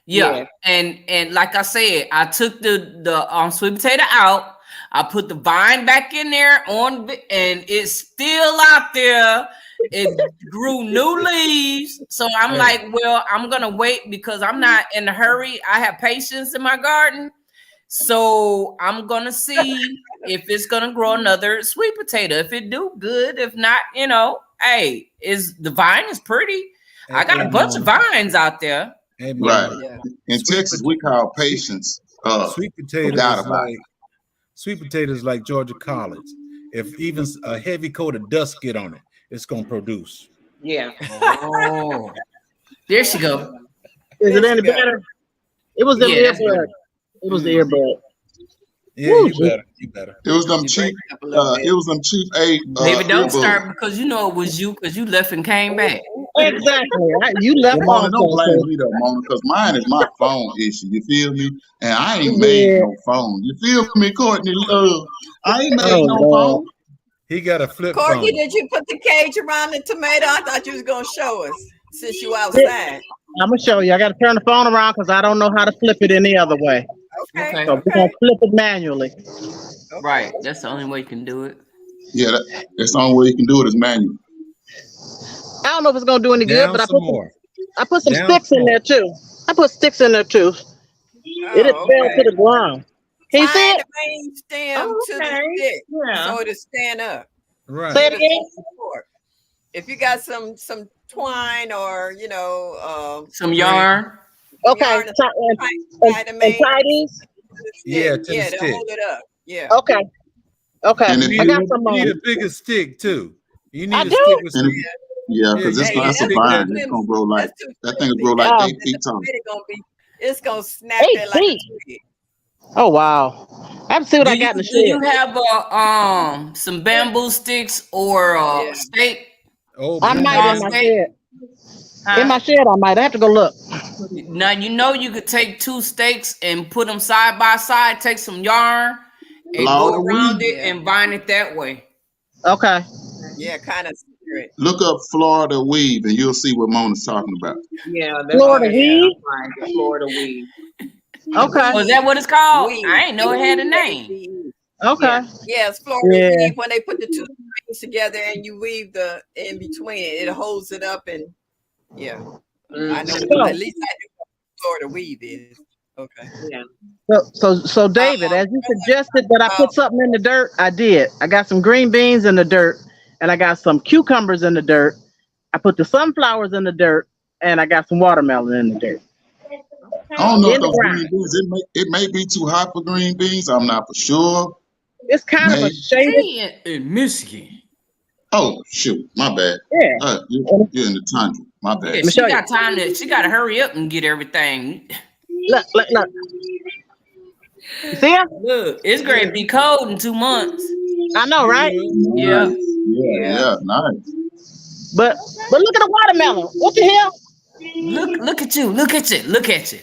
Yeah. Yeah. And like I said, I took the sweet potato out. I put the vine back in there and it's still out there. It grew new leaves. So I'm Hey. like, well, I'm gonna wait because I'm not in a hurry. I have patience in my garden. So I'm gonna see if it's gonna grow another sweet potato. If it do, good. If not, hey, the vine is pretty. I got a bunch of vines out there. Hey, Right. Yeah. In Sweet Texas, we call patience. Sweet potatoes Forgot is about like sweet potatoes like Georgia collards. If even a heavy coat of dust get on it, it's gonna produce. Yeah. Oh, there she go. Is it There any you go. better? It was the Yeah, that's earbud. It was the earbud. Yeah, Woo, you better. You better. It was them You cheap. break up a little bit. It was them cheap Baby, don't earbuds. start because you know it was you because you left and came back. Exactly. You left Well, Mona, on don't blame Texas. me though, Mona, because mine is my phone issue. You feel me? And I ain't made no phone. You feel me, Courtney Love? I ain't made no phone. He got a flip Courtney, phone. did you put the cage around the tomato? I thought you was gonna show us since you outside. I'm gonna show you. I got to turn the phone around because I don't know how to flip it any other way. Okay. So we're gonna flip it manually. Right. That's the only way you can do it. Yeah, that's the only way you can do it is manual. I don't know if it's gonna do any good, Down but some more. I put some Down sticks in some. there too. I put sticks in there too. It fell to the ground. Can you see Tie it? the main stem Oh, to okay. the stick Yeah. so it'll stand up. Right. Say it Give it again. some support. If you got some twine or Some yarn. Okay. yarn Tie tie the and main tie these. Yeah, to the to stick. hold it up. Yeah. Okay. Okay. And You if I need, got a, some. you need a bigger stick too. You need I a do? stick with And some. if, yeah, because Yeah, it's you that's a stick vine. that- It's gonna grow like That's too that thing will flimsy. grow like Oh. 8 feet tall. It's gonna snap 8 there like a feet. twig. Oh wow. I have to see what I got in the Do you shed. have some bamboo sticks or Yeah. stake? Oh, I boom, might Dog in my steak? shed. Huh? In my shed, I might. I have to go look. Now you could take 2 stakes and put them side by side. Take some yarn and go Florida around weed. it and bind it that way. Okay. Yeah, kind of secret. Look up Florida weave and you'll see what Mona's talking about. Yeah. That's Florida what it weed? sounds like. Florida weed. Okay. Oh, is that what it's called? Weed. I ain't know it had a name. Okay. Yes, Florida Yeah. weave. When they put the two strings together and you weave the in between it, it holds it up and I know. So- At least I know what Florida weave is. Okay. Yeah. So David, as you suggested that I put something in the dirt, I did. I got some green beans in the dirt, and I got some cucumbers in the dirt. I put the sunflowers in the dirt, and I got some watermelon in the dirt. I don't know In if the those ground. green beans, it may be too hot for green beans. I'm not for sure. It's kind of a Maybe. shaded. In Michigan. Oh, shoot. My bad. Yeah. You're in the tundra. My bad. Yeah, she got time to. She got to hurry up and get everything. Look. You see it? Look, it's going to be cold in 2 months. I know, right? Yeah. Yeah, nice. But look at the watermelon. What the hell? Look at you. Look at you. Look at you.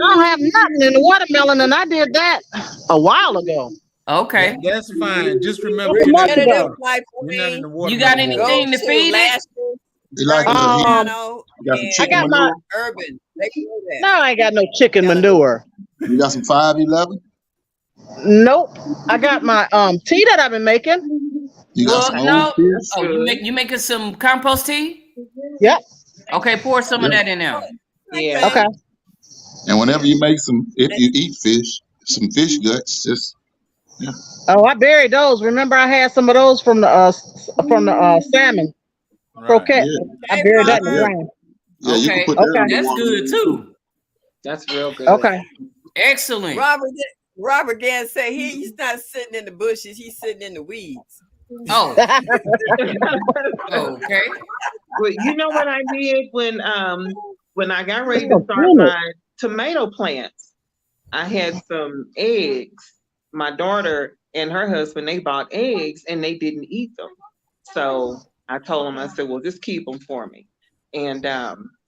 I don't have nothing in the watermelon, and I did that a while ago. Okay. That's fine. Just remember, That's a you're month not, ago. you're not in the water. You got anything to feed it? You like it? Um, You got some I chicken got my. manure? Urban. They grow that. No, I ain't got no chicken manure. You got some 511? Nope. I got my tea that I've been making. You got some old fish? Oh, you making some compost tea? Yep. Okay, pour some of that in there. Yeah. Okay. And whenever you make if you eat fish, some fish guts, just Oh, I buried those. Remember, I had some of those from the salmon croquette. yeah, I buried that in the Yeah. ground. yeah, you can Okay. put that on the That's water. good too. That's real good. Okay. Excellent. Robert Gann said he's not sitting in the bushes, he's sitting in the weeds. Oh, okay. Well, you know what I did when I got ready to start my tomato plants? I had some eggs. My daughter and her husband, they bought eggs and they didn't eat them. So I told them, I said, well, just keep them for me. And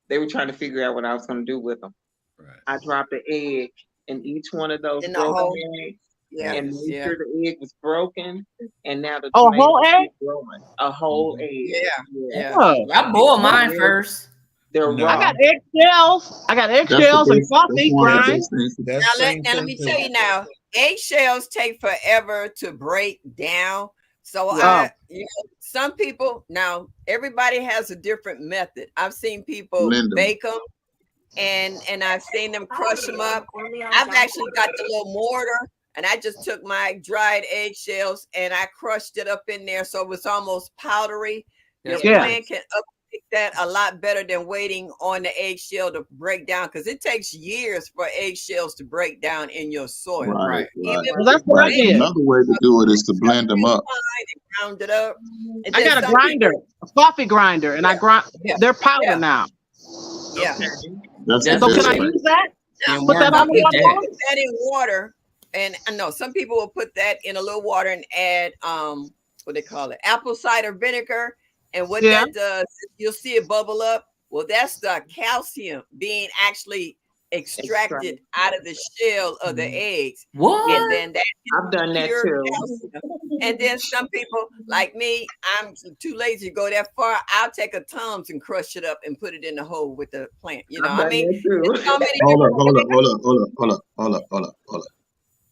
they were trying to figure out what I was going to do with them. Right. I dropped an egg in each one of those In the broken hole. eggs Yeah. and made sure the egg was broken. And now the Oh, a tomatoes whole egg? are growing. A whole egg. Yeah. Oh. I boil mine first. They're No. raw. I got eggshells. And coffee grind. That's Now same let thing me too. tell you now, eggshells take forever to break down. So some people, now everybody has a different method. I've seen people Blend 'em. bake them and I've seen them crush them up. I've actually got the little mortar and I just took my dried eggshells and I crushed it up in there so it was almost powdery. Your plant can uptake that a lot better than waiting on the eggshell to break down because it takes years for eggshells to break down in your soil. Right. Even Well, that's what I did. Another way to do it is to blend them up. and ground it up. And I then got a some grinder, a coffee grinder, and I grind. They're powder now. Yeah. That's So the can I best way. use that? And Put that worm on with the People that. put that in water, and I know some people will put that in a little water and add what they call it, apple cider vinegar. And what that does, you'll see it bubble up. Well, that's the calcium being actually extracted out of the shell of the eggs. What? And then that I've done that pure too. calcium. And then some people like me, I'm too lazy to go that far. I'll take a Tums and crush it up and put it in the hole with the plant. You know, I've done I mean, that too. there's so many Hold different up.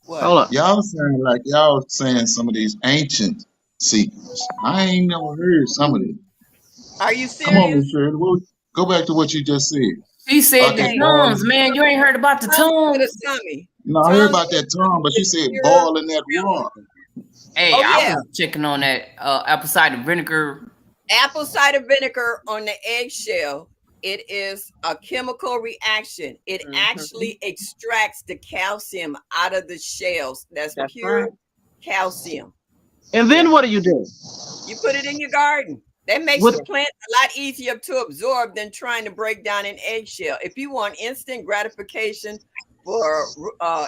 What? Hold up. Y'all saying some of these ancient secrets. I ain't never heard some of these. Are you Come on, serious? Miss Shirley. Go back to what you just said. She said the Okay. Tums, man. You ain't heard about the Tums with Tums? a tummy. No, I heard about that tongue, but you said boiling that water. Hey, Oh, I yeah. was checking on that apple cider vinegar. Apple cider vinegar on the eggshell. It is a chemical reaction. It actually extracts the calcium out of the shells. That's pure right. calcium. And then what do? You put it in your garden. That makes the plant a lot easier to absorb than trying to break down an eggshell. If you want instant gratification for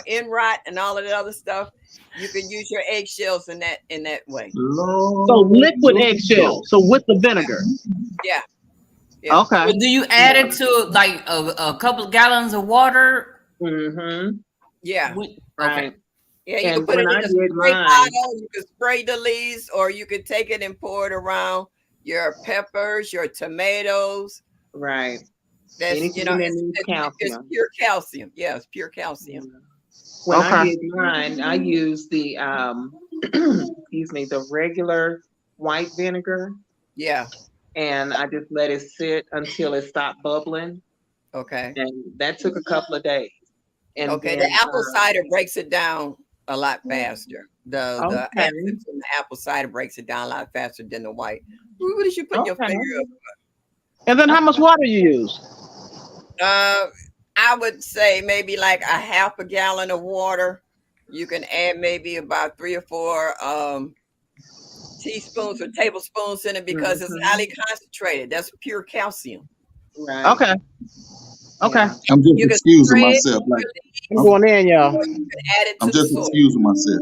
end rot and all of that other stuff, you can use your eggshells in that way. Lord, So liquid eggshell. So with the vinegar. Yeah. Okay. But do you add it to like a couple of gallons of water? Mm-hmm. Yeah. Right. Yeah, you And can put it when in I a did spray mine- bottle, you can spray the leaves, or you could take it and pour it around your peppers, your tomatoes. Right. That's Anything that needs it's calcium. pure calcium. Yeah, it's pure calcium. When I Okay. get mine, I use the excuse me, the regular white vinegar, Yeah. and I just let it sit until it stopped bubbling, Okay. and that took a couple of days. And Okay. then The apple cider breaks it down a lot faster. The okay, essence in the apple cider breaks it down a lot faster than the white. What did you put in your okay. finger? And then how much water you use? I would say maybe like a half a gallon of water. You can add maybe about 3 or 4 teaspoons or tablespoons in it because it's highly concentrated. That's pure calcium. Right. Okay. Okay. Yeah. I'm just You can excusing spray it, myself. Like I'm going in, y'all. or you can add it I'm to the just soil. excusing myself.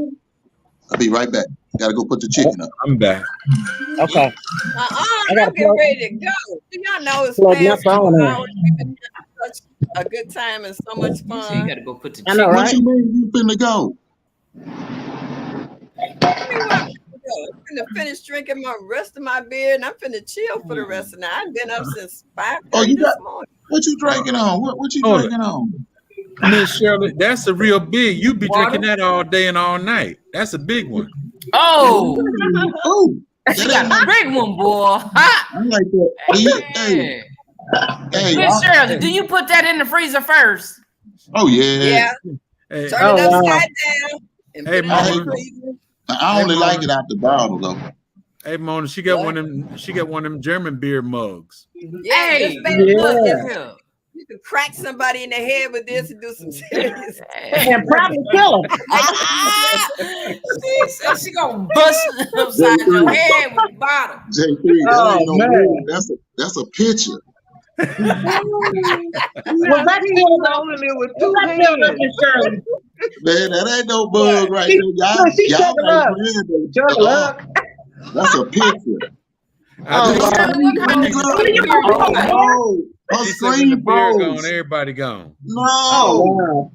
I'll be right back. Gotta go put the chicken up. I'm back. Okay. I'm gotta getting plug- ready to go. Do y'all know it's plug my past 2 phone in. hours? We've been having such a good time and so much So you fun. gotta go put the I know, chicken. What right? you mean you finna go? I mean, I'm finna finish drinking my rest of my beer and I'm finna chill for the rest of the night. I've been up since 5:30 Oh, you this got morning. what you drinking on? What you Hold drinking on? Miss Shirley, that's a real big. You be Water? drinking that all day and all night. That's a big one. Oh, Oh, she that got ain't a nothing. big one, boy. Ha! I like that. Do you, hey, hey, Miss Shirley, do you put that in the freezer first? oh yeah. Yeah, Hey, turn Oh, it wow. upside down and Hey, put it in the Mona. freezer. I only Hey, like Mona. it out the bottle though. Hey, Mona, she got What? one of them. She got one of them German beer mugs. Yeah, Hey, this baby, Yeah. look, yeah. you can crack somebody in the head with this and do some serious. And probably kill him. She said she gonna bust it upside your head with the bottle. J3, that Oh, ain't no man. wood. That's a picture. Was that He's filled up? holding it with Was 2 that filled up, hands. Miss Shirley? Man, that ain't no What? bug right She, there. look, she Y'all took a ain't look. playing Took a the look. That's a picture. Oh, Miss wow. Shirley, what kind of Look, beer you oh like? no, her She said when the screen beer gone, froze. everybody gone. No, Oh, wow.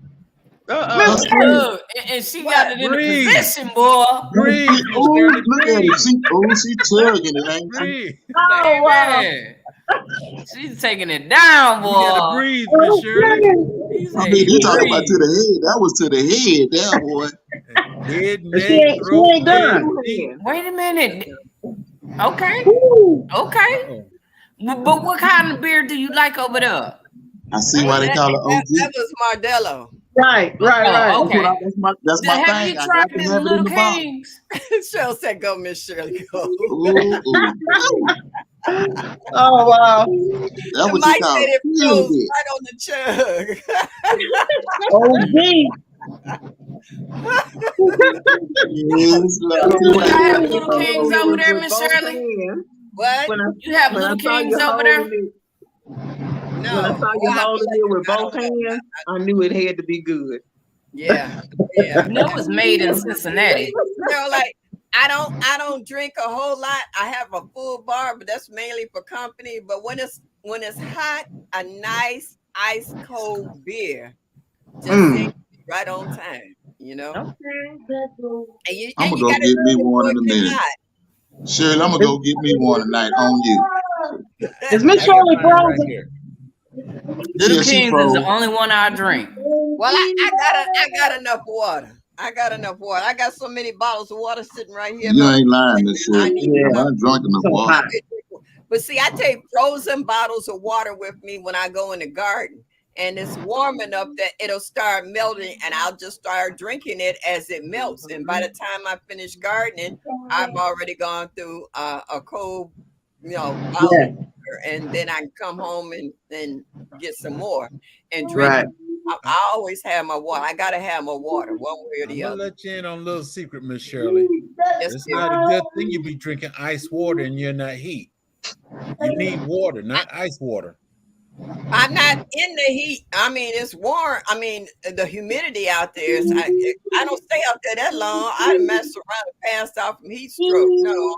her Miss screen. Shirley. Look, and she got it in the Breathe. position, boy. Breathe, Miss Oh, Shirley, look at breathe. it. She chugging it, ain't she? Breathe. Oh, wow. Baby. She's taking it down, You gotta boy. breathe, Miss Shirley. He I said, mean, you talking about to breathe. the head. That was to the head there, boy. Head, She neck, ain't throat, done. head, feet. Wait a minute. Okay, Woo. okay. Uh-oh. But what kind of beer do you like over there? I see why they call it That OG. was Mardello. Right. Oh, okay. That's my Have thing. you I tried got to this have it in Little the bottle. Kings? Cheryl said, "Go, Miss Shirley, go." Ooh, ooh. Oh, wow. That's And what you Mike call said it feeling froze it. right on the chug. Yes, Lord. So Do when y'all I have saw you Little Kings holding over it there, with Miss both Shirley? hands, What? when I You have when I Little saw Kings you over there? holding it, No. when I saw you I have holding to it with I both don't know. hands, I knew it had to be good. Yeah, yeah. You know it's made in Cincinnati. Like I don't drink a whole lot. I have a full bar, but that's mainly for company. But when it's hot, a nice ice cold beer just seems right on time. Okay. I'm And gonna you go got to get me do it one before in it a get minute. hot. Shirley, I'm gonna go get me one tonight on you. Is Miss I got Shirley mine right frozen? here. Little Yeah, she Kings is froze. the only one I drink. Well, I got enough water. I got so many bottles of water sitting right here. You ain't lying, Miss I Shirley. need Yeah. I drunk enough So water. hot. But see, I take frozen bottles of water with me when I go in the garden. And it's warm enough that it'll start melting and I'll just start drinking it as it melts. And by the time I finish gardening, I've already gone through a cold, bottle Yeah. of water. And then I can come home and get some more and drink Right. it. I always have my water. I got to have my water one way or I'm the gonna other. let you in on a little secret, Miss Shirley. Yes, It's dear. not a good thing you be drinking ice water and you're not heat. You need water, not ice water. I'm not in the heat. I mean, it's warm. I mean, the humidity out there is. I don't stay out there that long. I'd mess around and pass out from heat stroke. No,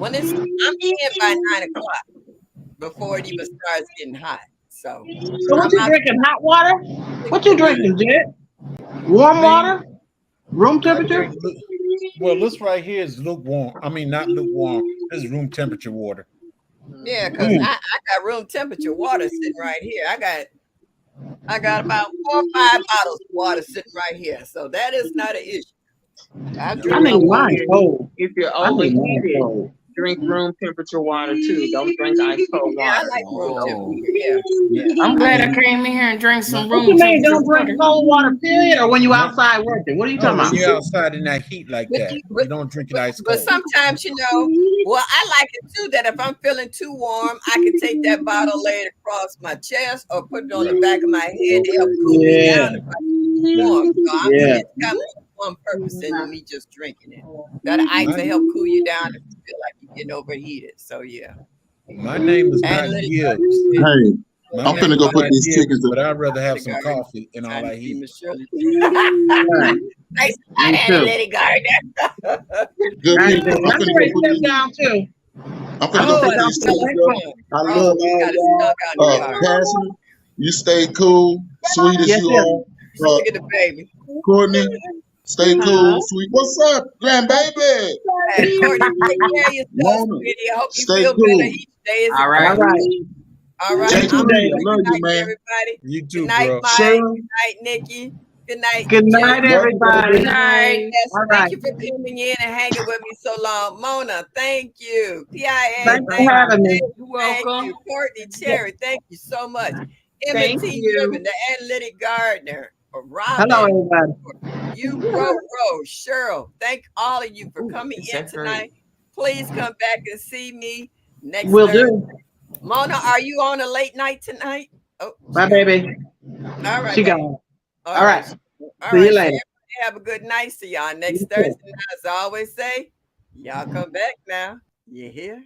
I'm in by 9:00 before it even starts getting hot. So So what I'm you out drinking? Hot water? What you drinking, Jet? Warm water? Room I temperature? drink. Well, this right here is lukewarm. I mean, not lukewarm. This is room temperature water. Yeah, because I got room temperature water sitting right here. I got about 4 or 5 bottles of water sitting right here. So that is not an issue. I I drink my need water. mine cold. If you're I need mine overheated, cold. drink room temperature water too. Don't drink ice cold Yeah, I water. like room Oh. temperature. Yeah. Yeah. I'm glad I And came in here and drank some What room you mean? temperature Don't drink water. cold water, period, or when you no, outside working? What are you talking when about? you're outside in that heat like But, that, but, you don't drink it but, ice but cold. sometimes, well, I like it too that if I'm feeling too warm, I can take that bottle, lay it across my chest, or put it on the Right. back of my head to help Okay. cool me Yeah, down if I'm too warm. So yeah. it's got more than one purpose in me just drinking it. That ice My to help cool you down if you feel like you're getting overheated. So yeah. my name is And not let it Gibbs. Hey, go I'm My ahead. name finna is go put not these Gibbs, chickens to but I'd rather have The some garden. coffee and all Trying to that see heat. Miss Shirley. Right. Nice Me and too. let it garden. good I people. do. I'm I'm finna ready go to put step these. down too. I'm finna I'm go Oh, gonna put take and off these to the smell chickens like next up. one. fun. I Oh, love we got it all stunk out in the y'all. yard. Passionate, you stay cool, sweet as Yes, you yes. are. Look at the baby. Courtney, stay Huh? cool, sweet. What's up, grandbaby? And Courtney, take care of yourself, Mona, sweetie. I hope you stay feel better cool. each day as All it All right. goes. right. All right. You JP, too, I'm I David. good love you, night, man. everybody. You Good too, night, bro. Mike. Shirley, Good night, Nikki. Good night, Good Jenny. night, love you, Good baby. everybody. night. Yes, All thank right. you for coming in and hanging with me so long. Mona, thank you. PIA, Thanks thank for you. having me. David, You're thank welcome. you. Courtney, Cherry, thank you so much. Thank Timothy you. Driven, the analytic gardener. Hello, Robin, everybody. you, Roro, Cheryl, thank all of you for Ooh, coming is in that great? tonight. Please come back and see me next Will Thursday. do. Mona, are you on a late night tonight? Oh, she Bye, gone. baby. All right, She baby. gone. All All right. right. All See you right. So later. everybody have a good night. See y'all next You Thursday. too. Now, as I always say, y'all come back now. You hear?